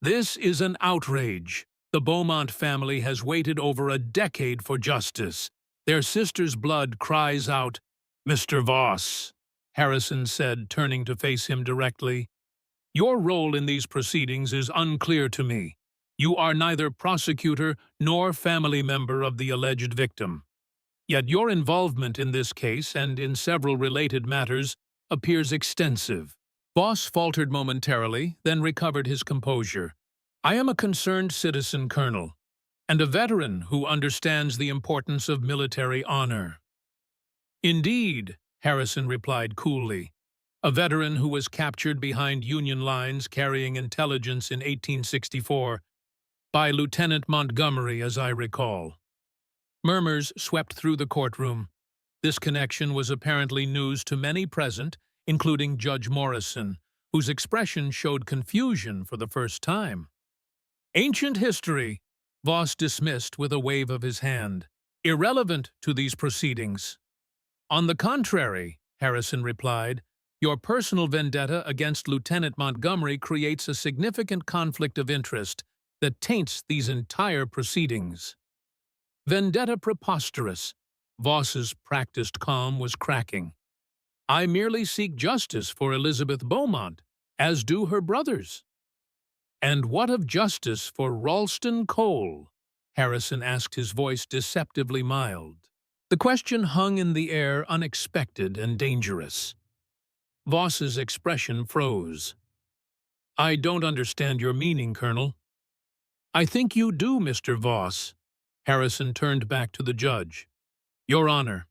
A: "This is an outrage. The Beaumont family has waited over a decade for justice. Their sister's blood cries out." "Mr. Voss," Harrison said, turning to face him directly, "your role in these proceedings is unclear to me. You are neither prosecutor nor family member of the alleged victim. Yet your involvement in this case and in several related matters appears extensive." Voss faltered momentarily, then recovered his composure. "I am a concerned citizen, Colonel, and a veteran who understands the importance of military honor." "Indeed," Harrison replied coolly. "A veteran who was captured behind Union lines carrying intelligence in 1864 by Lieutenant Montgomery, as I recall." Murmurs swept through the courtroom. This connection was apparently news to many present, including Judge Morrison, whose expression showed confusion for the first time. "Ancient history," Voss dismissed with a wave of his hand. "Irrelevant to these proceedings." "On the contrary," Harrison replied, "your personal vendetta against Lieutenant Montgomery creates a significant conflict of interest that taints these entire proceedings." "Vendetta preposterous." Voss's practiced calm was cracking. "I merely seek justice for Elizabeth Beaumont, as do her brothers." "And what of justice for Ralston Cole?" Harrison asked, his voice deceptively mild. The question hung in the air, unexpected and dangerous. Voss's expression froze. "I don't understand your meaning, Colonel." "I think you do, Mr. Voss." Harrison turned back to the judge. "Your Honor,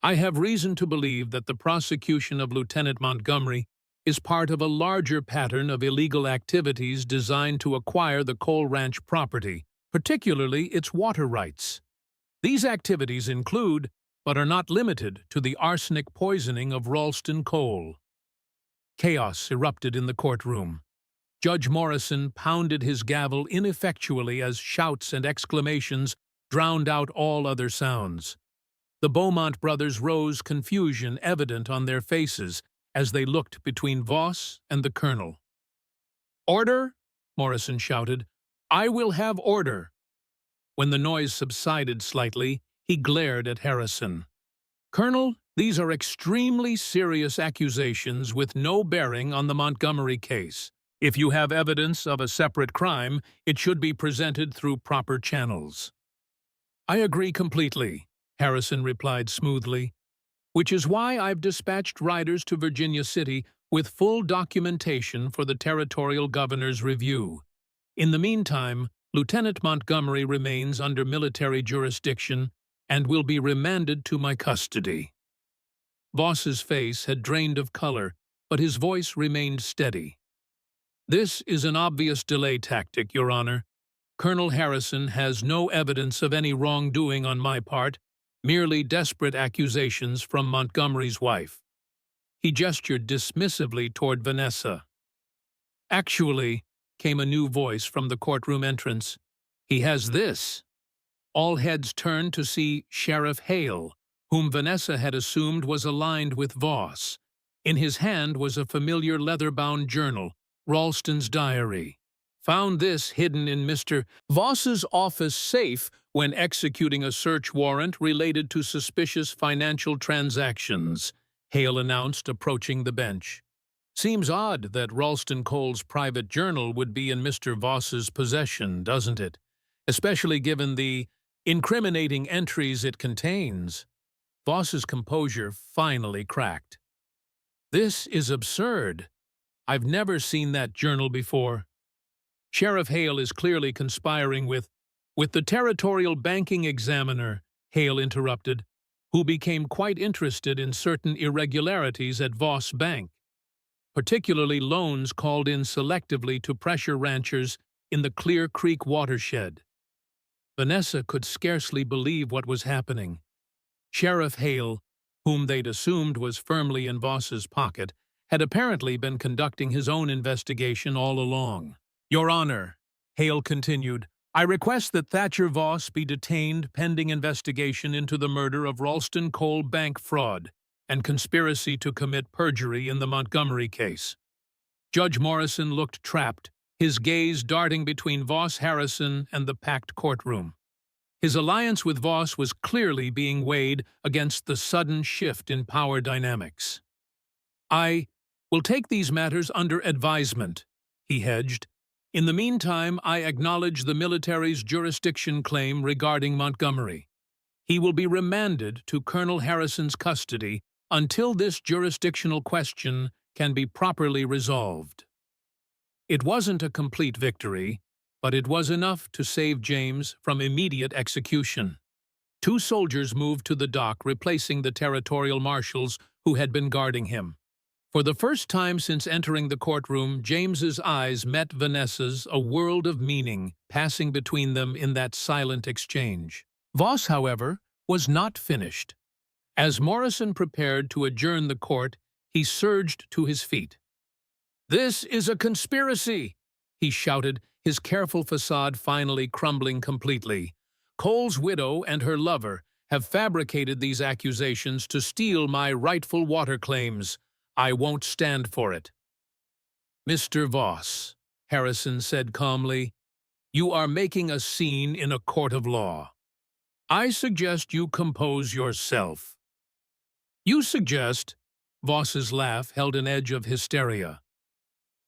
A: I have reason to believe that the prosecution of Lieutenant Montgomery is part of a larger pattern of illegal activities designed to acquire the Cole Ranch property, particularly its water rights. These activities include, but are not limited to, the arsenic poisoning of Ralston Cole." Chaos erupted in the courtroom. Judge Morrison pounded his gavel ineffectually as shouts and exclamations drowned out all other sounds. The Beaumont brothers rose, confusion evident on their faces as they looked between Voss and the colonel. "Order!" Morrison shouted. "I will have order!" When the noise subsided slightly, he glared at Harrison. "Colonel, these are extremely serious accusations with no bearing on the Montgomery case. If you have evidence of a separate crime, it should be presented through proper channels." "I agree completely," Harrison replied smoothly, "which is why I've dispatched riders to Virginia City with full documentation for the territorial governor's review. In the meantime, Lieutenant Montgomery remains under military jurisdiction and will be remanded to my custody." Voss's face had drained of color, but his voice remained steady. "This is an obvious delay tactic, Your Honor. Colonel Harrison has no evidence of any wrongdoing on my part, merely desperate accusations from Montgomery's wife. He gestured dismissively toward Vanessa. Actually, came a new voice from the courtroom entrance. He has this. All heads turned to see Sheriff Heir, whom Vanessa had assumed was aligned with Voss. In his hand was a familiar leather-bound journal, Ralston's diary. Found this hidden in Mr. Voss's office safe when executing a search warrant related to suspicious financial transactions, Heir announced, approaching the bench. Seems odd that Ralston Cole's private journal would be in Mr. Voss's possession, doesn't it? Especially given the incriminating entries it contains. Voss's composure finally cracked. This is absurd. I've never seen that journal before. Sheriff Heir is clearly conspiring with the territorial banking examiner, Heir interrupted, who became quite interested in certain irregularities at Voss Bank, particularly loans called in selectively to pressure ranchers in the Clear Creek watershed. Vanessa could scarcely believe what was happening. Sheriff Heir, whom they'd assumed was firmly in Voss's pocket, had apparently been conducting his own investigation all along. Your Honor, Heir continued, I request that Thatcher Voss be detained pending investigation into the murder of Ralston Cole bank fraud and conspiracy to commit perjury in the Montgomery case. Judge Morrison looked trapped, his gaze darting between Voss Harrison and the packed courtroom. His alliance with Voss was clearly being weighed against the sudden shift in power dynamics. I will take these matters under advisement, he hedged. In the meantime, I acknowledge the military's jurisdiction claim regarding Montgomery. He will be remanded to Colonel Harrison's custody until this jurisdictional question can be properly resolved. It wasn't a complete victory, but it was enough to save James from immediate execution. 2 soldiers moved to the dock, replacing the territorial marshals who had been guarding him. For the first time since entering the courtroom, James's eyes met Vanessa's, a world of meaning passing between them in that silent exchange. Voss, however, was not finished. As Morrison prepared to adjourn the court, he surged to his feet. "This is a conspiracy!" he shouted, his careful facade finally crumbling completely. "Cole's widow and her lover have fabricated these accusations to steal my rightful water claims. I won't stand for it." "Mr. Voss," Harrison said calmly, "you are making a scene in a court of law. I suggest you compose yourself." "You suggest?" Voss's laugh held an edge of hysteria.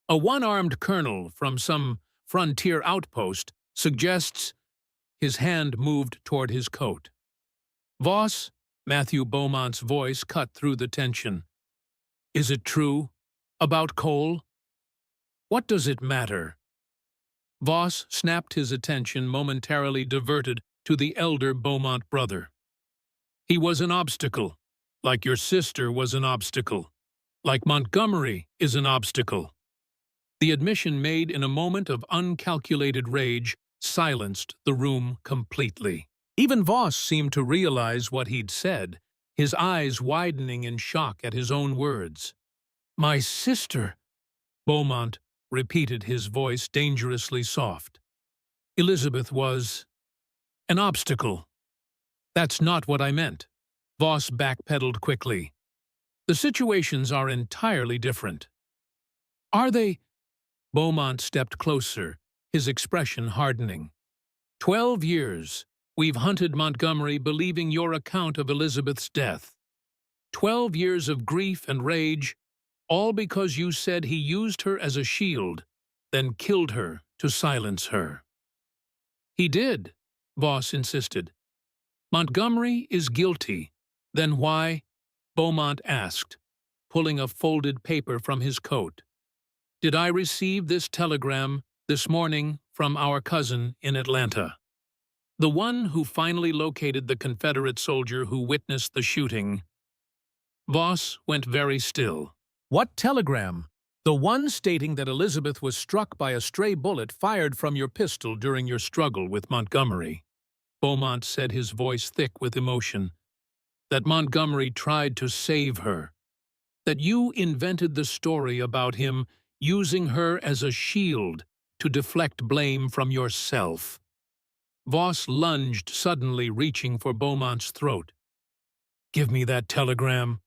A: "A one-armed colonel from some frontier outpost suggests—" His hand moved toward his coat. "Voss," Matthew Beaumont's voice cut through the tension. "Is it true? About Cole? What does it matter?" Voss snapped, his attention momentarily diverted to the elder Beaumont brother. "He was an obstacle, like your sister was an obstacle, like Montgomery is an obstacle." The admission, made in a moment of uncalculated rage, silenced the room completely. Even Voss seemed to realize what he'd said, his eyes widening in shock at his own words. "My sister," Beaumont repeated, his voice dangerously soft. "Elizabeth was an obstacle." "That's not what I meant," Voss backpedaled quickly. "The situations are entirely different." "Are they?" Beaumont stepped closer, his expression hardening. 12 years. We've hunted Montgomery, believing your account of Elizabeth's death. 12 years of grief and rage, all because you said he used her as a shield, then killed her to silence her. "He did," Voss insisted. "Montgomery is guilty. Then why?" Beaumont asked, pulling a folded paper from his coat. "Did I receive this telegram this morning from our cousin in Atlanta? The one who finally located the Confederate soldier who witnessed the shooting." Voss went very still. "What telegram?" "The one stating that Elizabeth was struck by a stray bullet fired from your pistol during your struggle with Montgomery," Beaumont said, his voice thick with emotion. that Montgomery tried to save her, that you invented the story about him using her as a shield to deflect blame from yourself. Voss lunged, suddenly reaching for Beaumont's throat. "Give me that telegram."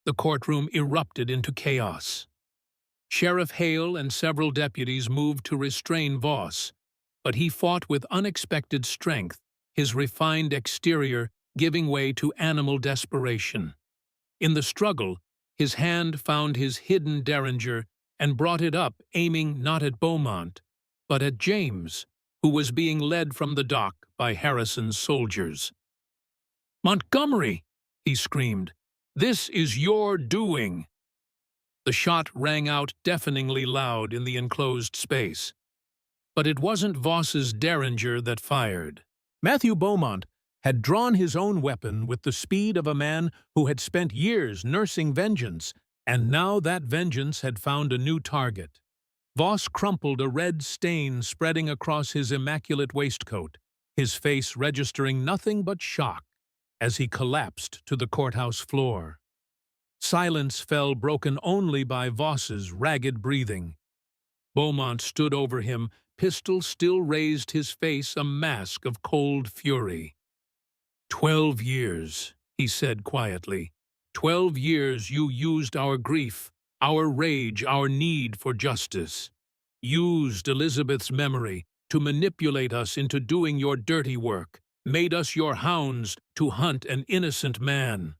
A: The courtroom erupted into chaos. Sheriff Hale and several deputies moved to restrain Voss, but he fought with unexpected strength, his refined exterior giving way to animal desperation. In the struggle, his hand found his hidden derringer and brought it up, aiming not at Beaumont, but at James, who was being led from the dock by Harrison's soldiers. "Montgomery!" he screamed. "This is your doing!" The shot rang out deafeningly loud in the enclosed space. But it wasn't Voss's derringer that fired. Matthew Beaumont had drawn his own weapon with the speed of a man who had spent years nursing vengeance, and now that vengeance had found a new target. Voss crumpled, a red stain spreading across his immaculate waistcoat, his face registering nothing but shock as he collapsed to the courthouse floor. Silence fell, broken only by Voss's ragged breathing. Beaumont stood over him, pistol still raised, his face a mask of cold fury. 12 years, he said quietly. 12 years you used our grief, our rage, our need for justice. Used Elizabeth's memory to manipulate us into doing your dirty work, made us your hounds to hunt an innocent man.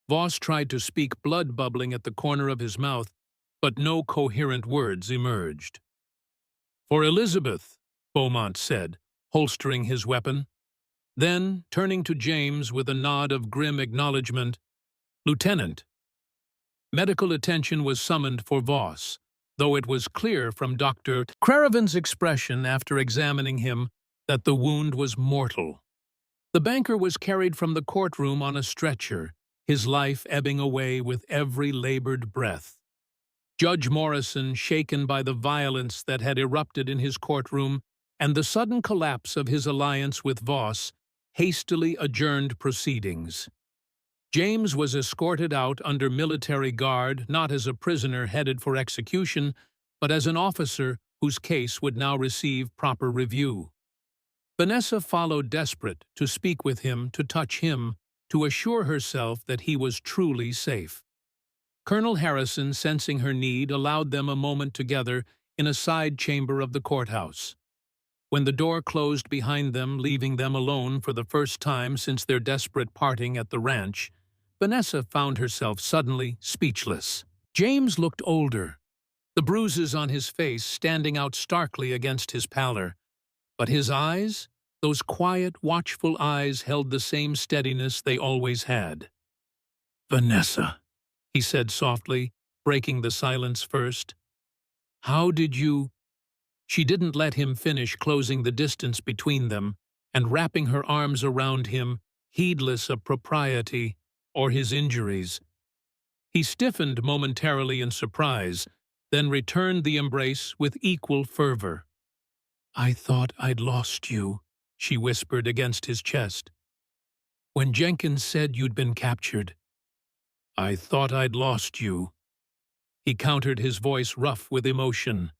A: Voss tried to speak, blood bubbling at the corner of his mouth, but no coherent words emerged. "For Elizabeth," Beaumont said, holstering his weapon. Then, turning to James with a nod of grim acknowledgement, "Lieutenant." Medical attention was summoned for Voss, though it was clear from Dr. Craven's expression after examining him that the wound was mortal. The banker was carried from the courtroom on a stretcher, his life ebbing away with every labored breath. Judge Morrison, shaken by the violence that had erupted in his courtroom and the sudden collapse of his alliance with Voss, hastily adjourned proceedings. James was escorted out under military guard, not as a prisoner headed for execution, but as an officer whose case would now receive proper review. Vanessa followed, desperate to speak with him, to touch him, to assure herself that he was truly safe. Colonel Harrison, sensing her need, allowed them a moment together in a side chamber of the courthouse. When the door closed behind them, leaving them alone for the first time since their desperate parting at the ranch, Vanessa found herself suddenly speechless. James looked older, the bruises on his face standing out starkly against his pallor. But his eyes, those quiet, watchful eyes, held the same steadiness they always had. "Vanessa," he said softly, breaking the silence first. "How did you—" She didn't let him finish, closing the distance between them and wrapping her arms around him, heedless of propriety or his injuries. He stiffened momentarily in surprise, then returned the embrace with equal fervor. "I thought I'd lost you," she whispered against his chest. "When Jenkins said you'd been captured, I thought I'd lost you." He countered, his voice rough with emotion.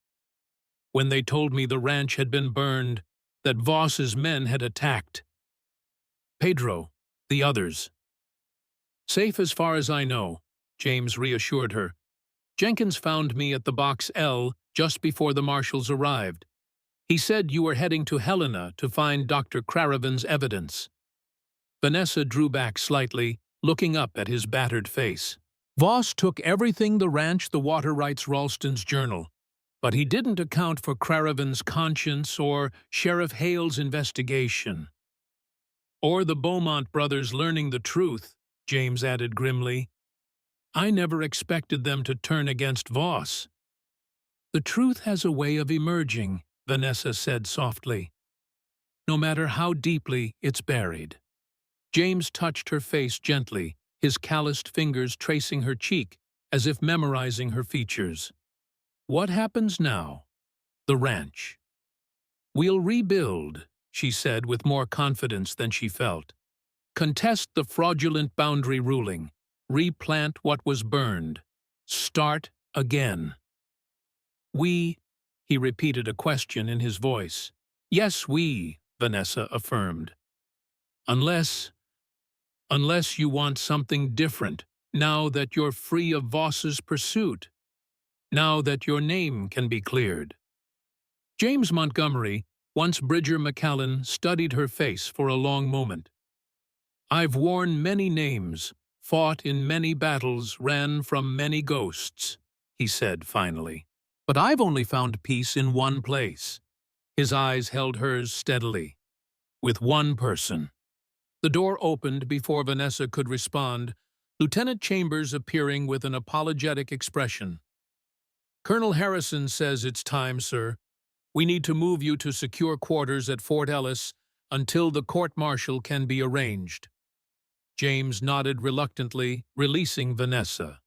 A: "When they told me the ranch had been burned, that Voss's men had attacked. Pedro, the others." "Safe as far as I know," James reassured her. "Jenkins found me at the Box L just before the marshals arrived. He said you were heading to Helena to find Dr. Craven's evidence." Vanessa drew back slightly, looking up at his battered face. "Voss took everything: the ranch, the water rights, Ralston's journal. But he didn't account for Craven's conscience or Sheriff Hale's investigation. Or the Beaumont brothers learning the truth," James added grimly. "I never expected them to turn against Voss." "The truth has a way of emerging," Vanessa said softly, "no matter how deeply it's buried." James touched her face gently, his calloused fingers tracing her cheek as if memorizing her features. "What happens now? The ranch." "We'll rebuild," she said with more confidence than she felt. Contest the fraudulent boundary ruling. Replant what was burned. Start again. We, he repeated a question in his voice. Yes, we, Vanessa affirmed. Unless you want something different, now that you're free of Voss's pursuit, now that your name can be cleared. James Montgomery, once Bridger McCallan, studied her face for a long moment. I've worn many names, fought in many battles, ran from many ghosts, he said finally. But I've only found peace in one place. His eyes held hers steadily. With one person. The door opened before Vanessa could respond, Lieutenant Chambers appearing with an apologetic expression. Colonel Harrison says it's time, sir. We need to move you to secure quarters at Fort Ellis until the court-martial can be arranged. James nodded reluctantly, releasing Vanessa.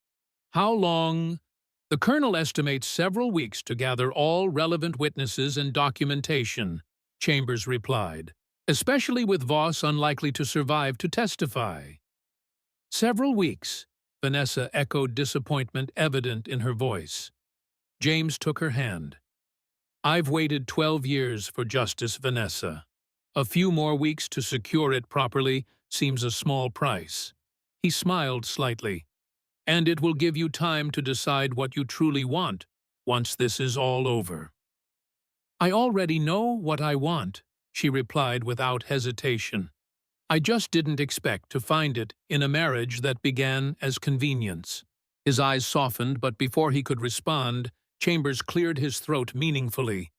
A: How long? The colonel estimates several weeks to gather all relevant witnesses and documentation, Chambers replied, especially with Voss unlikely to survive to testify. Several weeks, Vanessa echoed, disappointment evident in her voice. James took her hand. I've waited 12 years for justice, Vanessa. A few more weeks to secure it properly seems a small price. He smiled slightly. And it will give you time to decide what you truly want once this is all over. I already know what I want, she replied without hesitation. I just didn't expect to find it in a marriage that began as convenience. His eyes softened, but before he could respond, Chambers cleared his throat meaningfully.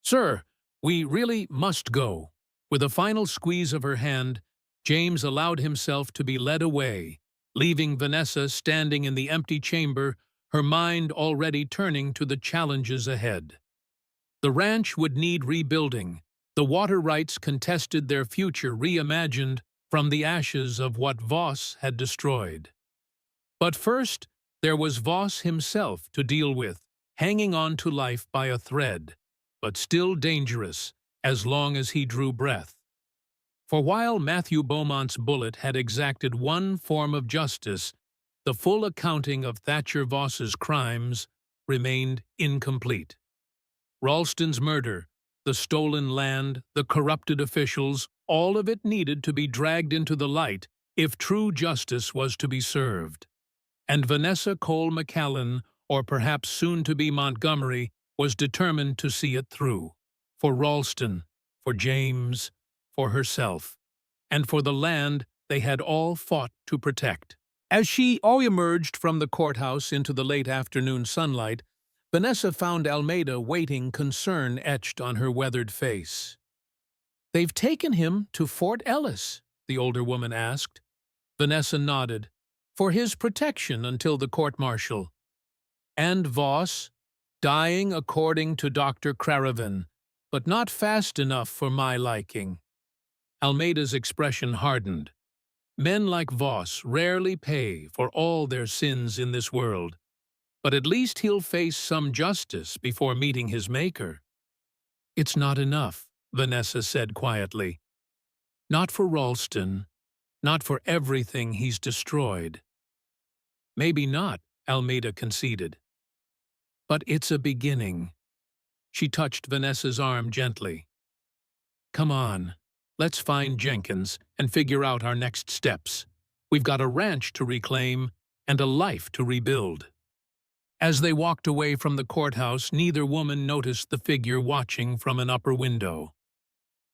A: Sir, we really must go. With a final squeeze of her hand, James allowed himself to be led away, leaving Vanessa standing in the empty chamber, her mind already turning to the challenges ahead. The ranch would need rebuilding. The water rights contested, their future reimagined from the ashes of what Voss had destroyed. But first, there was Voss himself to deal with, hanging on to life by a thread, but still dangerous as long as he drew breath. For while Matthew Beaumont's bullet had exacted one form of justice, the full accounting of Thatcher Voss's crimes remained incomplete. Ralston's murder, the stolen land, the corrupted officials, all of it needed to be dragged into the light if true justice was to be served. And Vanessa Cole McCallan, or perhaps soon-to-be Montgomery, was determined to see it through. For Ralston, for James, for herself, and for the land they had all fought to protect. As she all emerged from the courthouse into the late afternoon sunlight, Vanessa found Almeida waiting, concern etched on her weathered face. They've taken him to Fort Ellis, the older woman asked. Vanessa nodded. For his protection until the court-martial. And Voss, dying according to Dr. Craravin, but not fast enough for my liking. Almeida's expression hardened. Men like Voss rarely pay for all their sins in this world, but at least he'll face some justice before meeting his maker. It's not enough, Vanessa said quietly. Not for Ralston, not for everything he's destroyed. Maybe not, Almeida conceded. But it's a beginning. She touched Vanessa's arm gently. Come on. Let's find Jenkins and figure out our next steps. We've got a ranch to reclaim and a life to rebuild. As they walked away from the courthouse, neither woman noticed the figure watching from an upper window.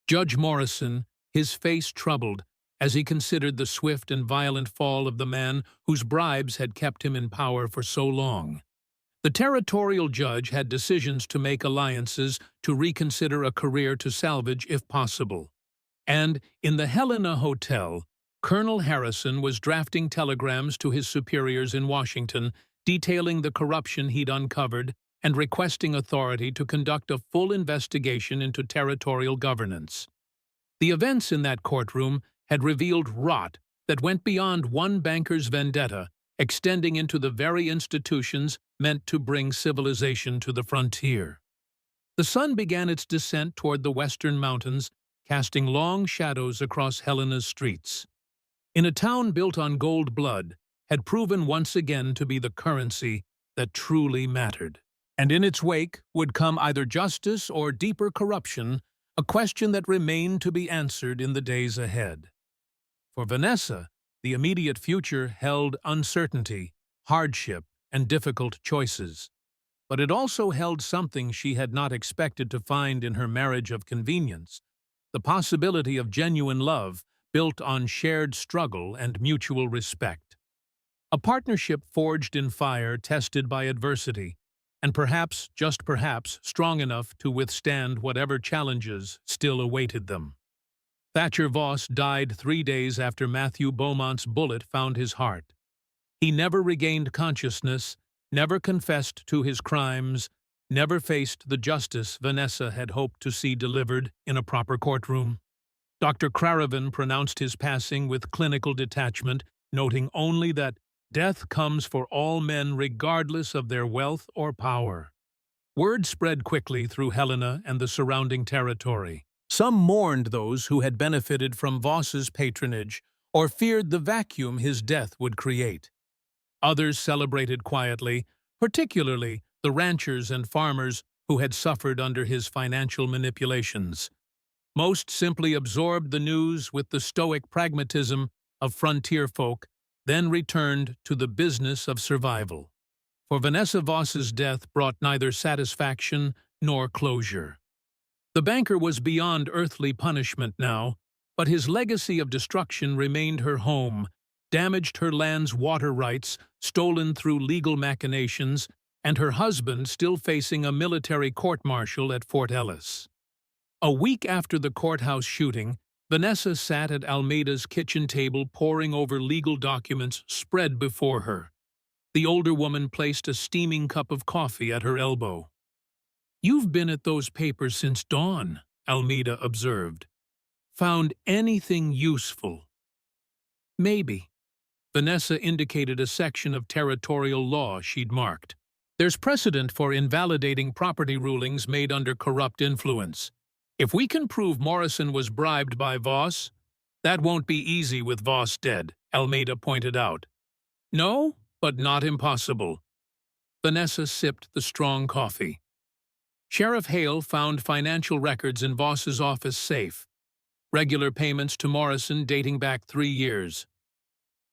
A: Judge Morrison, his face troubled, as he considered the swift and violent fall of the man whose bribes had kept him in power for so long. The territorial judge had decisions to make, alliances to reconsider, a career to salvage if possible. And in the Helena Hotel, Colonel Harrison was drafting telegrams to his superiors in Washington, detailing the corruption he'd uncovered and requesting authority to conduct a full investigation into territorial governance. The events in that courtroom had revealed rot that went beyond one banker's vendetta, extending into the very institutions meant to bring civilization to the frontier. The sun began its descent toward the western mountains, casting long shadows across Helena's streets. in a town built on gold blood, had proven once again to be the currency that truly mattered. And in its wake would come either justice or deeper corruption, a question that remained to be answered in the days ahead. For Vanessa, the immediate future held uncertainty, hardship, and difficult choices. But it also held something she had not expected to find in her marriage of convenience: the possibility of genuine love built on shared struggle and mutual respect. A partnership forged in fire, tested by adversity, and perhaps, just perhaps, strong enough to withstand whatever challenges still awaited them. Thatcher Voss died 3 days after Matthew Beaumont's bullet found his heart. He never regained consciousness, never confessed to his crimes, never faced the justice Vanessa had hoped to see delivered in a proper courtroom. Dr. Craravin pronounced his passing with clinical detachment, noting only that death comes for all men regardless of their wealth or power. Word spread quickly through Helena and the surrounding territory. Some mourned those who had benefited from Voss's patronage or feared the vacuum his death would create. Others celebrated quietly, particularly the ranchers and farmers who had suffered under his financial manipulations. Most simply absorbed the news with the stoic pragmatism of frontier folk, then returned to the business of survival. For Vanessa Voss's death brought neither satisfaction nor closure. The banker was beyond earthly punishment now, but his legacy of destruction remained her home, damaged her land's water rights, stolen through legal machinations, and her husband still facing a military court-martial at Fort Ellis. A week after the courthouse shooting, Vanessa sat at Almeida's kitchen table poring over legal documents spread before her. The older woman placed a steaming cup of coffee at her elbow. "You've been at those papers since dawn," Almeida observed. "Found anything useful?" "Maybe." Vanessa indicated a section of territorial law she'd marked. "There's precedent for invalidating property rulings made under corrupt influence. If we can prove Morrison was bribed by Voss—" "That won't be easy with Voss dead," Almeida pointed out. "No, but not impossible." Vanessa sipped the strong coffee. Sheriff Hale found financial records in Voss's office safe. Regular payments to Morrison dating back 3 years.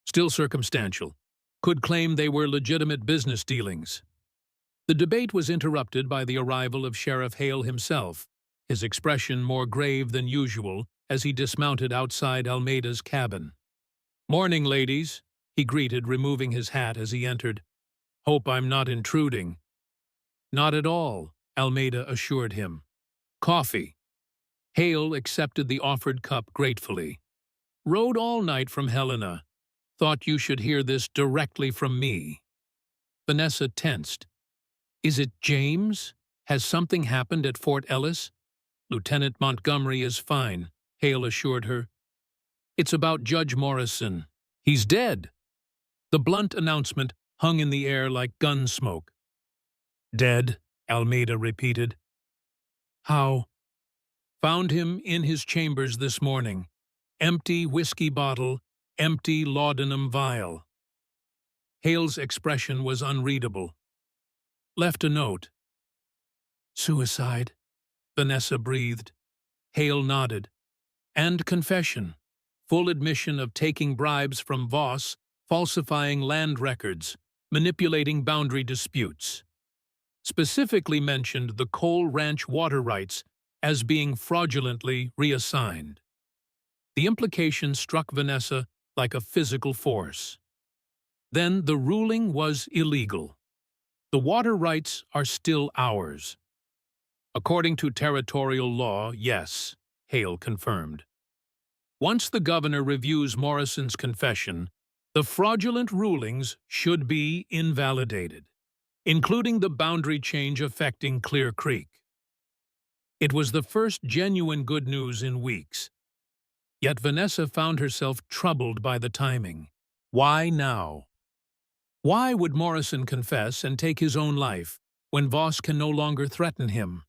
A: Still circumstantial. Could claim they were legitimate business dealings. The debate was interrupted by the arrival of Sheriff Hale himself, his expression more grave than usual as he dismounted outside Almeida's cabin. "Morning, ladies," he greeted, removing his hat as he entered. "Hope I'm not intruding." "Not at all," Almeida assured him. "Coffee." Hale accepted the offered cup gratefully. "Rode all night from Helena. Thought you should hear this directly from me." Vanessa tensed. "Is it James? Has something happened at Fort Ellis?" "Lieutenant Montgomery is fine," Hale assured her. "It's about Judge Morrison. He's dead." The blunt announcement hung in the air like gun smoke. "Dead," Almeida repeated. "How?" "Found him in his chambers this morning. Empty whiskey bottle, empty laudanum vial." Hale's expression was unreadable. "Left a note." "Suicide," Vanessa breathed. Hale nodded. "And confession. Full admission of taking bribes from Voss, falsifying land records, manipulating boundary disputes. Specifically mentioned the Coal Ranch water rights as being fraudulently reassigned." The implication struck Vanessa like a physical force. "Then the ruling was illegal. The water rights are still ours." "According to territorial law, yes," Hale confirmed. "Once the governor reviews Morrison's confession, the fraudulent rulings should be invalidated, including the boundary change affecting Clear Creek." It was the first genuine good news in weeks. Yet Vanessa found herself troubled by the timing. Why now? Why would Morrison confess and take his own life when Voss can no longer threaten him?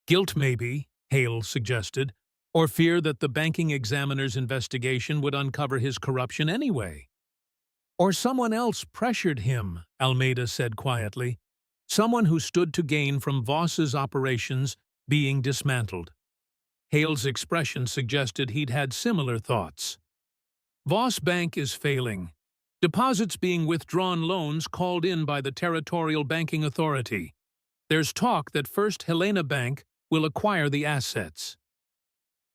A: Guilt, maybe, Hale suggested, Or fear that the banking examiner's investigation would uncover his corruption anyway? Or someone else pressured him, Almeida said quietly. Someone who stood to gain from Voss's operations being dismantled. Hale's expression suggested he'd had similar thoughts. Voss Bank is failing. Deposits being withdrawn, loans called in by the Territorial Banking Authority. There's talk that First Helena Bank will acquire the assets.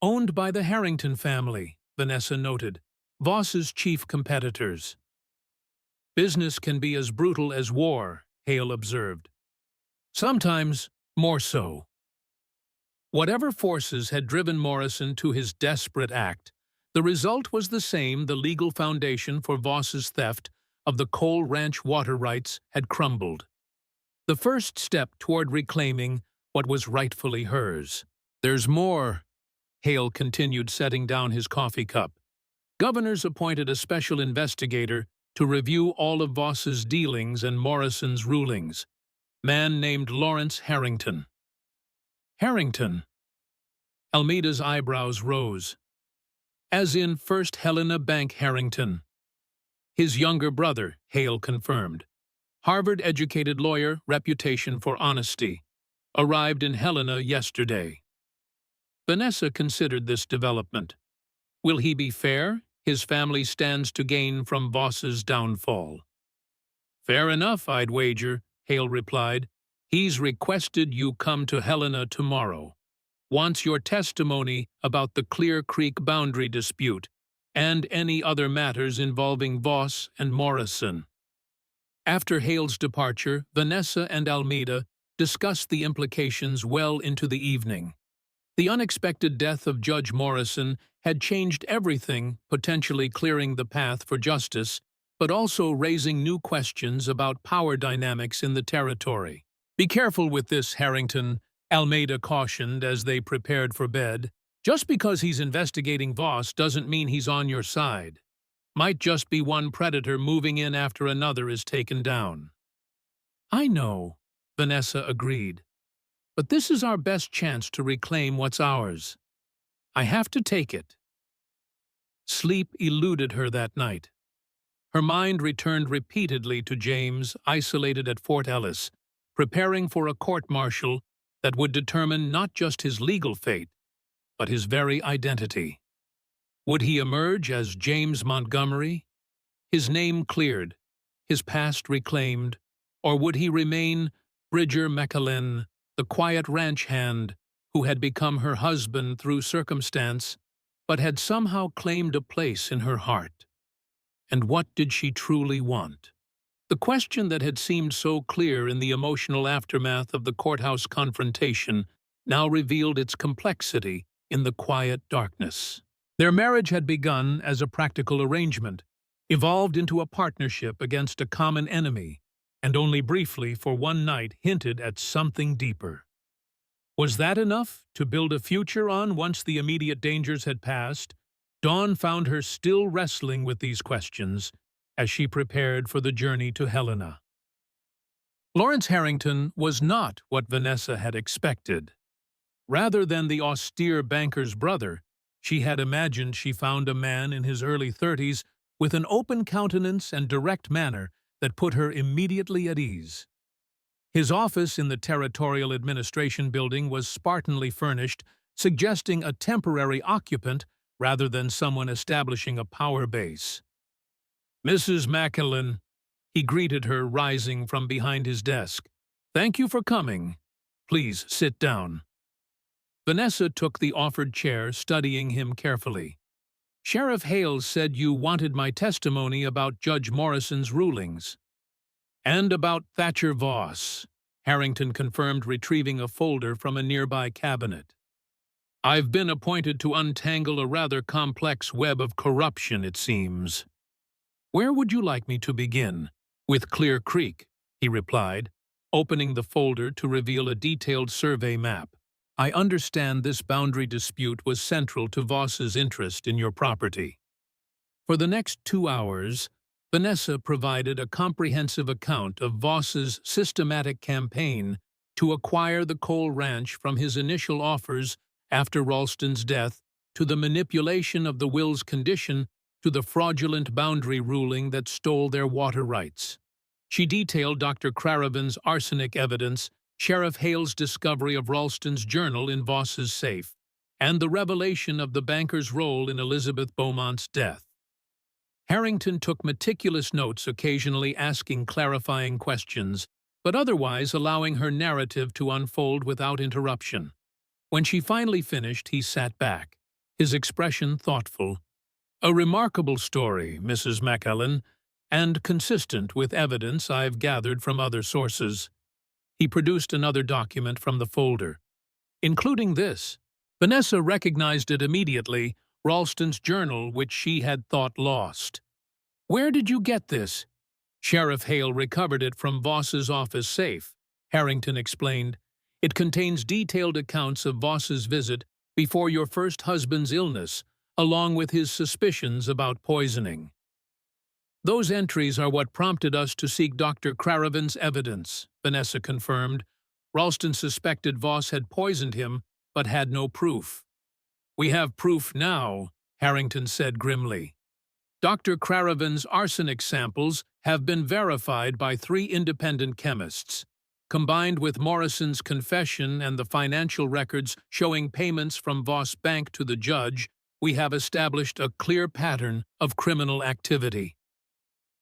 A: Owned by the Harrington family, Vanessa noted, Voss's chief competitors. Business can be as brutal as war, Hale observed. Sometimes more so. Whatever forces had driven Morrison to his desperate act, the result was the same. The legal foundation for Voss's theft of the Coal Ranch water rights had crumbled. The first step toward reclaiming what was rightfully hers. There's more, Hale continued, setting down his coffee cup. Governors appointed a special investigator to review all of Voss's dealings and Morrison's rulings. Man named Lawrence Harrington. Harrington? Almeida's eyebrows rose. As in First Helena Bank Harrington. His younger brother, Hale confirmed. Harvard-educated lawyer, reputation for honesty. Arrived in Helena yesterday. Vanessa considered this development. Will he be fair? His family stands to gain from Voss's downfall. Fair enough, I'd wager, Hale replied. He's requested you come to Helena tomorrow. Wants your testimony about the Clear Creek boundary dispute and any other matters involving Voss and Morrison. After Hale's departure, Vanessa and Almeida discussed the implications well into the evening. The unexpected death of Judge Morrison had changed everything, potentially clearing the path for justice, but also raising new questions about power dynamics in the territory. Be careful with this, Harrington, Almeida cautioned as they prepared for bed. Just because he's investigating Voss doesn't mean he's on your side. Might just be one predator moving in after another is taken down. I know, Vanessa agreed. But this is our best chance to reclaim what's ours. I have to take it. Sleep eluded her that night. Her mind returned repeatedly to James, isolated at Fort Ellis, preparing for a court-martial that would determine not just his legal fate, but his very identity. Would he emerge as James Montgomery, his name cleared, his past reclaimed, or would he remain Bridger McAllen, the quiet ranch hand who had become her husband through circumstance, but had somehow claimed a place in her heart? And what did she truly want? The question that had seemed so clear in the emotional aftermath of the courthouse confrontation now revealed its complexity in the quiet darkness. Their marriage had begun as a practical arrangement, evolved into a partnership against a common enemy, and only briefly for one night hinted at something deeper. Was that enough to build a future on once the immediate dangers had passed? Dawn found her still wrestling with these questions as she prepared for the journey to Helena. Lawrence Harrington was not what Vanessa had expected. Rather than the austere banker's brother, she had imagined she found a man in his early 30s with an open countenance and direct manner that put her immediately at ease. His office in the Territorial Administration Building was spartanly furnished, suggesting a temporary occupant rather than someone establishing a power base. Mrs. McAllen, he greeted her, rising from behind his desk. Thank you for coming. Please sit down. Vanessa took the offered chair, studying him carefully. Sheriff Hale said you wanted my testimony about Judge Morrison's rulings. And about Thatcher Voss, Harrington confirmed, retrieving a folder from a nearby cabinet. I've been appointed to untangle a rather complex web of corruption, it seems. Where would you like me to begin? With Clear Creek, he replied, opening the folder to reveal a detailed survey map. I understand this boundary dispute was central to Voss's interest in your property. For the next 2 hours, Vanessa provided a comprehensive account of Voss's systematic campaign to acquire the coal ranch from his initial offers after Ralston's death to the manipulation of the will's condition to the fraudulent boundary ruling that stole their water rights. She detailed Dr. Craven's arsenic evidence, Sheriff Hale's discovery of Ralston's journal in Voss's safe, and the revelation of the banker's role in Elizabeth Beaumont's death. Harrington took meticulous notes, occasionally asking clarifying questions, but otherwise allowing her narrative to unfold without interruption. When she finally finished, he sat back, his expression thoughtful. "A remarkable story, Mrs. McAllen, and consistent with evidence I've gathered from other sources." He produced another document from the folder, including this. Vanessa recognized it immediately, Ralston's journal, which she had thought lost. "Where did you get this?" "Sheriff Hale recovered it from Voss's office safe," Harrington explained. "It contains detailed accounts of Voss's visit before your first husband's illness, along with his suspicions about poisoning." "Those entries are what prompted us to seek Dr. Craven's evidence," Vanessa confirmed. "Ralston suspected Voss had poisoned him, but had no proof." "We have proof now," Harrington said grimly. "Dr. Craven's arsenic samples have been verified by 3 independent chemists. Combined with Morrison's confession and the financial records showing payments from Voss Bank to the judge, we have established a clear pattern of criminal activity."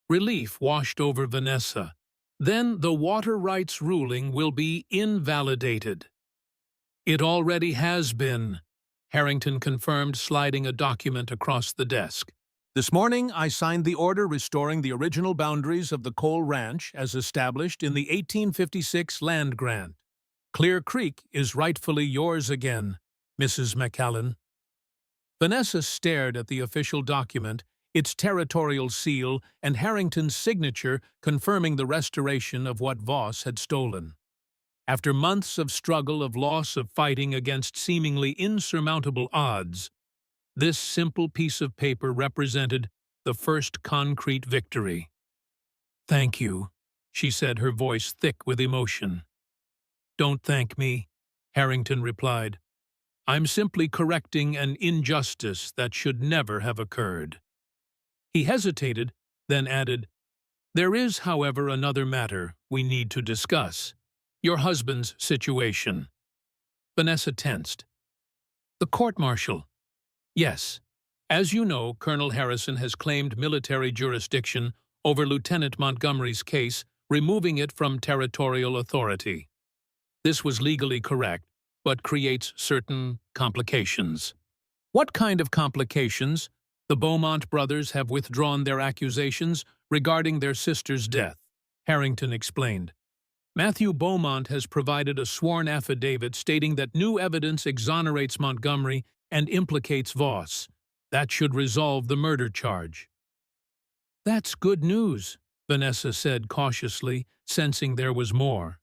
A: Relief washed over Vanessa. Then the water rights ruling will be invalidated. "It already has been," Harrington confirmed, sliding a document across the desk. "This morning I signed the order restoring the original boundaries of the Cole Ranch as established in the 1856 land grant. Clear Creek is rightfully yours again, Mrs. McAllen." Vanessa stared at the official document, its territorial seal, and Harrington's signature confirming the restoration of what Voss had stolen. After months of struggle, of loss, of fighting against seemingly insurmountable odds, this simple piece of paper represented the first concrete victory. "Thank you," she said, her voice thick with emotion. "Don't thank me," Harrington replied. "I'm simply correcting an injustice that should never have occurred." He hesitated, then added, "There is, however, another matter we need to discuss. Your husband's situation." Vanessa tensed. "The court-martial." "Yes. As you know, Colonel Harrison has claimed military jurisdiction over Lieutenant Montgomery's case, removing it from territorial authority. This was legally correct, but creates certain complications." "What kind of complications?" "The Beaumont brothers have withdrawn their accusations regarding their sister's death," Harrington explained. "Matthew Beaumont has provided a sworn affidavit stating that new evidence exonerates Montgomery and implicates Voss. That should resolve the murder charge." "That's good news," Vanessa said cautiously, sensing there was more.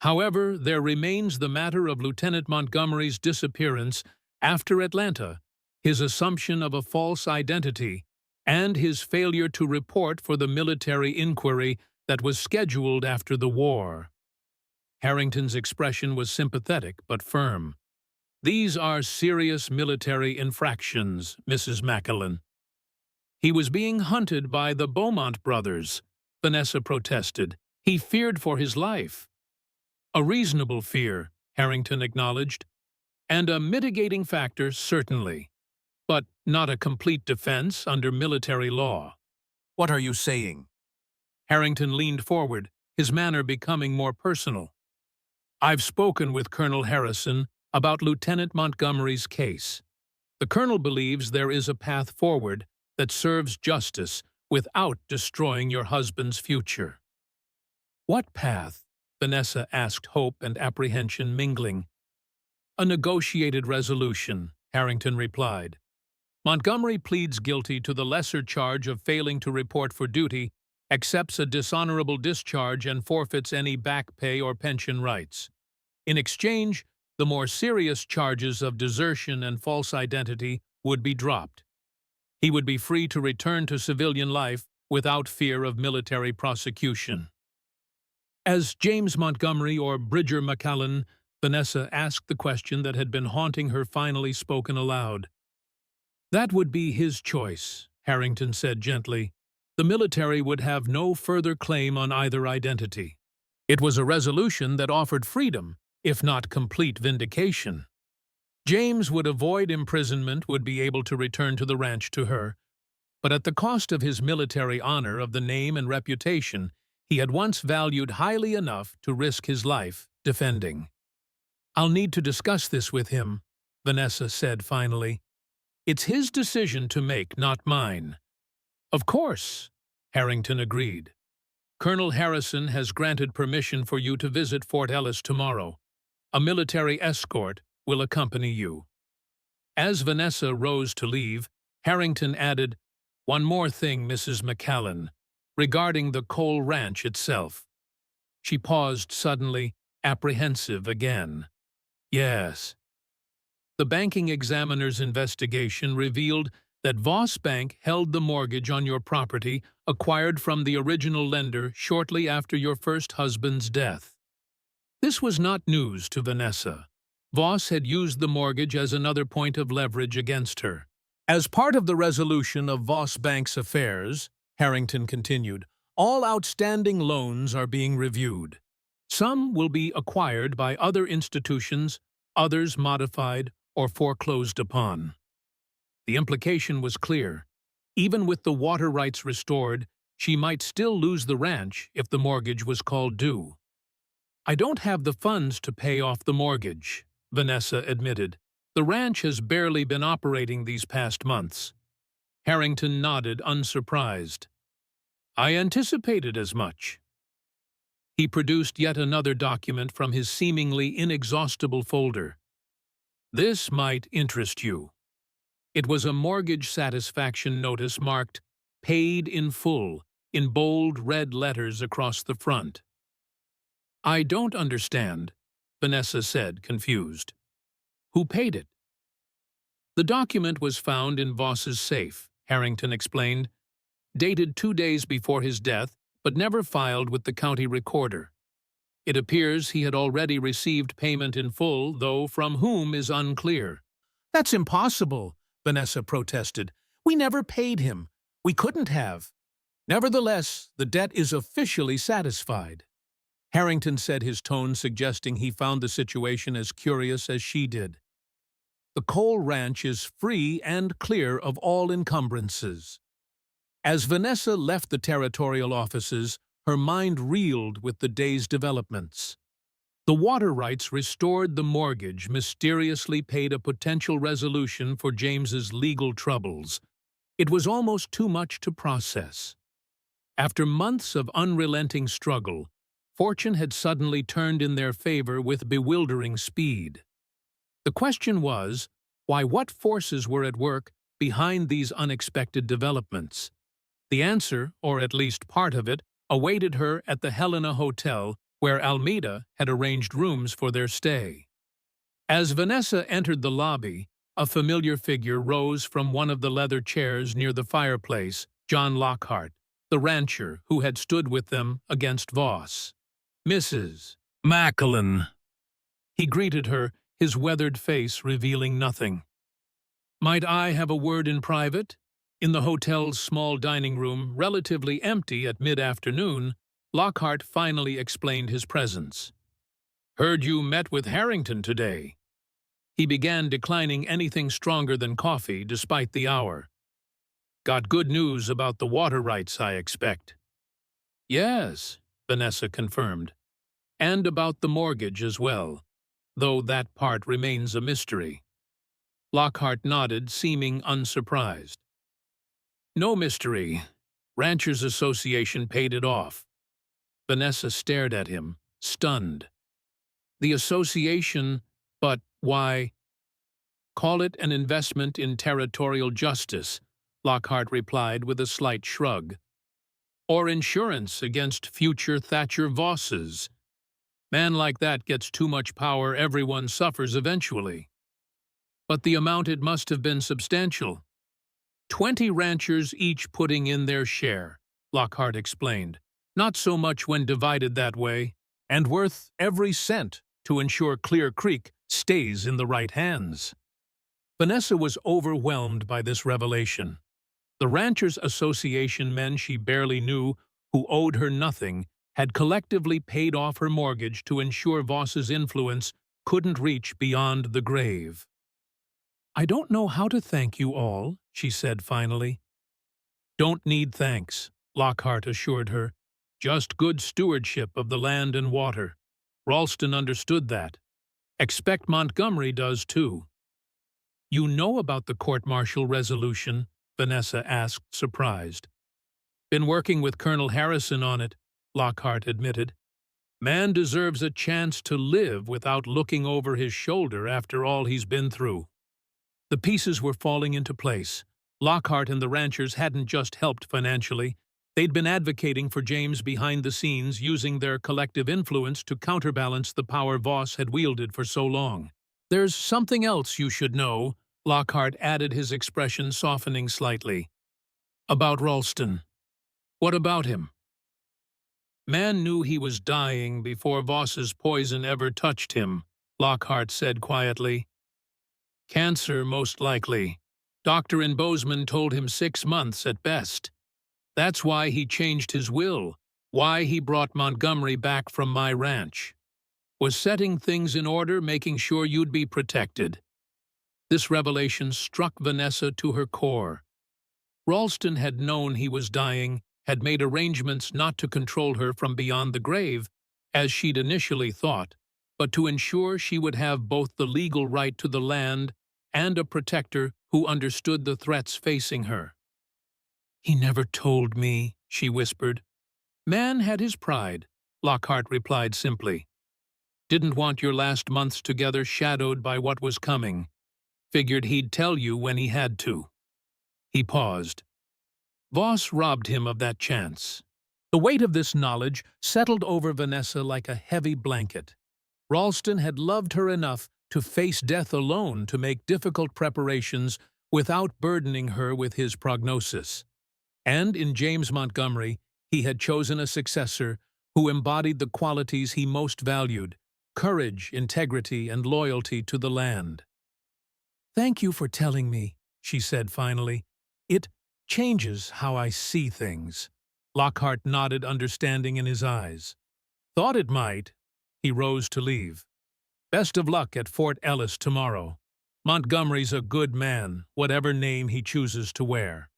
A: "However, there remains the matter of Lieutenant Montgomery's disappearance after Atlanta, his assumption of a false identity, and his failure to report for the military inquiry that was scheduled after the war." Harrington's expression was sympathetic but firm. "These are serious military infractions, Mrs. McAllen." "He was being hunted by the Beaumont brothers," Vanessa protested. "He feared for his life." "A reasonable fear," Harrington acknowledged, "and a mitigating factor, certainly, but not a complete defense under military law." "What are you saying?" Harrington leaned forward, his manner becoming more personal. "I've spoken with Colonel Harrison about Lieutenant Montgomery's case. The colonel believes there is a path forward that serves justice without destroying your husband's future." "What path?" Vanessa asked, hope and apprehension mingling. "A negotiated resolution," Harrington replied. "Montgomery pleads guilty to the lesser charge of failing to report for duty, accepts a dishonorable discharge, and forfeits any back pay or pension rights. In exchange, the more serious charges of desertion and false identity would be dropped. He would be free to return to civilian life without fear of military prosecution." As James Montgomery or Bridger McAllen, Vanessa asked the question that had been haunting her finally spoken aloud. That would be his choice, Harrington said gently. The military would have no further claim on either identity. It was a resolution that offered freedom, if not complete vindication. James would avoid imprisonment, would be able to return to the ranch to her, but at the cost of his military honor, of the name and reputation he had once valued highly enough to risk his life defending. "I'll need to discuss this with him," Vanessa said finally. "It's his decision to make, not mine." "Of course," Harrington agreed. "Colonel Harrison has granted permission for you to visit Fort Ellis tomorrow. A military escort will accompany you." As Vanessa rose to leave, Harrington added, "One more thing, Mrs. McCallan, regarding the coal ranch itself." She paused suddenly, apprehensive again. "Yes." The banking examiner's investigation revealed that Voss Bank held the mortgage on your property acquired from the original lender shortly after your first husband's death. This was not news to Vanessa. Voss had used the mortgage as another point of leverage against her. "As part of the resolution of Voss Bank's affairs," Harrington continued, "all outstanding loans are being reviewed. Some will be acquired by other institutions, others modified or foreclosed upon." The implication was clear. Even with the water rights restored, she might still lose the ranch if the mortgage was called due. "I don't have the funds to pay off the mortgage," Vanessa admitted. "The ranch has barely been operating these past months." Harrington nodded, unsurprised. "I anticipated as much." He produced yet another document from his seemingly inexhaustible folder. "This might interest you." It was a mortgage satisfaction notice marked "Paid in Full" in bold red letters across the front. "I don't understand," Vanessa said, confused. "Who paid it?" "The document was found in Voss's safe," Harrington explained, "dated 2 days before his death, but never filed with the county recorder. It appears he had already received payment in full, though from whom is unclear." "That's impossible," Vanessa protested. "We never paid him. We couldn't have." "Nevertheless, the debt is officially satisfied," Harrington said, his tone suggesting he found the situation as curious as she did. "The coal ranch is free and clear of all encumbrances." As Vanessa left the territorial offices, her mind reeled with the day's developments. The water rights restored the mortgage, mysteriously paid a potential resolution for James's legal troubles. It was almost too much to process. After months of unrelenting struggle, fortune had suddenly turned in their favor with bewildering speed. The question was, what forces were at work behind these unexpected developments? The answer, or at least part of it, awaited her at the Helena Hotel, where Almeida had arranged rooms for their stay. As Vanessa entered the lobby, a familiar figure rose from one of the leather chairs near the fireplace, John Lockhart, the rancher who had stood with them against Voss. "Mrs. McCallan," he greeted her, his weathered face revealing nothing. "Might I have a word in private?" In the hotel's small dining room, relatively empty at mid-afternoon, Lockhart finally explained his presence. "Heard you met with Harrington today." He began, declining anything stronger than coffee despite the hour. "Got good news about the water rights, I expect." "Yes," Vanessa confirmed. "And about the mortgage as well, though that part remains a mystery." Lockhart nodded, seeming unsurprised. "No mystery. Ranchers Association paid it off." Vanessa stared at him, stunned. "The association, but why?" "Call it an investment in territorial justice," Lockhart replied with a slight shrug. "Or insurance against future Thatcher Vosses. Man like that gets too much power, everyone suffers eventually." "But the amount, it must have been substantial." 20 ranchers each putting in their share, Lockhart explained. "Not so much when divided that way, and worth every cent to ensure Clear Creek stays in the right hands." Vanessa was overwhelmed by this revelation. The Ranchers Association men she barely knew, who owed her nothing, had collectively paid off her mortgage to ensure Voss's influence couldn't reach beyond the grave. "I don't know how to thank you all," she said finally. "Don't need thanks," Lockhart assured her. "Just good stewardship of the land and water. Ralston understood that. Expect Montgomery does too." "You know about the court-martial resolution?" Vanessa asked, surprised. "Been working with Colonel Harrison on it," Lockhart admitted. "Man deserves a chance to live without looking over his shoulder after all he's been through." The pieces were falling into place. Lockhart and the ranchers hadn't just helped financially. They'd been advocating for James behind the scenes, using their collective influence to counterbalance the power Voss had wielded for so long. "There's something else you should know," Lockhart added, his expression softening slightly. "About Ralston." "What about him?" "Man knew he was dying before Voss's poison ever touched him," Lockhart said quietly. "Cancer, most likely. Doctor in Bozeman told him 6 months at best. That's why he changed his will, why he brought Montgomery back from my ranch. Was setting things in order, making sure you'd be protected." This revelation struck Vanessa to her core. Ralston had known he was dying, had made arrangements not to control her from beyond the grave, as she'd initially thought, but to ensure she would have both the legal right to the land and a protector who understood the threats facing her. "He never told me," she whispered. "Man had his pride," Lockhart replied simply. "Didn't want your last months together shadowed by what was coming. Figured he'd tell you when he had to." He paused. Voss robbed him of that chance. The weight of this knowledge settled over Vanessa like a heavy blanket. Ralston had loved her enough to face death alone, to make difficult preparations without burdening her with his prognosis. And in James Montgomery, he had chosen a successor who embodied the qualities he most valued: courage, integrity, and loyalty to the land. "Thank you for telling me," she said finally. "It changes how I see things." Lockhart nodded, understanding in his eyes. "Thought it might." He rose to leave. "Best of luck at Fort Ellis tomorrow. Montgomery's a good man, whatever name he chooses to wear."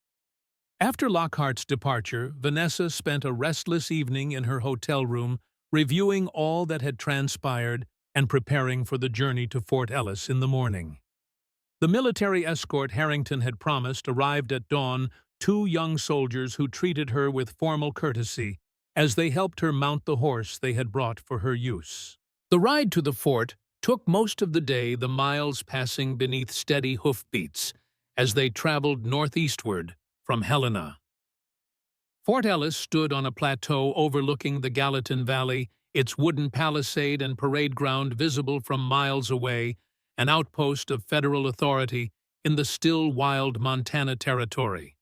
A: After Lockhart's departure, Vanessa spent a restless evening in her hotel room, reviewing all that had transpired and preparing for the journey to Fort Ellis in the morning. The military escort Harrington had promised arrived at dawn, 2 young soldiers who treated her with formal courtesy as they helped her mount the horse they had brought for her use. The ride to the fort took most of the day, the miles passing beneath steady hoofbeats as they traveled northeastward from Helena. Fort Ellis stood on a plateau overlooking the Gallatin Valley, its wooden palisade and parade ground visible from miles away, an outpost of federal authority in the still wild Montana territory.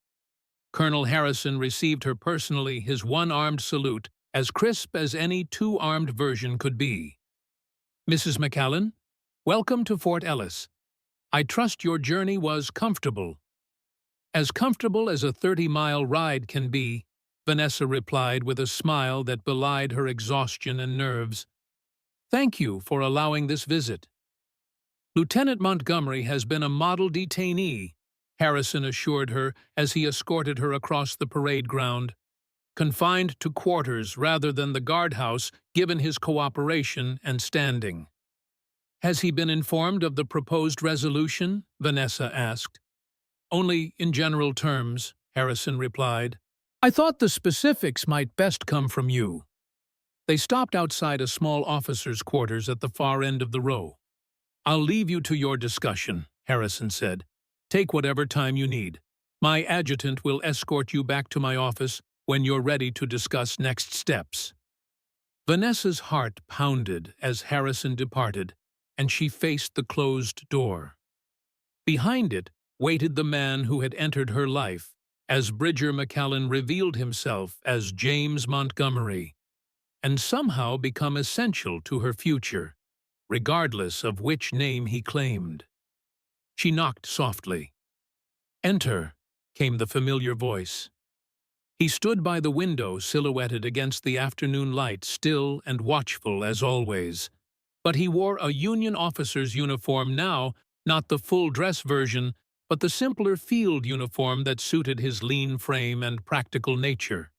A: Colonel Harrison received her personally, his one-armed salute as crisp as any 2-armed version could be. "Mrs. McAllen, welcome to Fort Ellis. I trust your journey was comfortable." "As comfortable as a 30-mile ride can be," Vanessa replied with a smile that belied her exhaustion and nerves. "Thank you for allowing this visit." "Lieutenant Montgomery has been a model detainee," Harrison assured her as he escorted her across the parade ground. "Confined to quarters rather than the guardhouse, given his cooperation and standing." "Has he been informed of the proposed resolution?" Vanessa asked. "Only in general terms," Harrison replied. "I thought the specifics might best come from you." They stopped outside a small officer's quarters at the far end of the row. "I'll leave you to your discussion," Harrison said. "Take whatever time you need. My adjutant will escort you back to my office when you're ready to discuss next steps." Vanessa's heart pounded as Harrison departed, and she faced the closed door. Behind it waited the man who had entered her life as Bridger McAllen revealed himself as James Montgomery, and somehow become essential to her future, regardless of which name he claimed. She knocked softly. "Enter," came the familiar voice. He stood by the window, silhouetted against the afternoon light, still and watchful as always. But he wore a Union officer's uniform now, not the full-dress version, but the simpler field uniform that suited his lean frame and practical nature.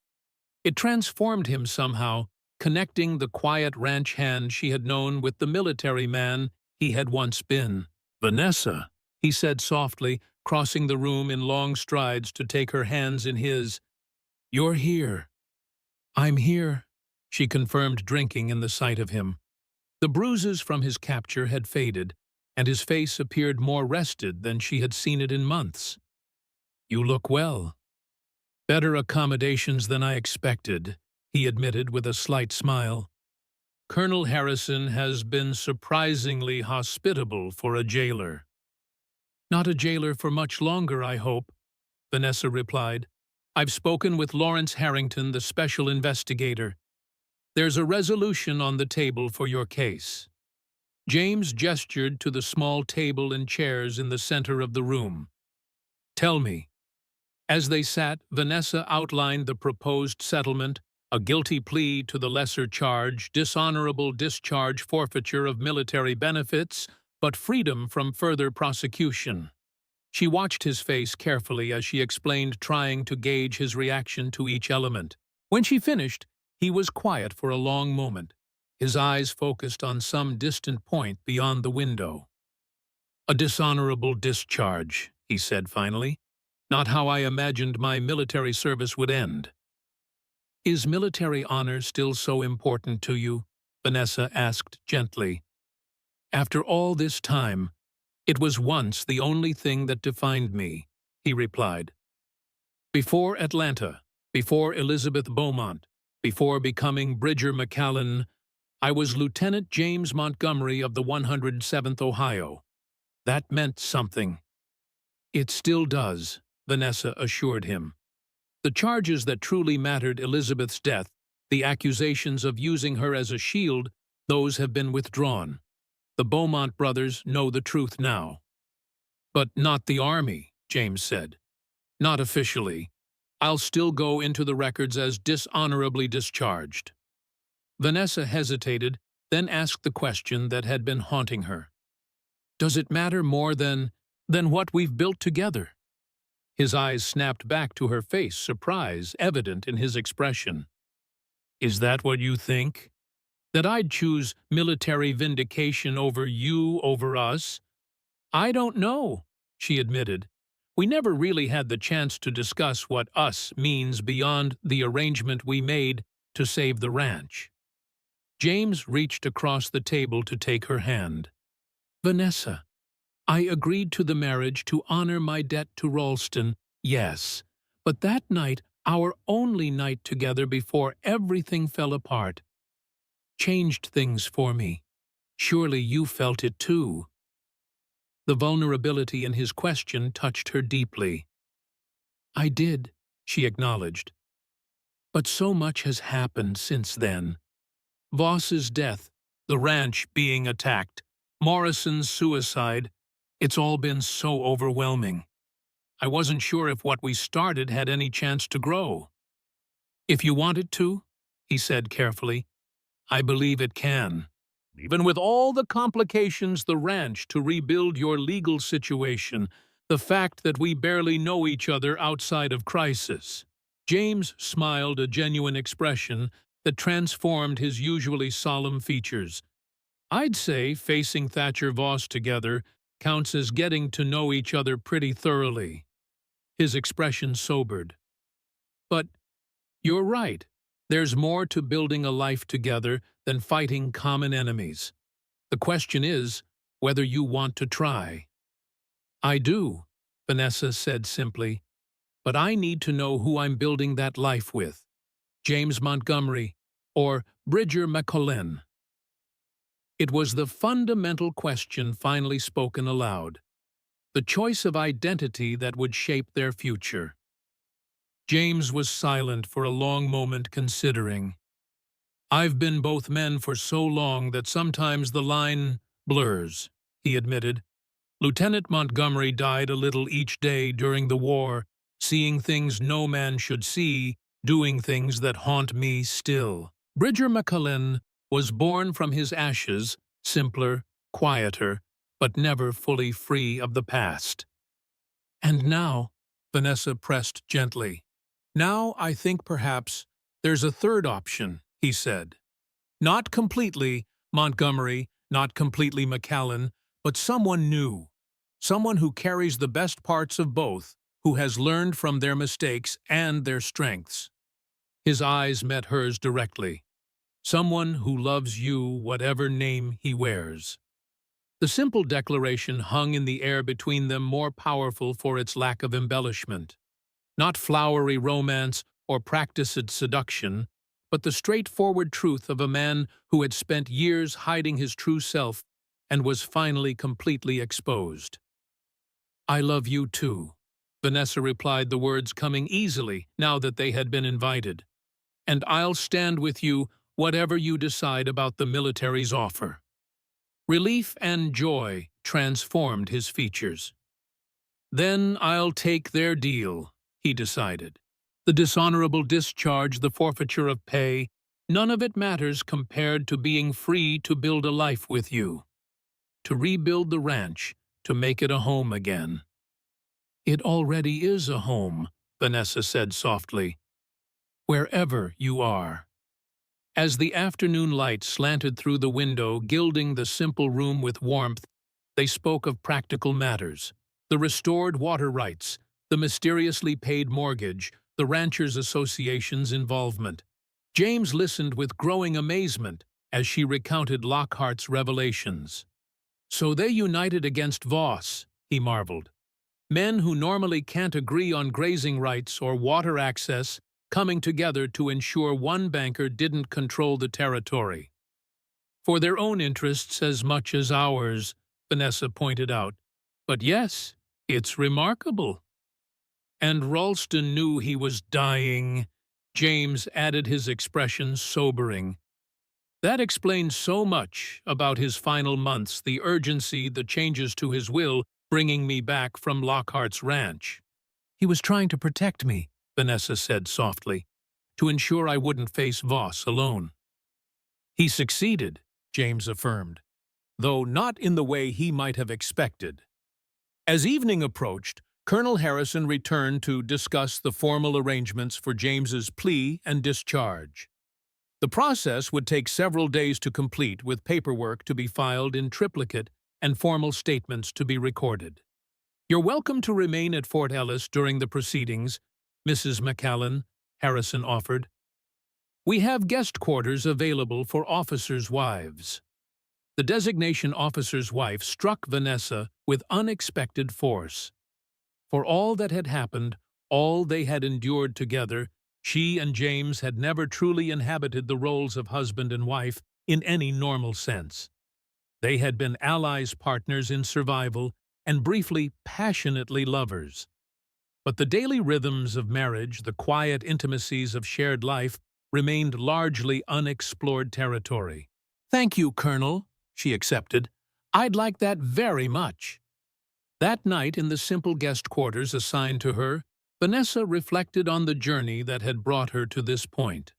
A: It transformed him somehow, connecting the quiet ranch hand she had known with the military man he had once been. "Vanessa," he said softly, crossing the room in long strides to take her hands in his. "You're here." "I'm here," she confirmed, drinking in the sight of him. The bruises from his capture had faded, and his face appeared more rested than she had seen it in months. "You look well." "Better accommodations than I expected," he admitted with a slight smile. "Colonel Harrison has been surprisingly hospitable for a jailer." "Not a jailer for much longer, I hope," Vanessa replied. "I've spoken with Lawrence Harrington, the special investigator. There's a resolution on the table for your case." James gestured to the small table and chairs in the center of the room. "Tell me." As they sat, Vanessa outlined the proposed settlement, a guilty plea to the lesser charge, dishonorable discharge, forfeiture of military benefits, but freedom from further prosecution. She watched his face carefully as she explained, trying to gauge his reaction to each element. When she finished, he was quiet for a long moment, his eyes focused on some distant point beyond the window. "A dishonorable discharge," he said finally. "Not how I imagined my military service would end." "Is military honor still so important to you?" Vanessa asked gently. "After all this time, it was once the only thing that defined me," he replied. "Before Atlanta, before Elizabeth Beaumont, before becoming Bridger McCallan, I was Lieutenant James Montgomery of the 107th Ohio. That meant something." "It still does," Vanessa assured him. "The charges that truly mattered, Elizabeth's death, the accusations of using her as a shield, those have been withdrawn. The Beaumont brothers know the truth now." "But not the Army," James said. "Not officially. I'll still go into the records as dishonorably discharged." Vanessa hesitated, then asked the question that had been haunting her. "Does it matter more than what we've built together?" His eyes snapped back to her face, surprise evident in his expression. "Is that what you think? That I'd choose military vindication over you, over us?" "I don't know," she admitted. "We never really had the chance to discuss what us means beyond the arrangement we made to save the ranch." James reached across the table to take her hand. "Vanessa, I agreed to the marriage to honor my debt to Ralston, yes, but that night, our only night together before everything fell apart, changed things for me. Surely you felt it too." The vulnerability in his question touched her deeply. "I did," she acknowledged. "But so much has happened since then. Voss's death, the ranch being attacked, Morrison's suicide, it's all been so overwhelming. I wasn't sure if what we started had any chance to grow." "If you want it to," he said carefully, "I believe it can. Even with all the complications, the ranch, to rebuild your legal situation, the fact that we barely know each other outside of crisis." James smiled, a genuine expression that transformed his usually solemn features. "I'd say facing Thatcher Voss together counts as getting to know each other pretty thoroughly." His expression sobered. "But you're right. There's more to building a life together than fighting common enemies. The question is whether you want to try." "I do," Vanessa said simply. "But I need to know who I'm building that life with. James Montgomery or Bridger McCallan." It was the fundamental question finally spoken aloud, the choice of identity that would shape their future. James was silent for a long moment, considering. "I've been both men for so long that sometimes the line blurs," he admitted. Lieutenant Montgomery died a little each day during the war, seeing things no man should see, doing things that haunt me still. Bridger MacCallum was born from his ashes, simpler, quieter, but never fully free of the past. And now, Vanessa pressed gently. Now I think perhaps there's a third option, he said. Not completely Montgomery, not completely MacCallum, but someone new. Someone who carries the best parts of both, who has learned from their mistakes and their strengths. His eyes met hers directly. Someone who loves you whatever name he wears. The simple declaration hung in the air between them, more powerful for its lack of embellishment. Not flowery romance or practiced seduction, but the straightforward truth of a man who had spent years hiding his true self and was finally completely exposed. "I love you too," Vanessa replied, the words coming easily now that they had been invited. "And I'll stand with you whatever you decide about the military's offer." Relief and joy transformed his features. "Then I'll take their deal," he decided. "The dishonorable discharge, the forfeiture of pay, none of it matters compared to being free to build a life with you. To rebuild the ranch, to make it a home again." "It already is a home," Vanessa said softly. "Wherever you are." As the afternoon light slanted through the window, gilding the simple room with warmth, they spoke of practical matters. The restored water rights, the mysteriously paid mortgage, the Ranchers Association's involvement. James listened with growing amazement as she recounted Lockhart's revelations. "So they united against Voss," he marveled. "Men who normally can't agree on grazing rights or water access, coming together to ensure one banker didn't control the territory. For their own interests as much as ours," Vanessa pointed out. "But yes, it's remarkable." "And Ralston knew he was dying," James added, his expression sobering. "That explains so much about his final months, the urgency, the changes to his will, bringing me back from Lockhart's ranch." "He was trying to protect me," Vanessa said softly, "to ensure I wouldn't face Voss alone." "He succeeded," James affirmed, though not in the way he might have expected. As evening approached, Colonel Harrison returned to discuss the formal arrangements for James's plea and discharge. The process would take several days to complete, with paperwork to be filed in triplicate and formal statements to be recorded. "You're welcome to remain at Fort Ellis during the proceedings, Mrs. MacCallum," Harrison offered. "We have guest quarters available for officers' wives." The designation officer's wife struck Vanessa with unexpected force. For all that had happened, all they had endured together, she and James had never truly inhabited the roles of husband and wife in any normal sense. They had been allies, partners in survival, and briefly, passionately lovers. But the daily rhythms of marriage, the quiet intimacies of shared life, remained largely unexplored territory. "Thank you, Colonel," she accepted. "I'd like that very much." That night, in the simple guest quarters assigned to her, Vanessa reflected on the journey that had brought her to this point.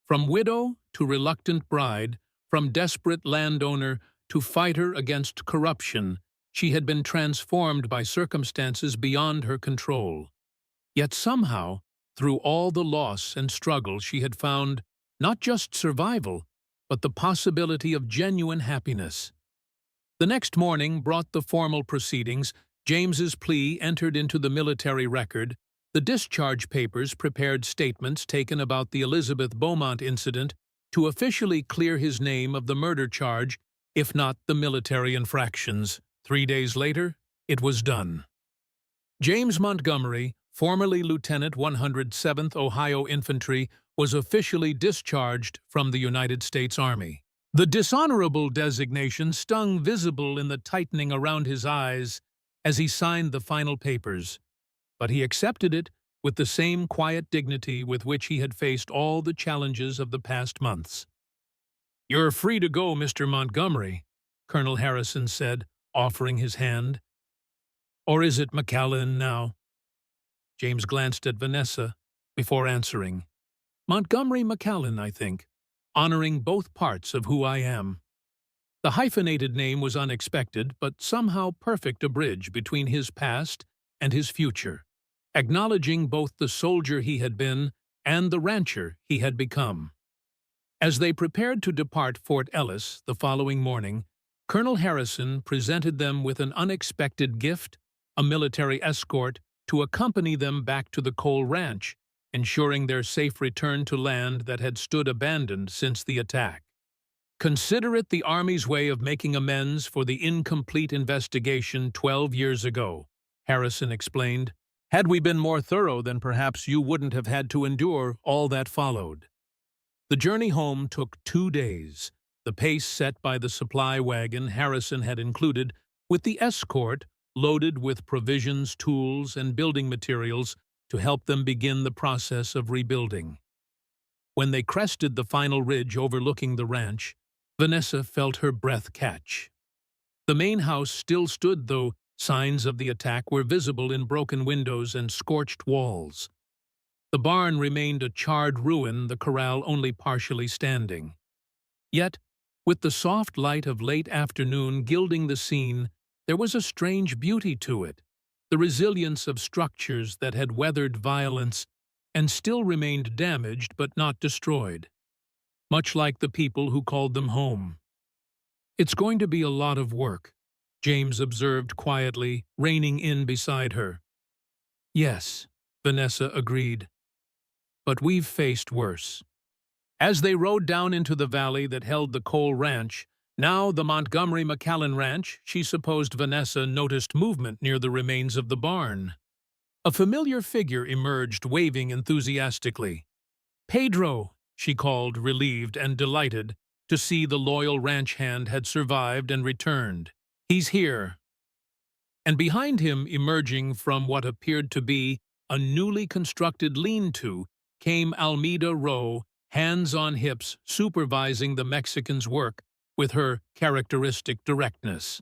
A: From widow to reluctant bride, from desperate landowner to fighter against corruption, she had been transformed by circumstances beyond her control. Yet somehow, through all the loss and struggle, she had found not just survival, but the possibility of genuine happiness. The next morning brought the formal proceedings. James's plea entered into the military record. The discharge papers prepared statements taken about the Elizabeth Beaumont incident to officially clear his name of the murder charge, if not the military infractions. 3 days later, it was done. James Montgomery, formerly Lieutenant 107th Ohio Infantry, was officially discharged from the United States Army. The dishonorable designation stung visible in the tightening around his eyes as he signed the final papers, but he accepted it with the same quiet dignity with which he had faced all the challenges of the past months. "You're free to go, Mr. Montgomery," Colonel Harrison said, offering his hand. Or is it McAllen now? James glanced at Vanessa before answering. Montgomery McAllen, I think, honoring both parts of who I am. The hyphenated name was unexpected, but somehow perfect a bridge between his past and his future, acknowledging both the soldier he had been and the rancher he had become. As they prepared to depart Fort Ellis the following morning, Colonel Harrison presented them with an unexpected gift, a military escort, to accompany them back to the Cole Ranch, ensuring their safe return to land that had stood abandoned since the attack. Consider it the Army's way of making amends for the incomplete investigation 12 years ago, Harrison explained. Had we been more thorough, then perhaps you wouldn't have had to endure all that followed. The journey home took 2 days, the pace set by the supply wagon Harrison had included, with the escort loaded with provisions, tools, and building materials to help them begin the process of rebuilding. When they crested the final ridge overlooking the ranch, Vanessa felt her breath catch. The main house still stood, though signs of the attack were visible in broken windows and scorched walls. The barn remained a charred ruin, the corral only partially standing. Yet, with the soft light of late afternoon gilding the scene, there was a strange beauty to it, the resilience of structures that had weathered violence and still remained damaged but not destroyed, much like the people who called them home. It's going to be a lot of work, James observed quietly, reining in beside her. Yes, Vanessa agreed. But we've faced worse. As they rode down into the valley that held the Cole Ranch, now the Montgomery McAllen Ranch, she supposed Vanessa noticed movement near the remains of the barn. A familiar figure emerged, waving enthusiastically. Pedro, she called, relieved and delighted to see the loyal ranch hand had survived and returned. He's here. And behind him, emerging from what appeared to be a newly constructed lean-to, came Almeda Rowe, hands on hips, supervising the Mexican's work with her characteristic directness.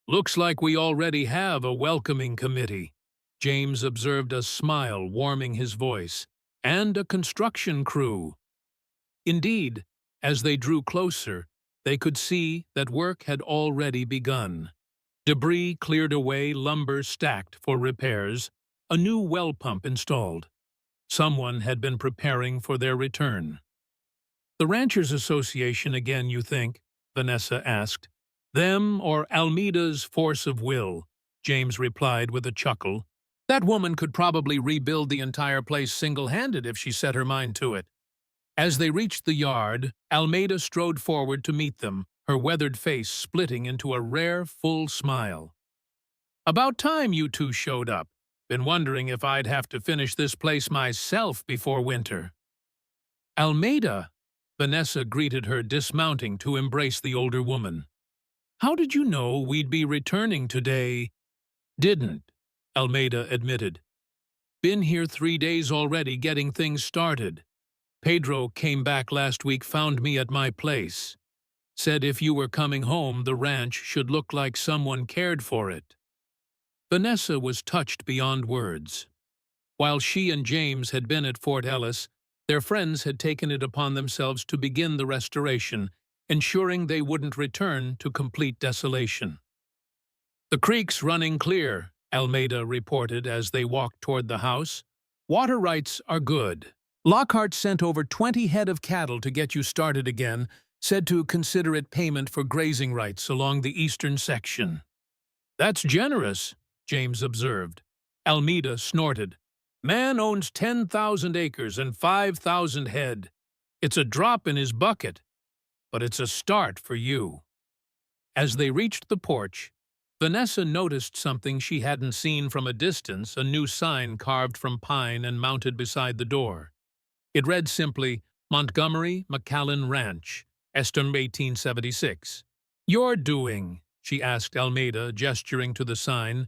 A: Looks like we already have a welcoming committee, James observed, a smile warming his voice, and a construction crew. Indeed, as they drew closer, they could see that work had already begun. Debris cleared away, lumber stacked for repairs, a new well pump installed. Someone had been preparing for their return. The Ranchers Association again, you think? Vanessa asked. Them or Almeida's force of will, James replied with a chuckle. That woman could probably rebuild the entire place single-handed if she set her mind to it. As they reached the yard, Almeida strode forward to meet them, her weathered face splitting into a rare, full smile. About time you two showed up. Been wondering if I'd have to finish this place myself before winter. Almeida, Vanessa greeted her, dismounting to embrace the older woman. How did you know we'd be returning today? Didn't, Almeida admitted. Been here 3 days already getting things started. Pedro came back last week, found me at my place. Said if you were coming home, the ranch should look like someone cared for it. Vanessa was touched beyond words. While she and James had been at Fort Ellis, their friends had taken it upon themselves to begin the restoration, ensuring they wouldn't return to complete desolation. The creek's running clear, Almeida reported as they walked toward the house. Water rights are good. Lockhart sent over 20 head of cattle to get you started again, said to consider it payment for grazing rights along the eastern section. That's generous, James observed. Almeida snorted. Man owns 10,000 acres and 5,000 head. It's a drop in his bucket, but it's a start for you. As they reached the porch, Vanessa noticed something she hadn't seen from a distance, a new sign carved from pine and mounted beside the door. It read simply, Montgomery McAllen Ranch, Estem 1876. Your doing, she asked Almeida, gesturing to the sign.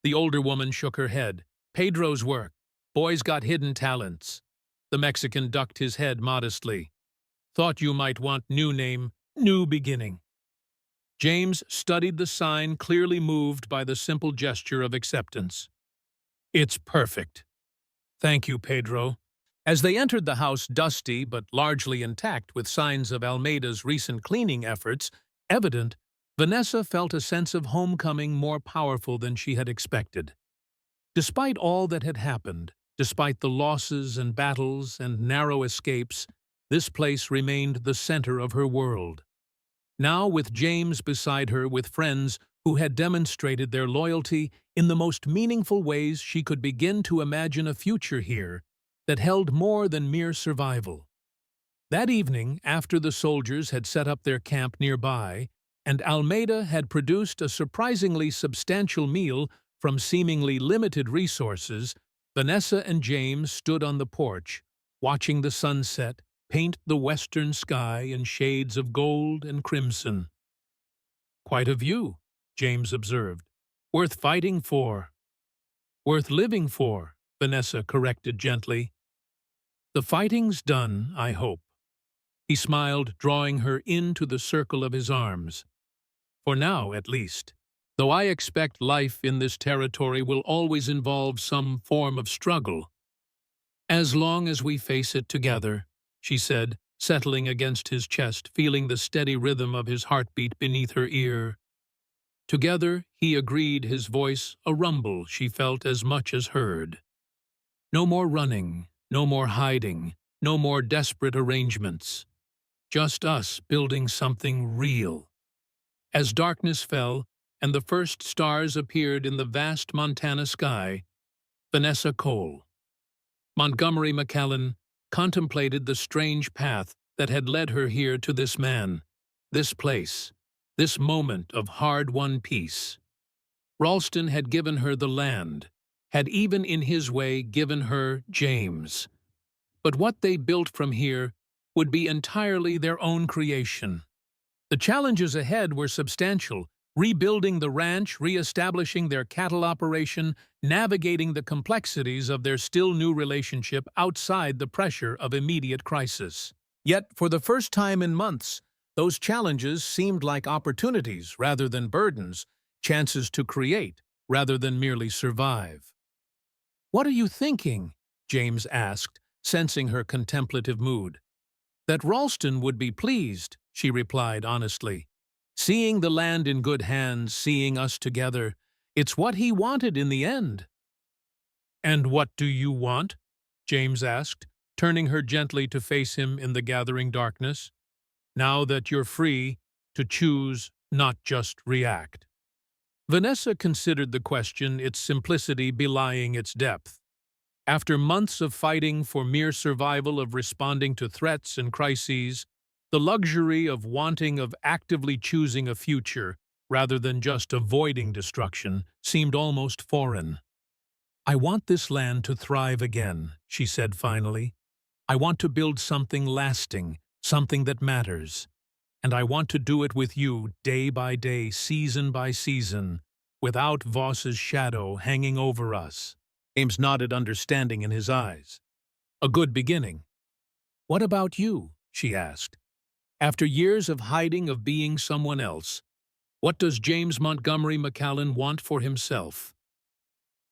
A: The older woman shook her head. Pedro's work. Boy's got hidden talents. The Mexican ducked his head modestly. Thought you might want new name, new beginning. James studied the sign, clearly moved by the simple gesture of acceptance. "It's perfect. Thank you, Pedro." As they entered the house dusty but largely intact with signs of Almeida's recent cleaning efforts evident, Vanessa felt a sense of homecoming more powerful than she had expected. Despite all that had happened, despite the losses and battles and narrow escapes, this place remained the center of her world. Now, with James beside her, with friends who had demonstrated their loyalty in the most meaningful ways, she could begin to imagine a future here that held more than mere survival. That evening, after the soldiers had set up their camp nearby, and Almeida had produced a surprisingly substantial meal from seemingly limited resources, Vanessa and James stood on the porch, watching the sunset paint the western sky in shades of gold and crimson. "Quite a view," James observed. "Worth fighting for." "Worth living for," Vanessa corrected gently. "The fighting's done, I hope." He smiled, drawing her into the circle of his arms. "For now, at least. Though I expect life in this territory will always involve some form of struggle. As long as we face it together," she said, settling against his chest, feeling the steady rhythm of his heartbeat beneath her ear. Together, he agreed, his voice a rumble she felt as much as heard. No more running, no more hiding, no more desperate arrangements. Just us building something real. As darkness fell, and the first stars appeared in the vast Montana sky, Vanessa Cole, Montgomery McClellan, contemplated the strange path that had led her here to this man, this place, this moment of hard-won peace. Ralston had given her the land, had even in his way given her James. But what they built from here would be entirely their own creation. The challenges ahead were substantial: rebuilding the ranch, re-establishing their cattle operation, navigating the complexities of their still-new relationship outside the pressure of immediate crisis. Yet, for the first time in months, those challenges seemed like opportunities rather than burdens, chances to create rather than merely survive. "What are you thinking?" James asked, sensing her contemplative mood. "That Ralston would be pleased," she replied honestly. "Seeing the land in good hands, seeing us together, it's what he wanted in the end." "And what do you want?" James asked, turning her gently to face him in the gathering darkness. "Now that you're free to choose, not just react." Vanessa considered the question, its simplicity belying its depth. After months of fighting for mere survival, of responding to threats and crises, the luxury of actively choosing a future rather than just avoiding destruction seemed almost foreign. "I want this land to thrive again," she said finally. "I want to build something lasting, something that matters. And I want to do it with you, day by day, season by season, without Voss's shadow hanging over us." James nodded, understanding in his eyes. "A good beginning." "What about you?" she asked. "After years of hiding, of being someone else, what does James Montgomery McClellan want for himself?"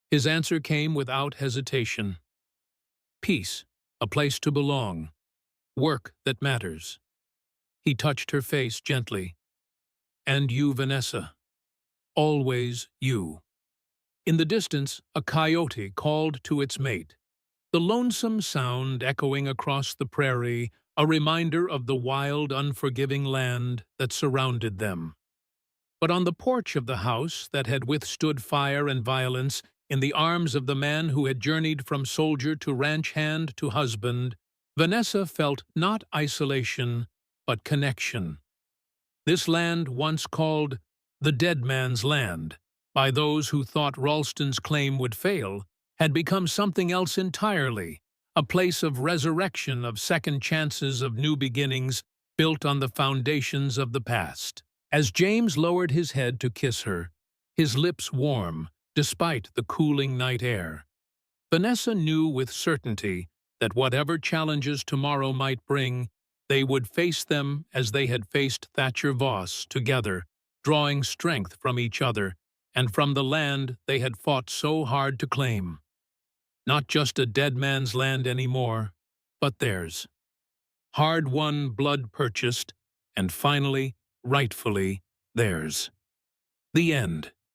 A: His answer came without hesitation. "Peace, a place to belong, work that matters." He touched her face gently. "And you, Vanessa, always you." In the distance, a coyote called to its mate, the lonesome sound echoing across the prairie, a reminder of the wild, unforgiving land that surrounded them. But on the porch of the house that had withstood fire and violence, in the arms of the man who had journeyed from soldier to ranch hand to husband, Vanessa felt not isolation, but connection. This land, once called the dead man's land by those who thought Ralston's claim would fail, had become something else entirely, a place of resurrection, of second chances, of new beginnings built on the foundations of the past. As James lowered his head to kiss her, his lips warm, despite the cooling night air, Vanessa knew with certainty that whatever challenges tomorrow might bring, they would face them as they had faced Thatcher Voss together, drawing strength from each other and from the land they had fought so hard to claim. Not just a dead man's land anymore, but theirs. Hard-won, blood-purchased, and finally, rightfully, theirs. The end.